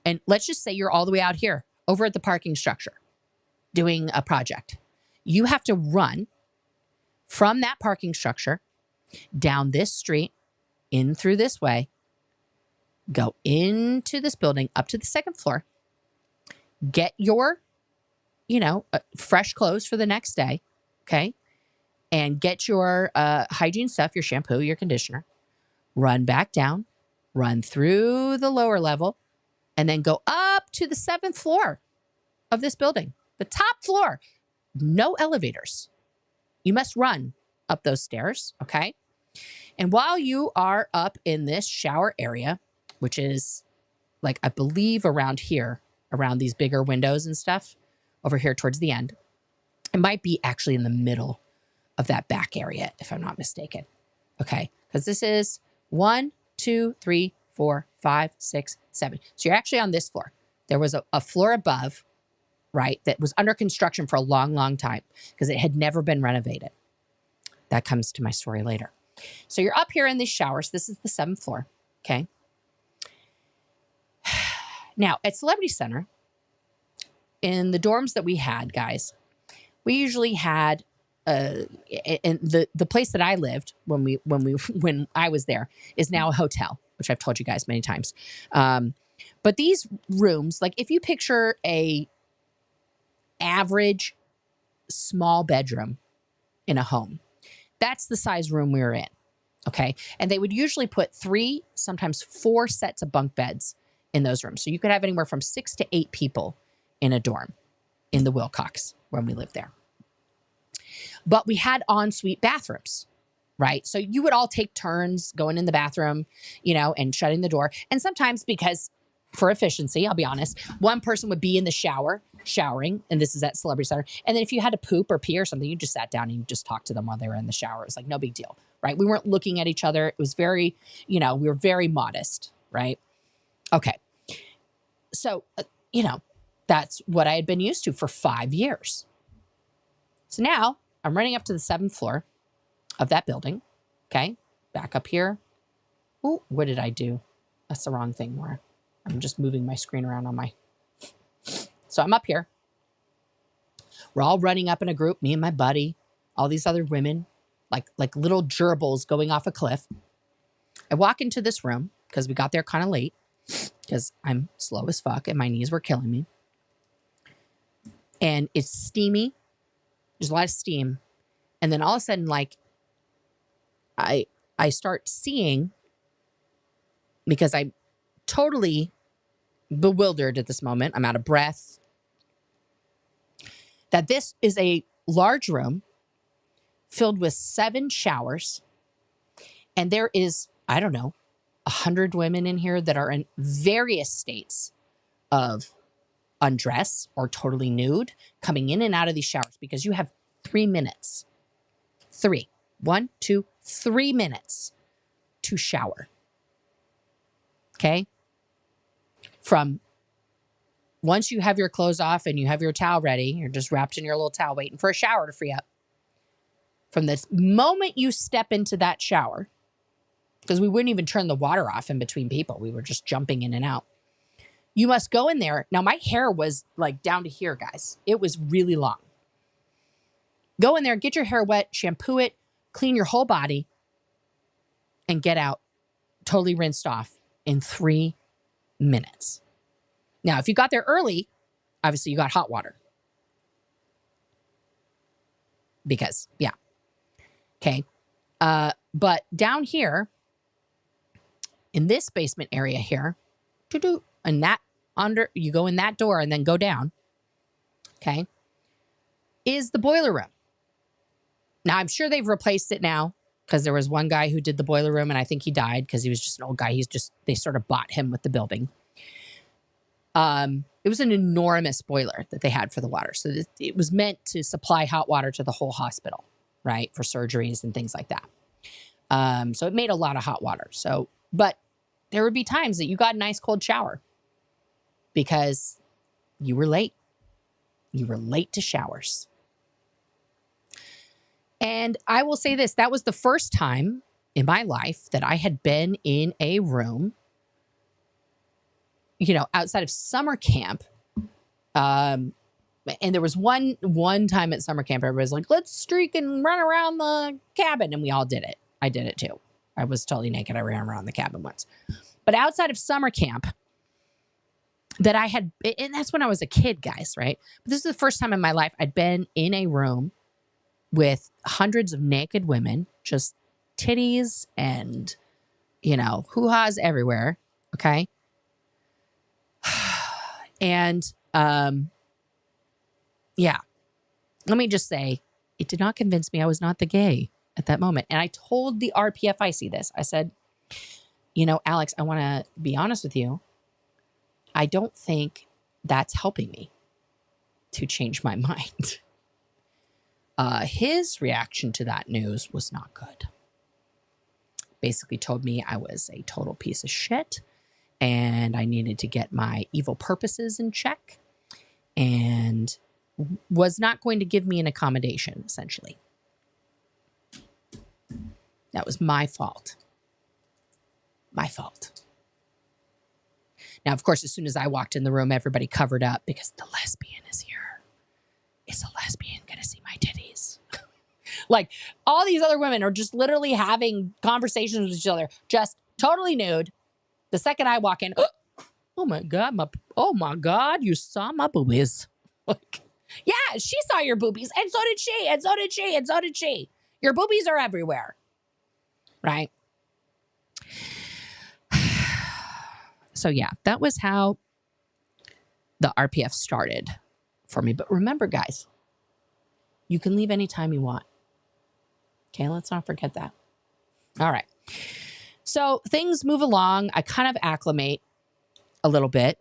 And let's just say you're all the way out here over at the parking structure doing a project. You have to run from that parking structure down this street, in through this way, go into this building up to the second floor, get your, fresh clothes for the next day, okay? And get your hygiene stuff, your shampoo, your conditioner, run back down, run through the lower level, and then go up to the 7th floor of this building, the top floor. No elevators. You must run up those stairs, okay? And while you are up in this shower area, which is like, I believe around here, around these bigger windows and stuff, over here towards the end, it might be actually in the middle of that back area, if I'm not mistaken. Okay, because this is 1, 2, 3, 4, 5, 6, 7. So you're actually on this floor. There was a floor above, right, that was under construction for a long, long time because it had never been renovated. That comes to my story later. So you're up here in these showers. This is the 7th floor, okay? Now, at Celebrity Center, in the dorms that we had, guys, we usually had in the place that I lived when I was there is now a hotel, which I've told you guys many times. But these rooms, like if you picture a average small bedroom in a home, that's the size room we were in. Okay. And they would usually put 3, sometimes 4 sets of bunk beds in those rooms. So you could have anywhere from 6 to 8 people in a dorm in the Wilcox when we lived there. But we had ensuite bathrooms, right? So you would all take turns going in the bathroom, and shutting the door. And sometimes, because for efficiency, I'll be honest, one person would be in the shower, showering, and this is at Celebrity Center. And then if you had to poop or pee or something, you just sat down and you just talked to them while they were in the shower. It was like no big deal, right? We weren't looking at each other. It was very, we were very modest, right? Okay. So, that's what I had been used to for 5 years. So now I'm running up to the 7th floor of that building. Okay. Back up here. Oh, what did I do? That's the wrong thing, Nora. I'm just moving my screen around on my... So I'm up here. We're all running up in a group, me and my buddy, all these other women, like little gerbils going off a cliff. I walk into this room because we got there kind of late because I'm slow as fuck and my knees were killing me. And it's steamy. There's a lot of steam. And then all of a sudden, I start seeing, because I'm totally bewildered at this moment, I'm out of breath, that this is a large room filled with 7 showers. And there is, I don't know, 100 women in here that are in various states of undress or totally nude, coming in and out of these showers because you have 3 minutes. 3. 1, 2, 3 minutes to shower. Okay? From once you have your clothes off and you have your towel ready, you're just wrapped in your little towel waiting for a shower to free up. From the moment you step into that shower, because we wouldn't even turn the water off in between people. We were just jumping in and out. You must go in there. Now, my hair was like down to here, guys. It was really long. Go in there, get your hair wet, shampoo it, clean your whole body, and get out totally rinsed off in 3 minutes. Now, if you got there early, obviously you got hot water. Because, yeah. Okay. But down here, in this basement area here, and that under, you go in that door and then go down, okay, is the boiler room. Now, I'm sure they've replaced it now because there was one guy who did the boiler room and I think he died because he was just an old guy. They sort of bought him with the building. It was an enormous boiler that they had for the water. So it was meant to supply hot water to the whole hospital, right? For surgeries and things like that. So it made a lot of hot water. So, but there would be times that you got a nice cold shower because you were late. You were late to showers. And I will say this, that was the first time in my life that I had been in a room, outside of summer camp. And there was one time at summer camp, everybody was like, let's streak and run around the cabin. And we all did it. I did it too. I was totally naked. I ran around the cabin once. But outside of summer camp, that I had, and that's when I was a kid, guys, right? But this is the first time in my life I'd been in a room with hundreds of naked women, just titties and, you know, hoo-has everywhere. Okay. And, yeah, let me just say, it did not convince me I was not the gay at that moment. And I told the RPFIC this. I said, you know, Alex, I want to be honest with you. I don't think that's helping me to change my mind. His reaction to that news was not good. Basically told me I was a total piece of shit and I needed to get my evil purposes in check and was not going to give me an accommodation, essentially. That was my fault. My fault. Now, of course, as soon as I walked in the room, everybody covered up because the lesbian is here. Is a lesbian going to see my titties? Like, all these other women are just literally having conversations with each other, just totally nude. The second I walk in, oh my God, you saw my boobies. Like, yeah, she saw your boobies, and so did she, and so did she, and so did she. Your boobies are everywhere, right? So yeah, that was how the RPF started for me. But remember, guys, you can leave anytime you want. Okay, let's not forget that. All right. So things move along. I kind of acclimate a little bit.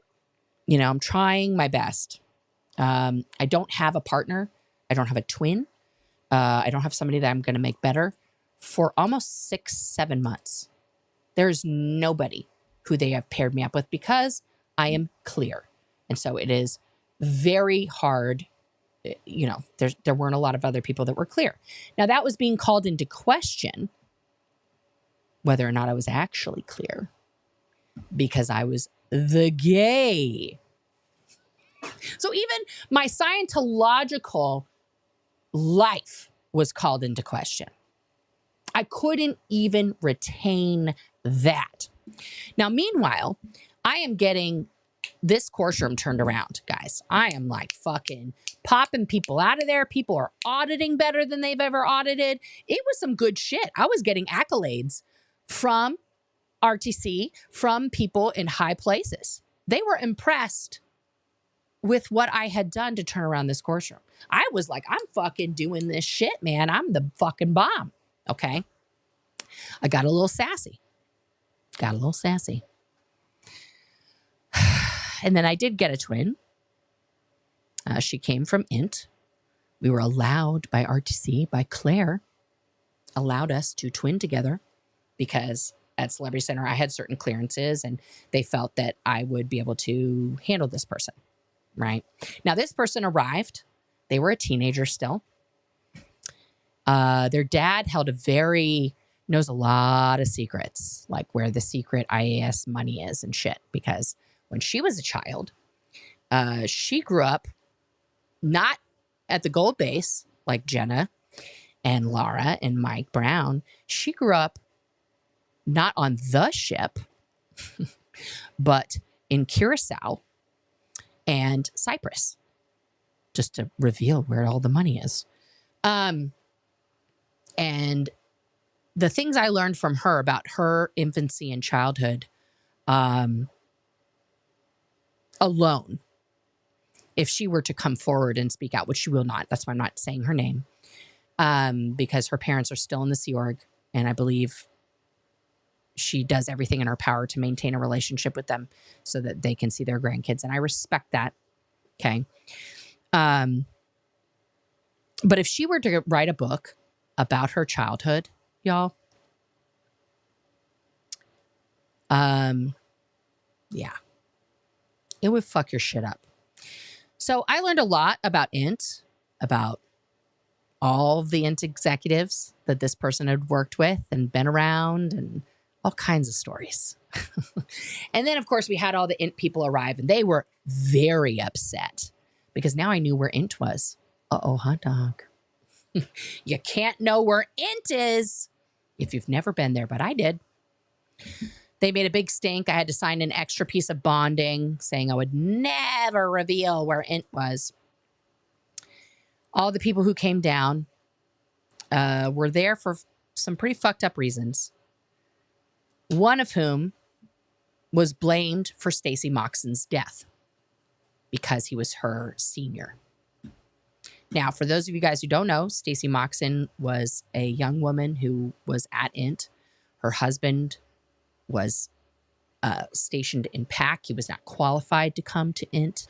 You know, I'm trying my best. I don't have a partner. I don't have a twin. I don't have somebody that I'm going to make better for almost 6-7 months. There's nobody who they have paired me up with because I am clear. And so it is very hard. You know, there weren't a lot of other people that were clear. Now that was being called into question whether or not I was actually clear because I was the gay. So even my Scientological life was called into question. I couldn't even retain that. Now, meanwhile, I am getting this course room turned around, guys. I am like fucking popping people out of there. People are auditing better than they've ever audited. It was some good shit. I was getting accolades from RTC, from people in high places. They were impressed with what I had done to turn around this course room. I was like, I'm fucking doing this shit, man. I'm the fucking bomb. Okay. I got a little sassy. And then I did get a twin. She came from INT. We were allowed by RTC, by Claire, allowed us to twin together because at Celebrity Center, I had certain clearances and they felt that I would be able to handle this person, right? Now, this person arrived. They were a teenager still. Their dad knows a lot of secrets, like where the secret IAS money is and shit. Because when she was a child, she grew up not at the gold base like Jenna and Laura and Mike Brown. She grew up not on the ship, but in Curacao and Cyprus, just to reveal where all the money is. And the things I learned from her about her infancy and childhood alone, if she were to come forward and speak out, which she will not, that's why I'm not saying her name, because her parents are still in the Sea Org, and I believe she does everything in her power to maintain a relationship with them so that they can see their grandkids, and I respect that, okay? But if she were to write a book about her childhood, y'all, yeah, it would fuck your shit up. So I learned a lot about INT, about all of the INT executives that this person had worked with and been around, and all kinds of stories. And then, of course, we had all the INT people arrive, and they were very upset because now I knew where INT was. Uh-oh, hot dog. You can't know where INT is if you've never been there, but I did. They made a big stink. I had to sign an extra piece of bonding saying I would never reveal where INT was. All the people who came down were there for some pretty fucked up reasons. One of whom was blamed for Stacey Moxon's death because he was her senior. Now, for those of you guys who don't know, Stacey Moxon was a young woman who was at INT. Her husband was stationed in PAC. He was not qualified to come to INT.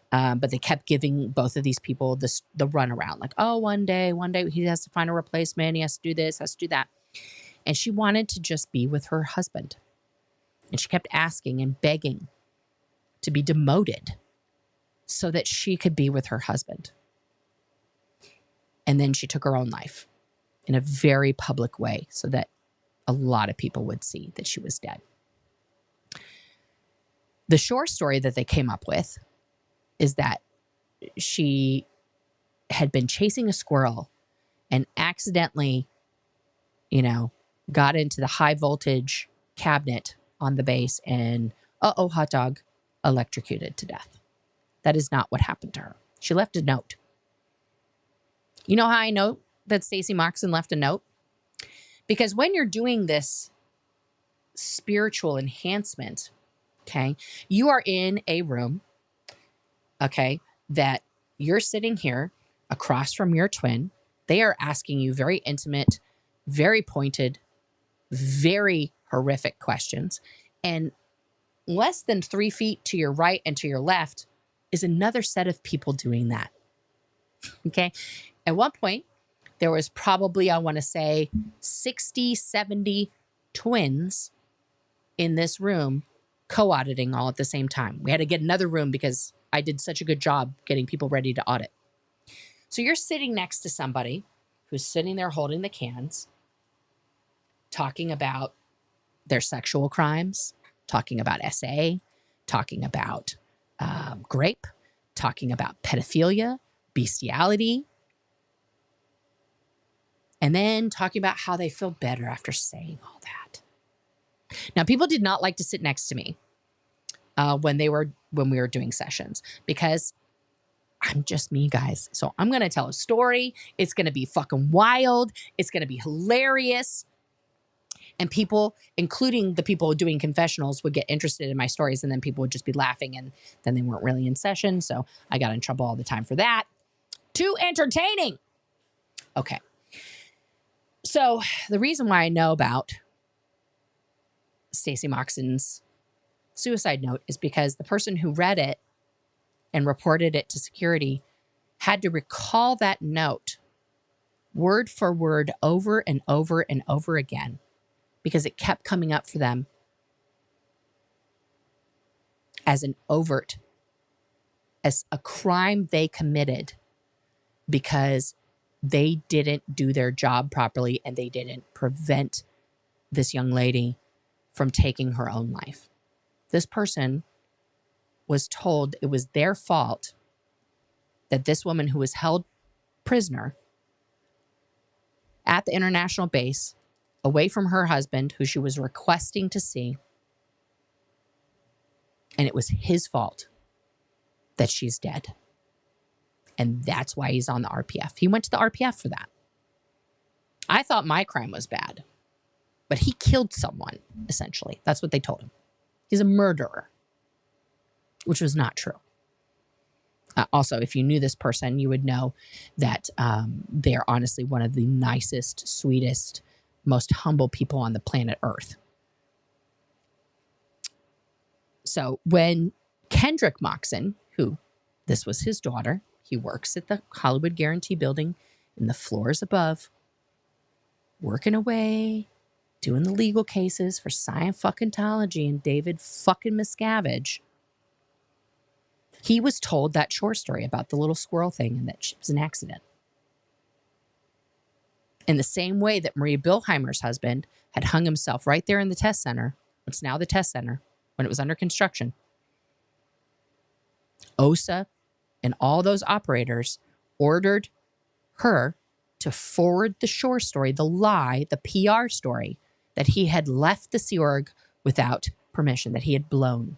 But they kept giving both of these people the runaround. Like, oh, one day he has to find a replacement. He has to do this, has to do that. And she wanted to just be with her husband. And she kept asking and begging to be demoted so that she could be with her husband. And then she took her own life in a very public way so that a lot of people would see that she was dead. The short story that they came up with is that she had been chasing a squirrel and accidentally, got into the high voltage cabinet on the base and, hot dog, electrocuted to death. That is not what happened to her. She left a note. You know how I know that Stacey Moxon left a note? Because when you're doing this spiritual enhancement, okay, you are in a room, okay, that you're sitting here across from your twin. They are asking you very intimate, very pointed, very horrific questions. And less than 3 feet to your right and to your left is another set of people doing that. Okay. At one point, there was probably, I want to say, 60, 70 twins in this room co-auditing all at the same time. We had to get another room because I did such a good job getting people ready to audit. So you're sitting next to somebody who's sitting there holding the cans, talking about their sexual crimes, talking about SA, talking about grape, talking about pedophilia, bestiality, and then talking about how they feel better after saying all that. Now, people did not like to sit next to me when we were doing sessions because I'm just me, guys. So I'm going to tell a story. It's going to be fucking wild. It's going to be hilarious. And people, including the people doing confessionals, would get interested in my stories, and then people would just be laughing, and then they weren't really in session. So I got in trouble all the time for that. Too entertaining. Okay. So the reason why I know about Stacey Moxon's suicide note is because the person who read it and reported it to security had to recall that note word for word over and over and over again because it kept coming up for them as an overt, as a crime they committed because they didn't do their job properly and they didn't prevent this young lady from taking her own life. This person was told it was their fault that this woman who was held prisoner at the international base, away from her husband, who she was requesting to see, and it was his fault that she's dead. And that's why he's on the RPF. He went to the RPF for that. I thought my crime was bad, but he killed someone, essentially. That's what they told him. He's a murderer, which was not true. Also, if you knew this person, you would know that they're honestly one of the nicest, sweetest, most humble people on the planet Earth. So when Kendrick Moxon, who this was his daughter, he works at the Hollywood Guarantee building in the floors above, working away, doing the legal cases for Scientology and David fucking Miscavige. He was told that short story about the little squirrel thing and that it was an accident. In the same way that Maria Bilheimer's husband had hung himself right there in the test center, what's now the test center, when it was under construction, OSA and all those operators ordered her to forward the short story, the lie, the PR story, that he had left the Sea Org without permission, that he had blown.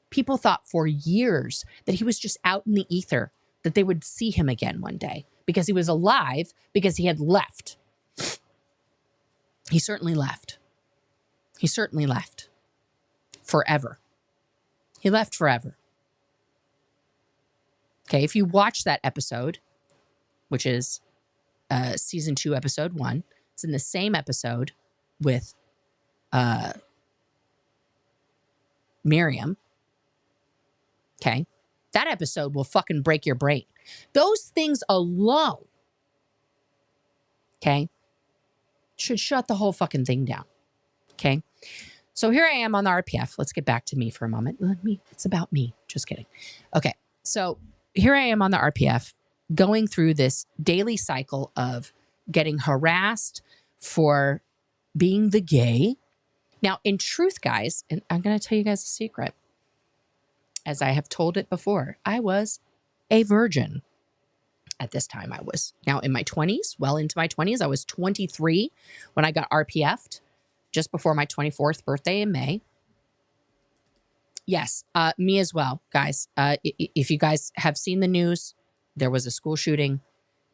People thought for years that he was just out in the ether, that they would see him again one day because he was alive, because he had left. He certainly left. He certainly left. Forever. He left forever. Okay, if you watch that episode, which is season 2, episode 1, it's in the same episode with Miriam. Okay, that episode will fucking break your brain. Those things alone, okay, should shut the whole fucking thing down. Okay, so here I am on the RPF. Let's get back to me for a moment. It's about me. Just kidding. Okay, so here I am on the RPF going through this daily cycle of getting harassed for being the gay. Now, in truth, guys, and I'm going to tell you guys a secret. As I have told it before, I was a virgin at this time. I was now in my 20s, well into my 20s. I was 23 when I got RPF'd, just before my 24th birthday in May. Yes, me as well, guys. If you guys have seen the news, there was a school shooting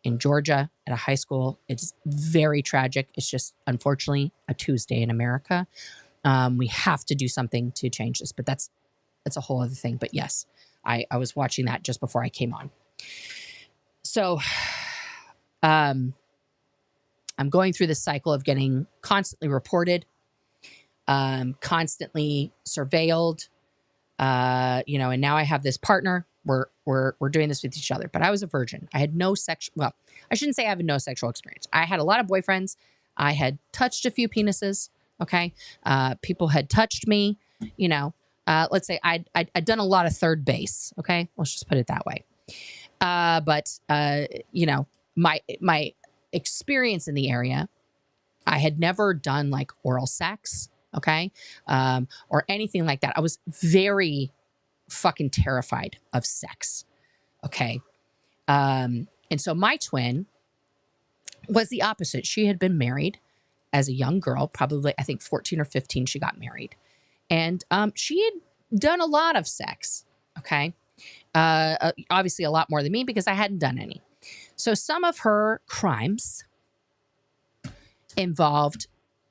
in Georgia at a high school. It's very tragic. It's just, unfortunately, a Tuesday in America. We have to do something to change this, but that's a whole other thing. But yes, I was watching that just before I came on. So I'm going through this cycle of getting constantly reported, constantly surveilled, and now I have this partner. We're doing this with each other, but I was a virgin. I had no I shouldn't say I have no sexual experience. I had a lot of boyfriends. I had touched a few penises. Okay. People had touched me, let's say I'd done a lot of third base. Okay. Let's just put it that way. But my experience in the area, I had never done like oral sex. Okay. Or anything like that. I was very fucking terrified of sex. Okay. And so my twin was the opposite. She had been married as a young girl, probably, I think 14 or 15, she got married. And she had done a lot of sex. Okay. Obviously a lot more than me because I hadn't done any. So some of her crimes involved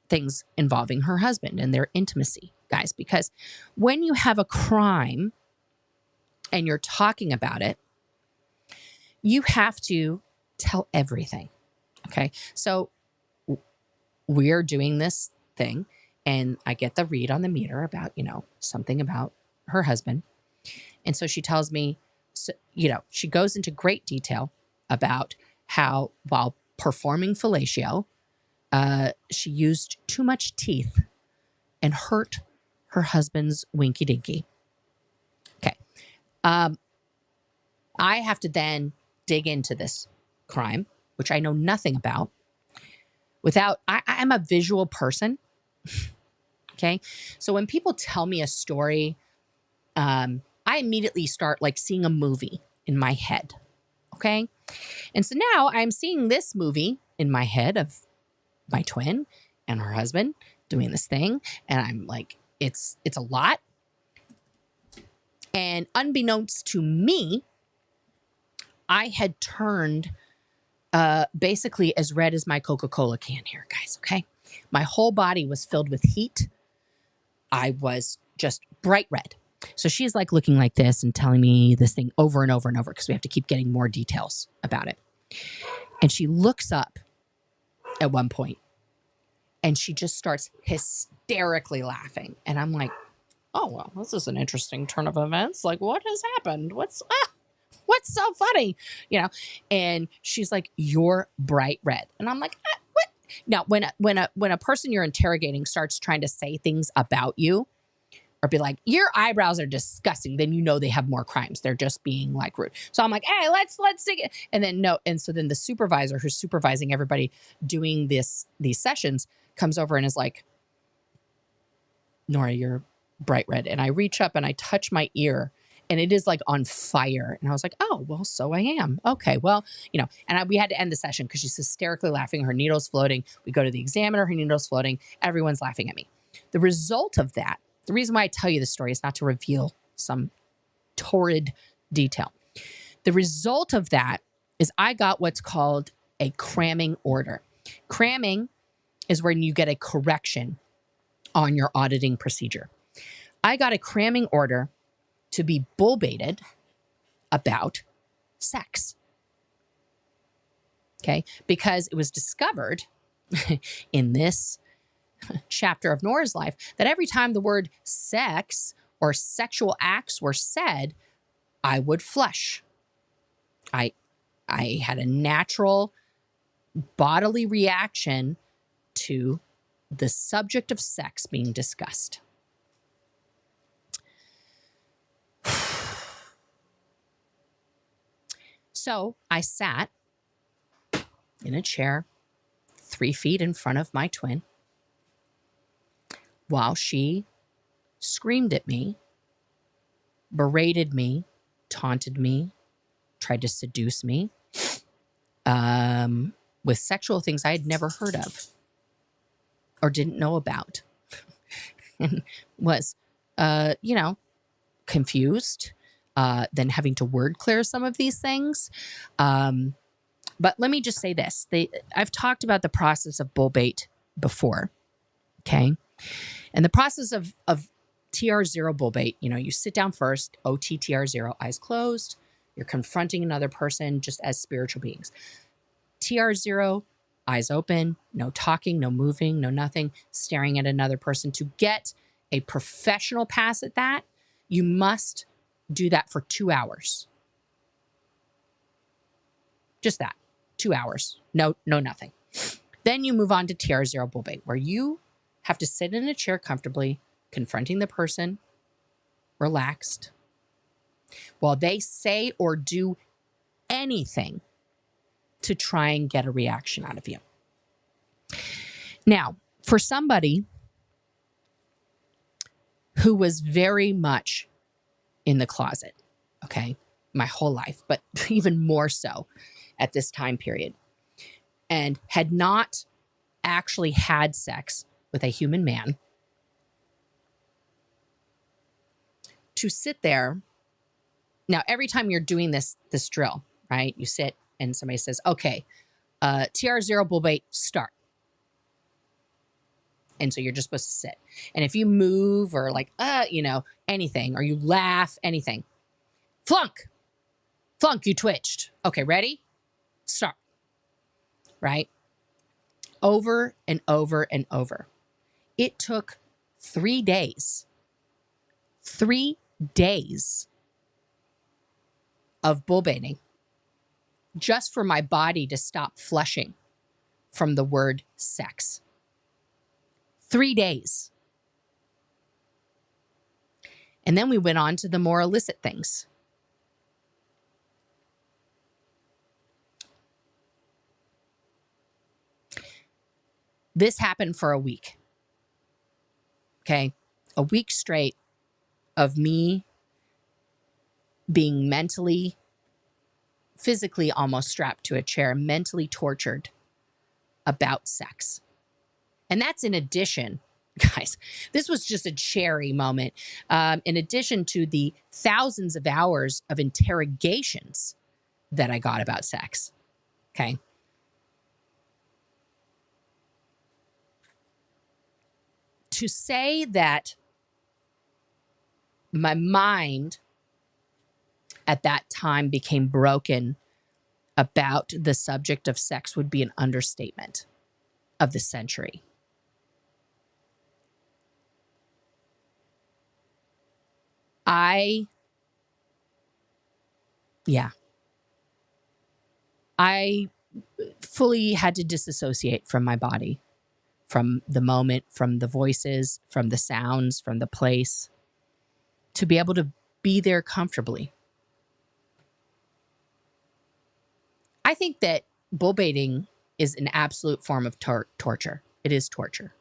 things involving her husband and their intimacy, guys, because when you have a crime and you're talking about it, you have to tell everything. Okay. So we're doing this thing and I get the read on the meter about, something about her husband. And so she tells me, she goes into great detail about how while performing fellatio, she used too much teeth and hurt her husband's winky dinky. Okay. I have to then dig into this crime, which I know nothing about. I'm a visual person. Okay. So when people tell me a story, I immediately start like seeing a movie in my head. Okay. And so now I'm seeing this movie in my head of my twin and her husband doing this thing. And I'm like, it's a lot. And unbeknownst to me, I had turned basically as red as my Coca-Cola can here, guys. Okay. My whole body was filled with heat. I was just bright red. So she's like looking like this and telling me this thing over and over and over because we have to keep getting more details about it. And she looks up at one point and she just starts hysterically laughing. And I'm like, oh, well, this is an interesting turn of events. Like, what has happened? What's so funny? And she's like, you're bright red. And I'm like, what? Now, when a person you're interrogating starts trying to say things about you or be like, your eyebrows are disgusting, then they have more crimes. They're just being like rude. So I'm like, hey, let's dig it. And then no. And so then the supervisor who's supervising everybody doing these sessions comes over and is like, Nora, you're bright red. And I reach up and I touch my ear and it is like on fire. And I was like, oh, well, so I am. Okay, well, and we had to end the session because she's hysterically laughing. Her needle's floating. We go to the examiner, her needle's floating. Everyone's laughing at me. The result of that, the reason why I tell you this story is not to reveal some torrid detail. The result of that is I got what's called a cramming order. Cramming is when you get a correction on your auditing procedure. I got a cramming order to be bull baited about sex. Okay, because it was discovered in this chapter of Nora's life that every time the word sex or sexual acts were said, I would flush. I had a natural bodily reaction to the subject of sex being discussed. So I sat in a chair 3 feet in front of my twin while she screamed at me, berated me, taunted me, tried to seduce me with sexual things I had never heard of or didn't know about. And was, confused, then having to word clear some of these things. But let me just say this. I've talked about the process of bull bait before, okay? And the process of TR0 bull bait, you sit down first, OTTR0, eyes closed. You're confronting another person just as spiritual beings. TR0, eyes open, no talking, no moving, no nothing, staring at another person. To get a professional pass at that, you must do that for 2 hours. Just that, 2 hours, no nothing. Then you move on to TR0 bull bait, where you have to sit in a chair comfortably, confronting the person, relaxed, while they say or do anything to try and get a reaction out of you. Now, for somebody who was very much in the closet, okay, my whole life, but even more so at this time period, and had not actually had sex with a human man, to sit there. Now, every time you're doing this drill, right, you sit and somebody says, okay, TR0 bull bait, start. And so you're just supposed to sit. And if you move or anything, or you laugh, anything, flunk, you twitched. Okay, ready? Start. Right? Over and over and over. It took 3 days. 3 days of bull baiting just for my body to stop flushing from the word sex. 3 days. And then we went on to the more illicit things. This happened for a week. Okay? A week straight of me being mentally, physically almost strapped to a chair, mentally tortured about sex. And that's in addition, guys, this was just a cherry moment, in addition to the thousands of hours of interrogations that I got about sex. Okay? To say that my mind at that time became broken about the subject of sex would be an understatement of the century. I fully had to disassociate from my body, from the moment, from the voices, from the sounds, from the place, to be able to be there comfortably. I think that bull baiting is an absolute form of torture. It is torture.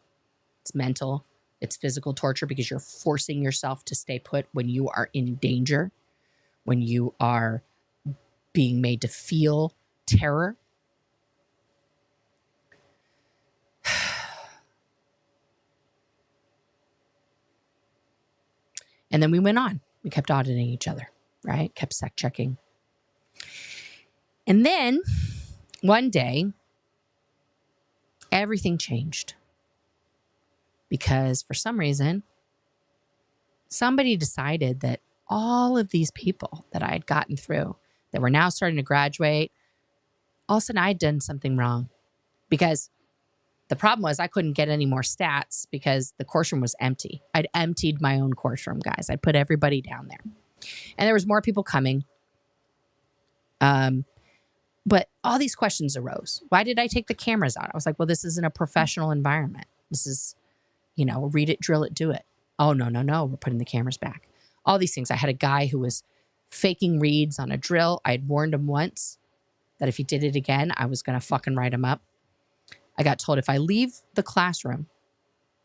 It's mental. It's physical torture because you're forcing yourself to stay put when you are in danger, when you are being made to feel terror. And then we went on. We kept auditing each other, right? Kept sec checking. And then one day, everything changed. Because for some reason, somebody decided that all of these people that I had gotten through that were now starting to graduate, all of a sudden I had done something wrong. Because the problem was I couldn't get any more stats because the course room was empty. I'd emptied my own course room, guys. I'd put everybody down there. And there was more people coming. But all these questions arose. Why did I take the cameras out? I was like, well, this isn't a professional environment. This is, you know, read it, drill it, do it. Oh, no, no, no. We're putting the cameras back. All these things. I had a guy who was faking reads on a drill. I had warned him once that if he did it again, I was going to fucking write him up. I got told if I leave the classroom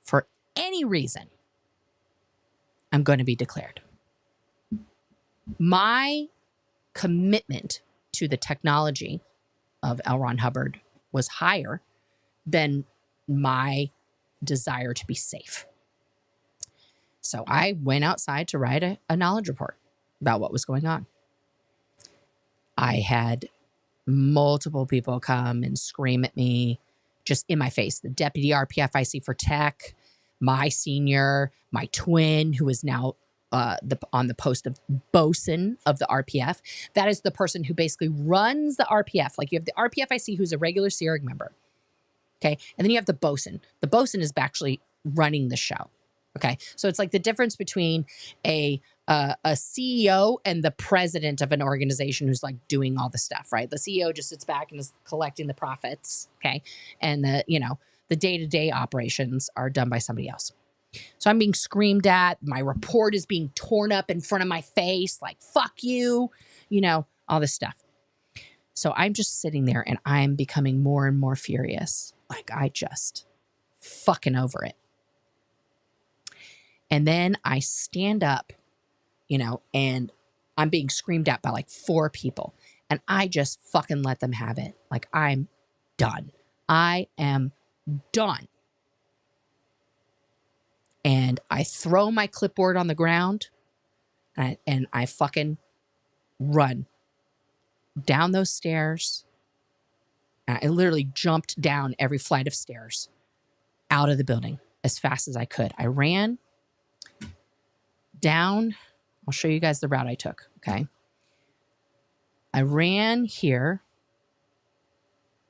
for any reason, I'm going to be declared. My commitment to the technology of L. Ron Hubbard was higher than my desire to be safe. So I went outside to write a knowledge report about what was going on. I had multiple people come and scream at me just in my face. The deputy RPFIC for tech, my senior, my twin, who is now on the post of bosun of the RPF. That is the person who basically runs the RPF. Like you have the RPFIC, who's a regular SEERG member. Okay. And then you have the bosun. The bosun is actually running the show. Okay. So it's like the difference between a CEO and the president of an organization who's like doing all the stuff, right? The CEO just sits back and is collecting the profits. Okay. And the day-to-day operations are done by somebody else. So I'm being screamed at. My report is being torn up in front of my face. Like, fuck you, all this stuff. So I'm just sitting there and I'm becoming more and more furious. Like I just fucking over it. And then I stand up, and I'm being screamed at by like 4 people. And I just fucking let them have it. Like I'm done. I am done. And I throw my clipboard on the ground and I fucking run down those stairs. I literally jumped down every flight of stairs out of the building as fast as I could. I ran down. I'll show you guys the route I took, okay? I ran here.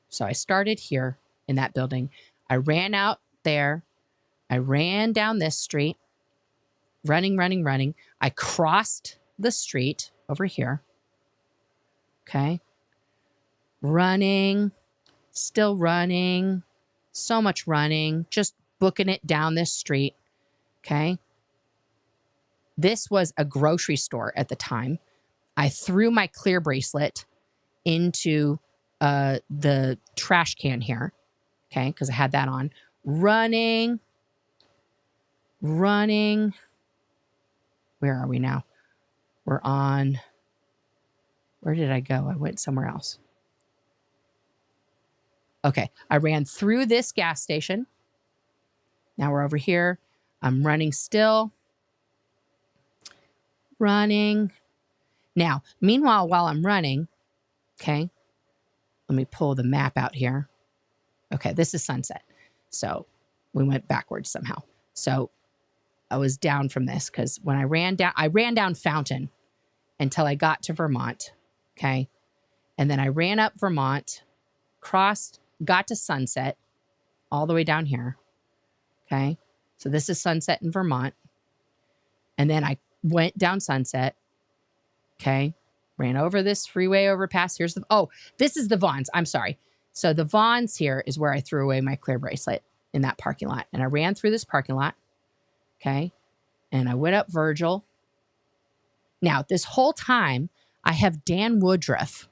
So I started here in that building. I ran out there. I ran down this street, running. I crossed the street over here, okay? Running, still running, so much running, just booking it down this street, okay? This was a grocery store at the time. I threw my clear bracelet into the trash can here, okay, because I had that on. Running. Where are we now? We're on, where did I go? I went somewhere else. Okay, I ran through this gas station. Now we're over here. I'm running still. Running. Now, meanwhile, while I'm running, okay, let me pull the map out here. Okay, this is Sunset. So we went backwards somehow. So I was down from this because when I ran down Fountain until I got to Vermont, okay? And then I ran up Vermont, crossed, got to Sunset, all the way down here, okay? So this is Sunset in Vermont. And then I went down Sunset, okay? Ran over this freeway overpass. This is the Vons. I'm sorry. So the Vons here is where I threw away my clear bracelet in that parking lot. And I ran through this parking lot. Okay. And I went up Virgil. Now, this whole time, I have Dan Woodruff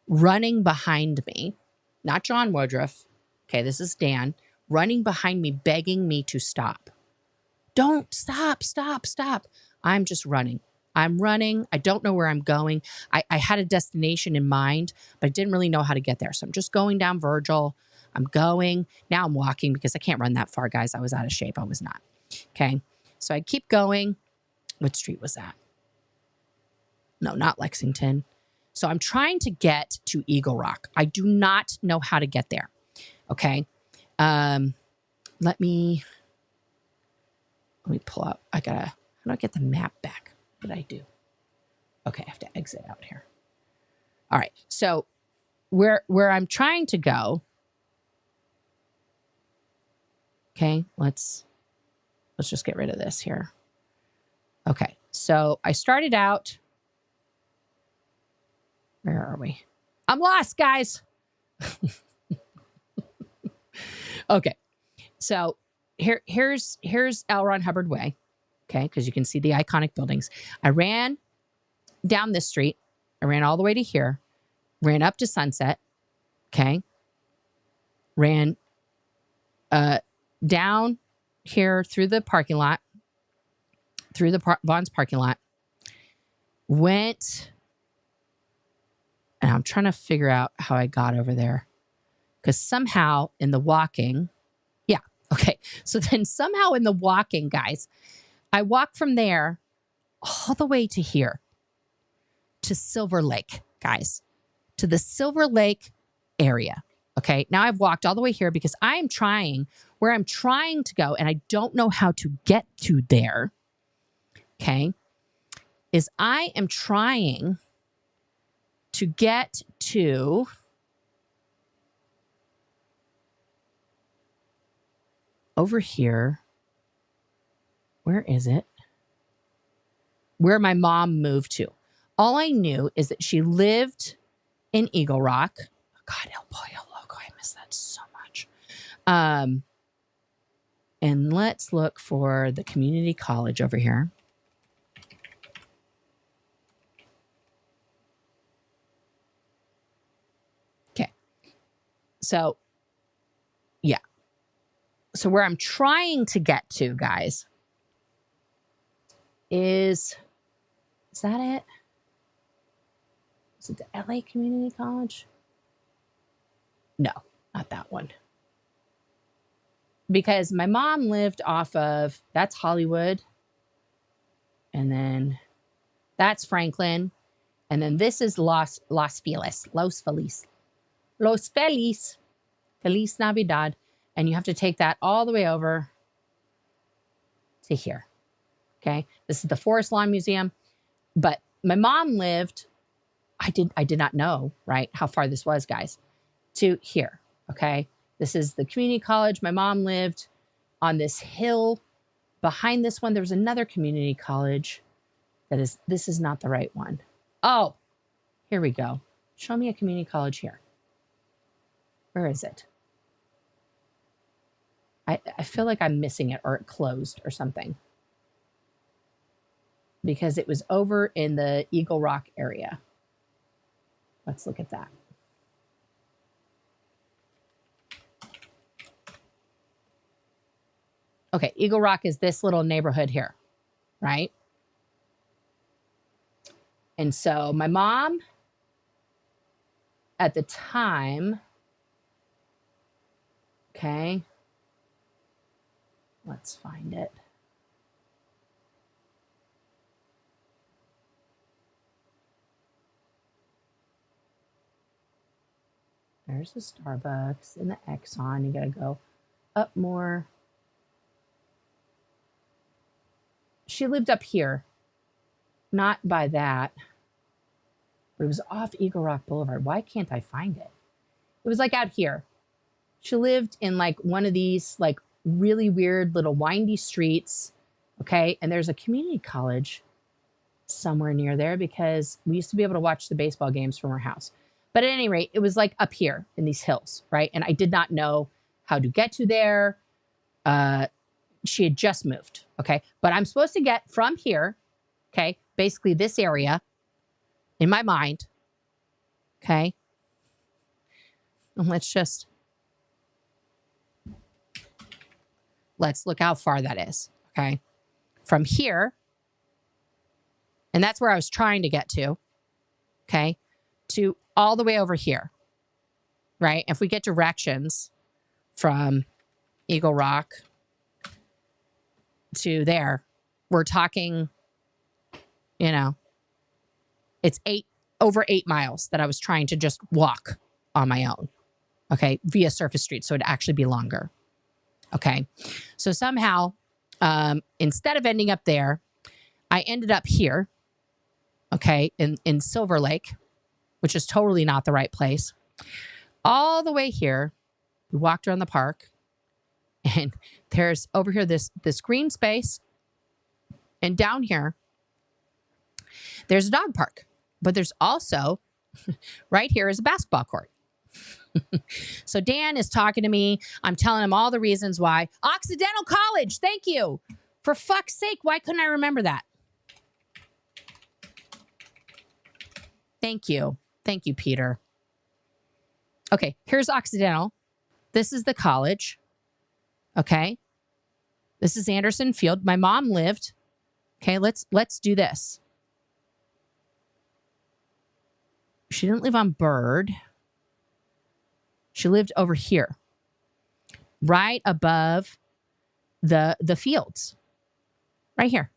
running behind me. Not John Woodruff. Okay, this is Dan running behind me, begging me to stop. Don't stop. I'm just running. I'm running. I don't know where I'm going. I had a destination in mind, but I didn't really know how to get there. So I'm just going down Virgil. I'm going. Now I'm walking because I can't run that far, guys. I was out of shape. I was not. Okay. So I keep going. What street was that? No, not Lexington. So I'm trying to get to Eagle Rock. I do not know how to get there. Okay. Let me pull up. How do I get the map back? What did I do? Okay, I have to exit out here. All right. So where I'm trying to go. Okay, let's just get rid of this here. Okay. So I started out. Where are we? I'm lost, guys. Okay. So here's L. Ron Hubbard Way. Okay, because you can see the iconic buildings. I ran down this street. I ran all the way to here. Ran up to Sunset. Okay. Ran down here through the parking lot. Through the Vaughn's parking lot. Went. And I'm trying to figure out how I got over there. Because somehow in the walking, yeah, okay. So then somehow in the walking, guys, I walked from there all the way to here, to Silver Lake, guys, to the Silver Lake area. Okay, now I've walked all the way here because I am trying, where I'm trying to go, and I don't know how to get to there, okay, is I am trying to get to over here. Where is it? Where my mom moved to. All I knew is that she lived in Eagle Rock. God, El Pollo Loco, I miss that so much. And let's look for the community college over here. Okay. So, yeah. So where I'm trying to get to, guys, is that it? Is it the LA Community College? No, not that one. Because my mom lived off of, that's Hollywood. And then that's Franklin. And then this is Los Feliz. Feliz Navidad. And you have to take that all the way over to here. Okay. This is the Forest Lawn Museum. But my mom lived, I did not know, right, how far this was, guys, to here. Okay. This is the community college. My mom lived on this hill. Behind this one, there was another community college. This is not the right one. Oh, here we go. Show me a community college here. Where is it? I feel like I'm missing it, or it closed or something. Because it was over in the Eagle Rock area. Let's look at that. Okay, Eagle Rock is this little neighborhood here, right? And so my mom, at the time, okay, let's find it. There's the Starbucks and the Exxon. You got to go up more. She lived up here, not by that, but it was off Eagle Rock Boulevard. Why can't I find it? It was like out here. She lived in like one of these like really weird little windy streets. Okay. And there's a community college somewhere near there because we used to be able to watch the baseball games from our house. But at any rate, it was like up here in these hills, right? And I did not know how to get to there. She had just moved, okay? But I'm supposed to get from here, okay? Basically this area in my mind, okay? And let's look how far that is, okay? From here, and that's where I was trying to get to, okay? To all the way over here, right? If we get directions from Eagle Rock to there, we're talking you know, it's over 8 miles that I was trying to just walk on my own. Okay. Via surface streets. So it'd actually be longer. Okay. So somehow, instead of ending up there, I ended up here. Okay. In Silver Lake, which is totally not the right place. All the way here, we walked around the park, and there's over here this green space, and down here there's a dog park, but there's also right here is a basketball court. So Dan is talking to me. I'm telling him all the reasons why. Occidental College, thank you. For fuck's sake, why couldn't I remember that? Thank you, Peter. Okay, here's Occidental. This is the college. Okay. This is Anderson Field. My mom lived. Okay, let's do this. She didn't live on Bird. She lived over here. Right above the fields. Right here.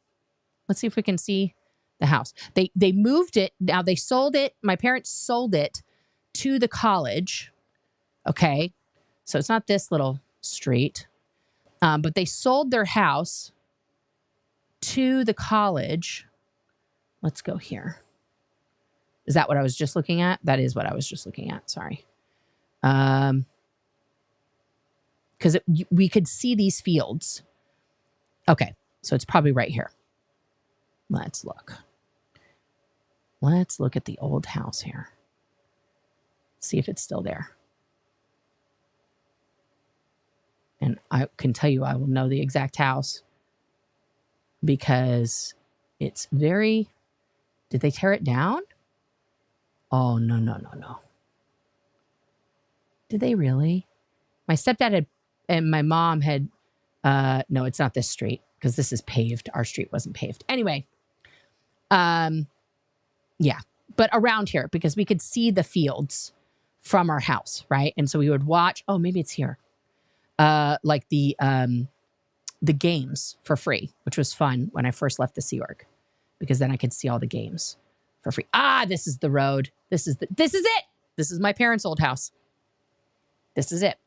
Let's see if we can see the house. They moved it. Now they sold it. My parents sold it to the college. Okay. So it's not this little street. But they sold their house to the college. Let's go here. Is that what I was just looking at? That is what I was just looking at. Sorry. Because we could see these fields. Okay. So it's probably right here. Let's look. Let's look at the old house here. See if it's still there. And I can tell you I will know the exact house because it's very... Did they tear it down? Oh, no. Did they really? My stepdad had, and my mom had... no, it's not this street because this is paved. Our street wasn't paved. Anyway. Yeah. But around here because we could see the fields from our house, right? And so we would watch... Oh, maybe it's here. Like the games for free, which was fun when I first left the Sea Org, because then I could see all the games for free. Ah, this is the road. This is it. This is my parents' old house. This is it.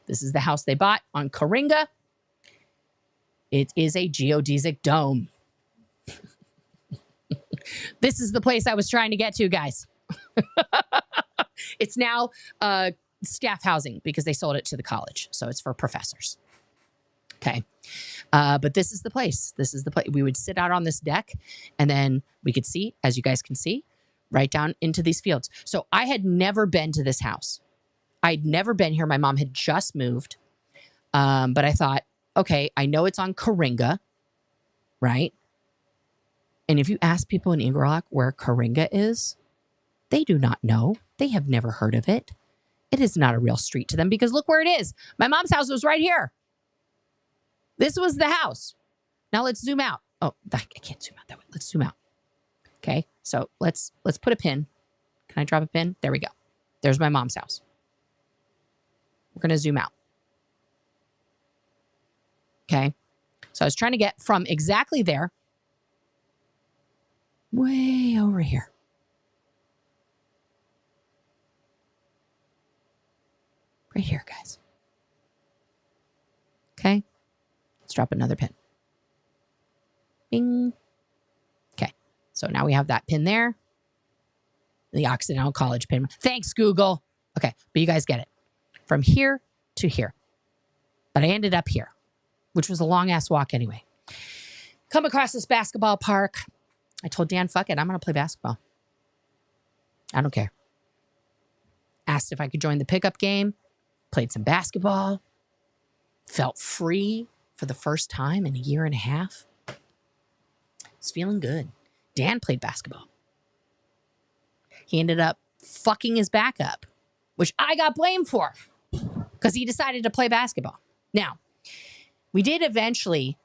This is the house they bought on Coringa. It is a geodesic dome. This is the place I was trying to get to, guys. It's now staff housing because they sold it to the college. So it's for professors. Okay. But this is the place. This is the place. We would sit out on this deck and then we could see, as you guys can see, right down into these fields. So I had never been to this house. I'd never been here. My mom had just moved. But I thought, okay, I know it's on Coringa, right? And if you ask people in Eagle Rock where Coringa is, they do not know. They have never heard of it. It is not a real street to them because look where it is. My mom's house was right here. This was the house. Now let's zoom out. Oh, I can't zoom out that way. Let's zoom out. Okay, so let's put a pin. Can I drop a pin? There we go. There's my mom's house. We're going to zoom out. Okay, so I was trying to get from exactly there way over here. Right here, guys. Okay. Let's drop another pin. Bing. Okay. So now we have that pin there. The Occidental College pin. Thanks, Google. Okay. But you guys get it. From here to here. But I ended up here, which was a long-ass walk anyway. Come across this basketball park. I told Dan, fuck it. I'm going to play basketball. I don't care. Asked if I could join the pickup game. Played some basketball. Felt free for the first time in a year and a half. Was feeling good. Dan played basketball. He ended up fucking his back up, which I got blamed for because he decided to play basketball. Now, we did eventually,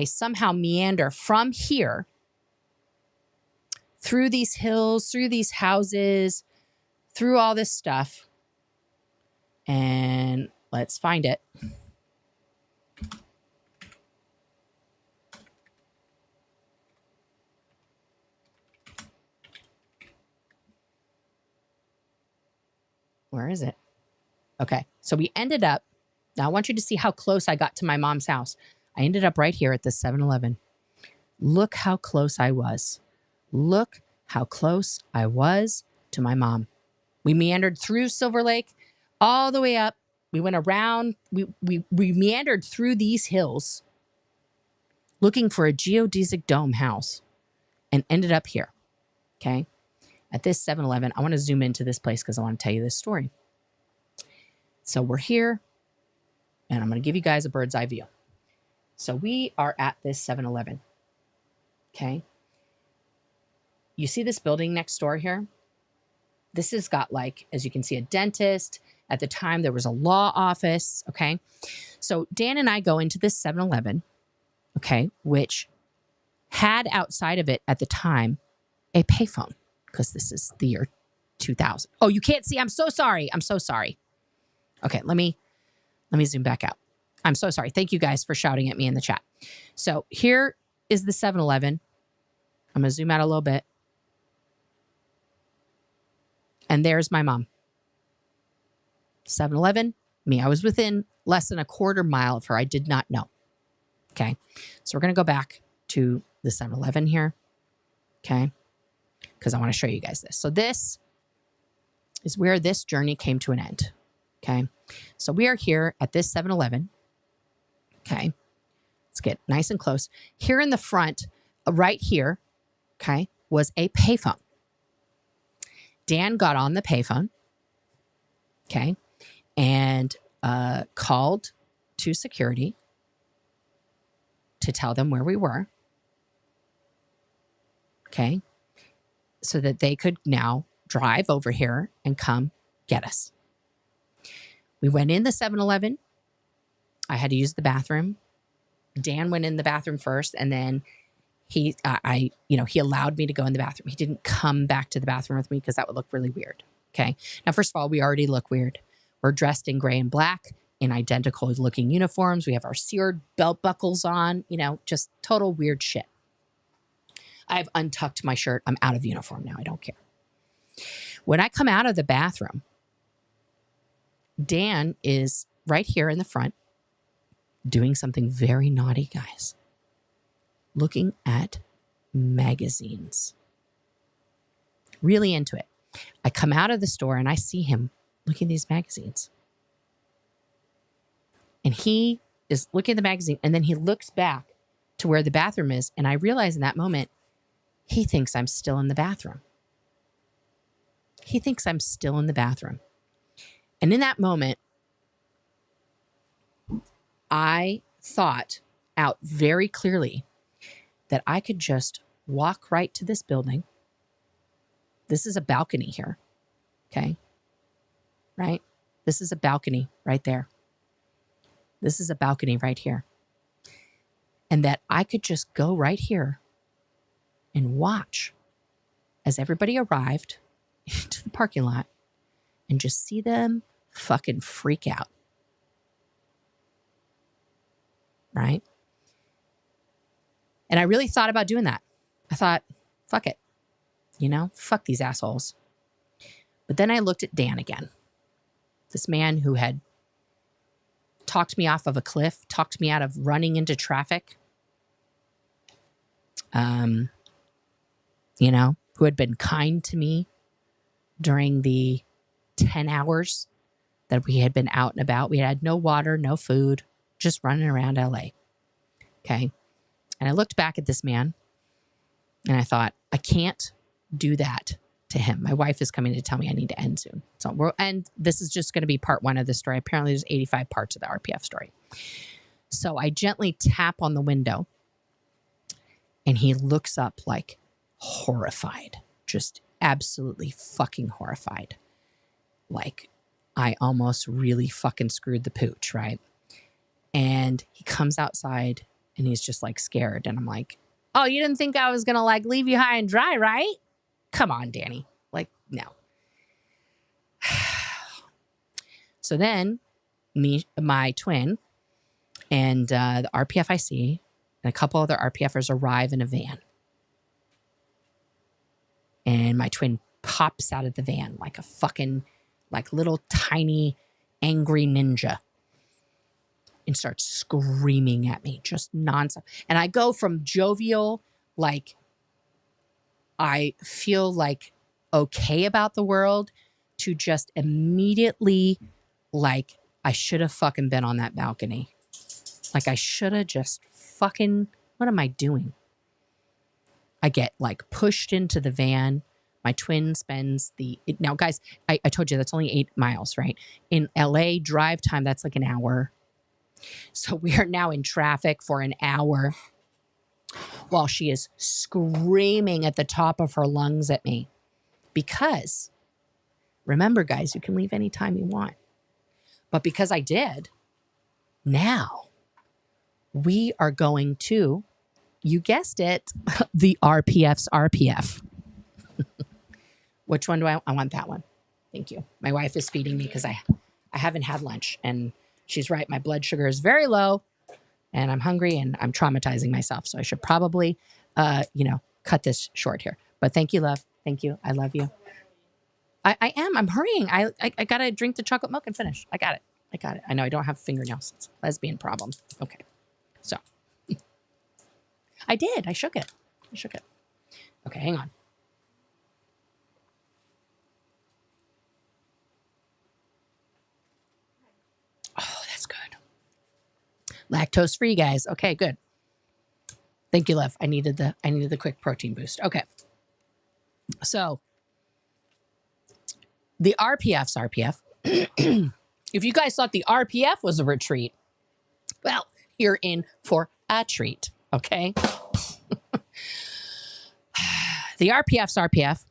somehow meander from here through these hills, through these houses, through all this stuff. And let's find it. Where is it? Okay. So we ended up, now I want you to see how close I got to my mom's house. I ended up right here at the 7-Eleven. Look how close I was. Look how close I was to my mom. We meandered through Silver Lake all the way up. We went around. We meandered through these hills looking for a geodesic dome house and ended up here. Okay. At this 7-Eleven, I want to zoom into this place because I want to tell you this story. So we're here and I'm going to give you guys a bird's eye view. So we are at this 7-Eleven. Okay. You see this building next door here? This has got, like, as you can see, a dentist. At the time, there was a law office. Okay. So Dan and I go into this 7-Eleven, okay, which had outside of it at the time a payphone, because this is the year 2000. Oh, you can't see. I'm so sorry. I'm so sorry. Okay, let me zoom back out. I'm so sorry. Thank you guys for shouting at me in the chat. So here is the 7-Eleven. I'm going to zoom out a little bit. And there's my mom. 7-Eleven, me. I was within less than a quarter mile of her. I did not know. Okay. So we're going to go back to the 7-Eleven here. Okay. Because I want to show you guys this. So this is where this journey came to an end. Okay. So we are here at this 7-Eleven. Okay. Let's get nice and close. Here in the front, right here, okay, was a payphone. Dan got on the payphone, okay, and called to security to tell them where we were, okay, so that they could now drive over here and come get us. We went in the 7-Eleven. I had to use the bathroom. Dan went in the bathroom first, and then he allowed me to go in the bathroom. He didn't come back to the bathroom with me because that would look really weird. Okay. Now, first of all, we already look weird. We're dressed in gray and black in identical looking uniforms. We have our seared belt buckles on, just total weird shit. I've untucked my shirt. I'm out of uniform now. I don't care. When I come out of the bathroom, Dan is right here in the front doing something very naughty, guys. Looking at magazines. Really into it. I come out of the store and I see him looking at these magazines. And he is looking at the magazine, and then he looks back to where the bathroom is, and I realize in that moment, he thinks I'm still in the bathroom. He thinks I'm still in the bathroom. And in that moment, I thought out very clearly that I could just walk right to this building. This is a balcony here. Okay. Right? This is a balcony right there. This is a balcony right here. And that I could just go right here and watch as everybody arrived into the parking lot and just see them fucking freak out. Right? And I really thought about doing that. I thought, fuck it. Fuck these assholes. But then I looked at Dan again. This man who had talked me off of a cliff, talked me out of running into traffic. Who had been kind to me during the 10 hours that we had been out and about. We had no water, no food, just running around LA. Okay. And I looked back at this man and I thought, I can't do that to him. My wife is coming to tell me I need to end soon. And this is just going to be part one of the story. Apparently there's 85 parts of the RPF story. So I gently tap on the window and he looks up like horrified, just absolutely fucking horrified. Like I almost really fucking screwed the pooch, right? And he comes outside and he's just like scared. And I'm like, oh, you didn't think I was going to like leave you high and dry, right? Come on, Danny. Like, no. So then my twin and the RPFIC and a couple other RPFers arrive in a van. And my twin pops out of the van like a fucking, like little tiny angry ninja, and starts screaming at me, just nonstop. And I go from jovial, like I feel like okay about the world, to just immediately like I should have fucking been on that balcony. Like I should have just fucking, what am I doing? I get like pushed into the van. My twin spends now guys, I told you that's only 8 miles, right? In LA drive time, that's like an hour. So we are now in traffic for an hour while she is screaming at the top of her lungs at me. Because remember, guys, you can leave anytime you want. But because I did, now we are going to, you guessed it, the RPF's RPF. Which one do I want that one. Thank you. My wife is feeding me because I haven't had lunch. And she's right. My blood sugar is very low and I'm hungry and I'm traumatizing myself. So I should probably, cut this short here. But thank you, love. Thank you. I love you. I am. I'm hurrying. I got to drink the chocolate milk and finish. I got it. I know I don't have fingernails. It's a lesbian problem. Okay. So I did. I shook it. Okay, hang on. Oh, that's good. Lactose free, guys. Okay, good. Thank you, love. I needed the quick protein boost. Okay. So the RPF's RPF. If you guys thought the RPF was a retreat, well, you're in for a treat. Okay. The RPF's RPF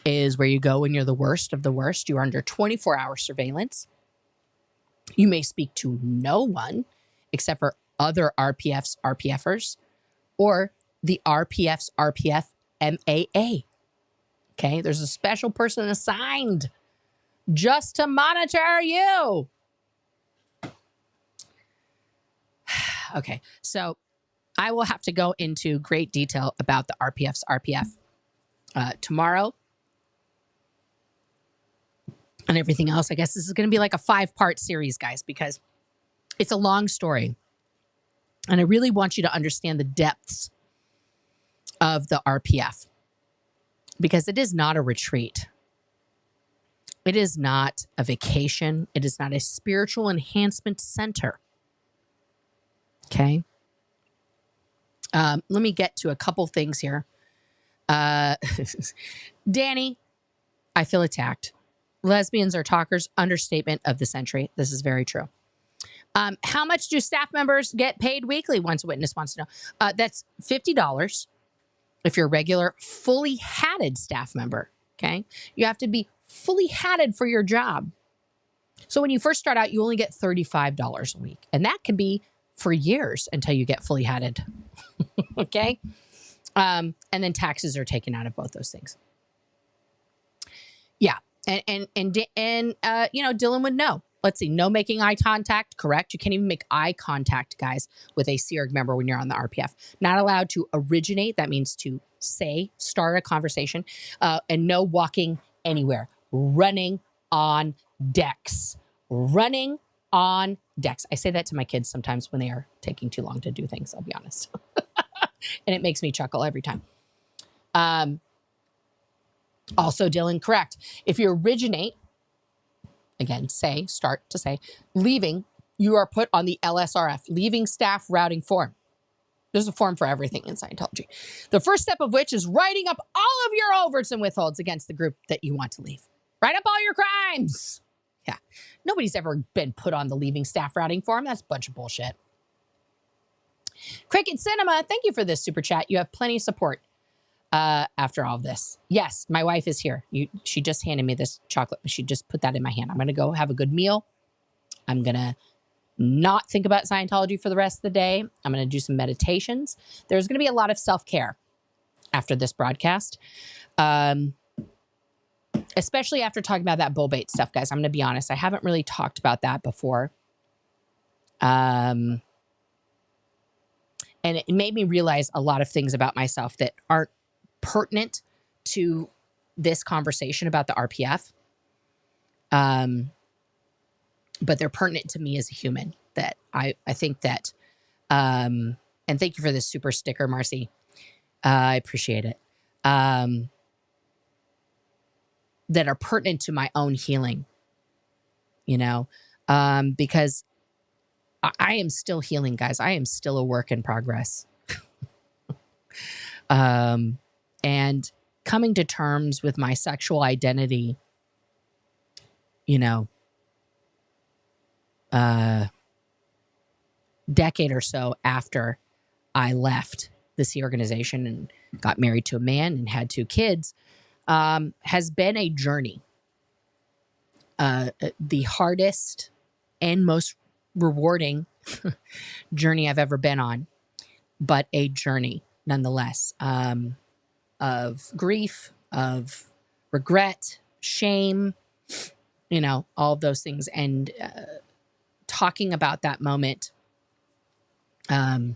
is where you go when you're the worst of the worst. You're under 24-hour surveillance. You may speak to no one except for other RPF's RPFers or the RPF's RPF MAA. Okay, there's a special person assigned just to monitor you. Okay, so I will have to go into great detail about the RPF's RPF tomorrow and everything else. I guess this is going to be like a 5-part series, guys, because it's a long story. And I really want you to understand the depths of the RPF, because it is not a retreat. It is not a vacation. It is not a spiritual enhancement center. Okay. Let me get to a couple things here. Danny, I feel attacked. Lesbians are talkers. Understatement of the century. This is very true. How much do staff members get paid weekly? Once a witness wants to know. That's $50 if you're a regular, fully hatted staff member. Okay. You have to be fully hatted for your job. So when you first start out, you only get $35 a week. And that can be for years until you get fully hatted. Okay. And then taxes are taken out of both those things. Yeah. And Dylan would know. Let's see. No making eye contact. Correct. You can't even make eye contact, guys, with a CERG member when you're on the RPF. Not allowed to originate. That means to start a conversation, and no walking anywhere. Running on decks. Running on decks. I say that to my kids sometimes when they are taking too long to do things, I'll be honest. And it makes me chuckle every time. Also, Dylan, correct. If you originate, again, start to say, leaving, you are put on the LSRF, leaving staff routing form. There's a form for everything in Scientology. The first step of which is writing up all of your overts and withholds against the group that you want to leave. Write up all your crimes. Yeah. Nobody's ever been put on the leaving staff routing form. That's a bunch of bullshit. Cricket Cinema, thank you for this super chat. You have plenty of support after all of this. Yes, my wife is here. She just handed me this chocolate. She just put that in my hand. I'm going to go have a good meal. I'm going to not think about Scientology for the rest of the day. I'm going to do some meditations. There's going to be a lot of self-care after this broadcast. Especially after talking about that bull bait stuff, guys. I'm going to be honest. I haven't really talked about that before. And it made me realize a lot of things about myself that aren't pertinent to this conversation about the RPF. But they're pertinent to me as a human. That I think that, and thank you for this super sticker, Marcy. I appreciate it. That are pertinent to my own healing, because I am still healing, guys. I am still a work in progress. And coming to terms with my sexual identity, decade or so after I left this organization and got married to a man and had 2 kids, has been a journey. The hardest and most rewarding journey I've ever been on, but a journey nonetheless, of grief, of regret, shame, all of those things. And talking about that moment with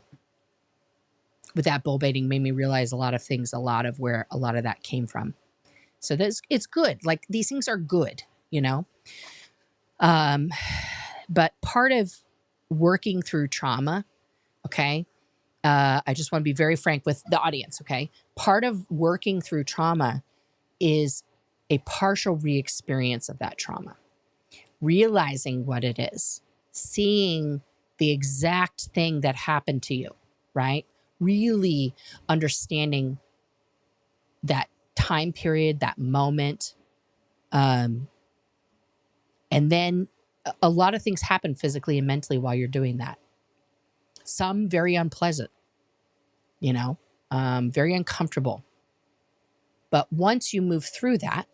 that bull baiting made me realize a lot of things, a lot of where a lot of that came from. So it's good. Like, these things are good, but part of working through trauma, okay, I just want to be very frank with the audience, okay? Part of working through trauma is a partial re-experience of that trauma, realizing what it is, seeing the exact thing that happened to you, right? Really understanding that time period, that moment. And then a lot of things happen physically and mentally while you're doing that. Some very unpleasant, very uncomfortable. But once you move through that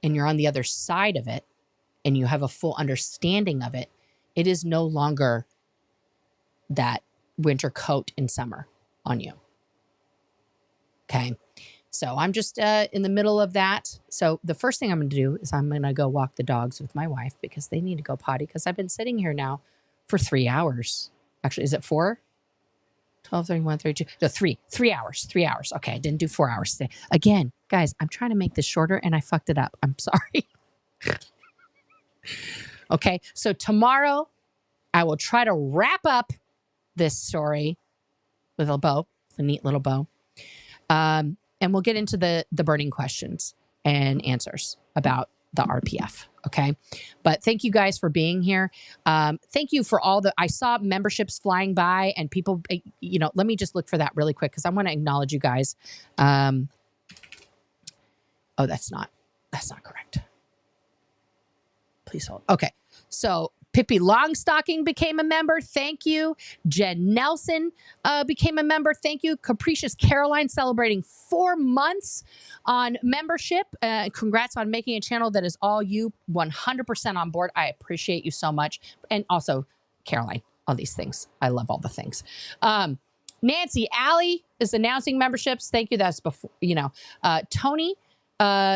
and you're on the other side of it and you have a full understanding of it, it is no longer that winter coat in summer on you. Okay. So I'm just in the middle of that. So the first thing I'm going to do is I'm going to go walk the dogs with my wife because they need to go potty, because I've been sitting here now for 3 hours. Actually, is it 4? 12, 31, 32. No, 3 hours. 3 hours. Okay, I didn't do 4 hours today. Again, guys, I'm trying to make this shorter and I fucked it up. I'm sorry. Okay, so tomorrow I will try to wrap up this story with a bow, a neat little bow. And we'll get into the burning questions and answers about the RPF. Okay. But thank you guys for being here. Thank you for I saw memberships flying by and people, let me just look for that really quick, because I want to acknowledge you guys. Oh, that's not correct. Please hold. Okay. So Pippi Longstocking became a member. Thank you. Jen Nelson became a member. Thank you. Capricious Caroline celebrating 4 months on membership. Congrats on making a channel that is all you, 100% on board. I appreciate you so much. And also, Caroline, all these things. I love all the things. Nancy Alley is announcing memberships. Thank you. That's before, Tony,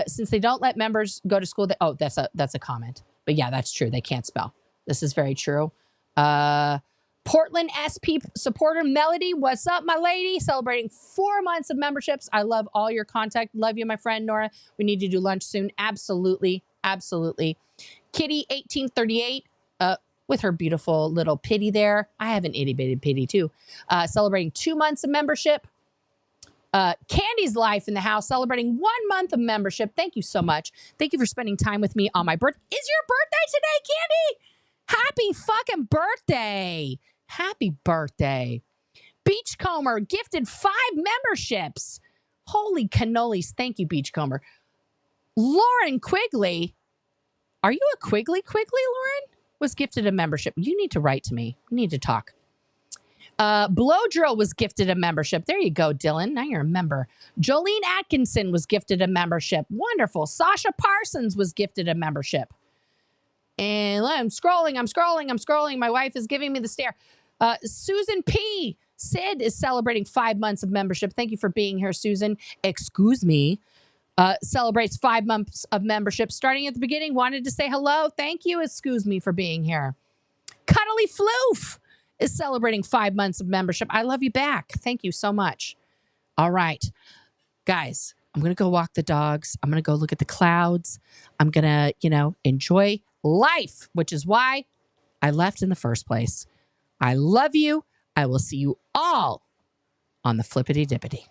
since they don't let members go to school. That's a comment. But yeah, that's true. They can't spell. This is very true. Portland SP supporter Melody, what's up, my lady? Celebrating 4 months of memberships. I love all your contact. Love you, my friend Nora. We need to do lunch soon. Absolutely, absolutely. Kitty 1838 with her beautiful little pitty there. I have an itty bitty pitty too. Celebrating 2 months of membership. Candy's Life in the house, celebrating 1 month of membership. Thank you so much. Thank you for spending time with me on my birthday. Is your birthday today, Candy? Happy fucking birthday. Happy birthday. Beachcomber gifted 5 memberships. Holy cannolis. Thank you, Beachcomber. Lauren Quigley. Are you a Quigley, Lauren? Was gifted a membership. You need to write to me. We need to talk. Blow Drill was gifted a membership. There you go, Dylan. Now you're a member. Jolene Atkinson was gifted a membership. Wonderful. Sasha Parsons was gifted a membership. And I'm scrolling. My wife is giving me the stare. Susan P. Sid is celebrating 5 months of membership. Thank you for being here, Susan. Excuse me. Celebrates 5 months of membership. Starting at the beginning, wanted to say hello. Thank you, excuse me, for being here. Cuddly Floof is celebrating 5 months of membership. I love you back. Thank you so much. All right, guys, I'm going to go walk the dogs. I'm going to go look at the clouds. I'm going to, enjoy life, which is why I left in the first place. I love you. I will see you all on the flippity dippity.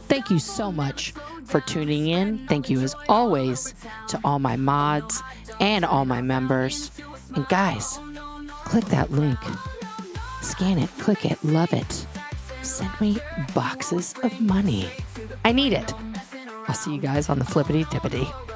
Thank you so much for tuning in. Thank you, as always, to all my mods and all my members. And guys, click that link. Scan it, click it, love it. Send me boxes of money. I need it. I'll see you guys on the flippity dippity.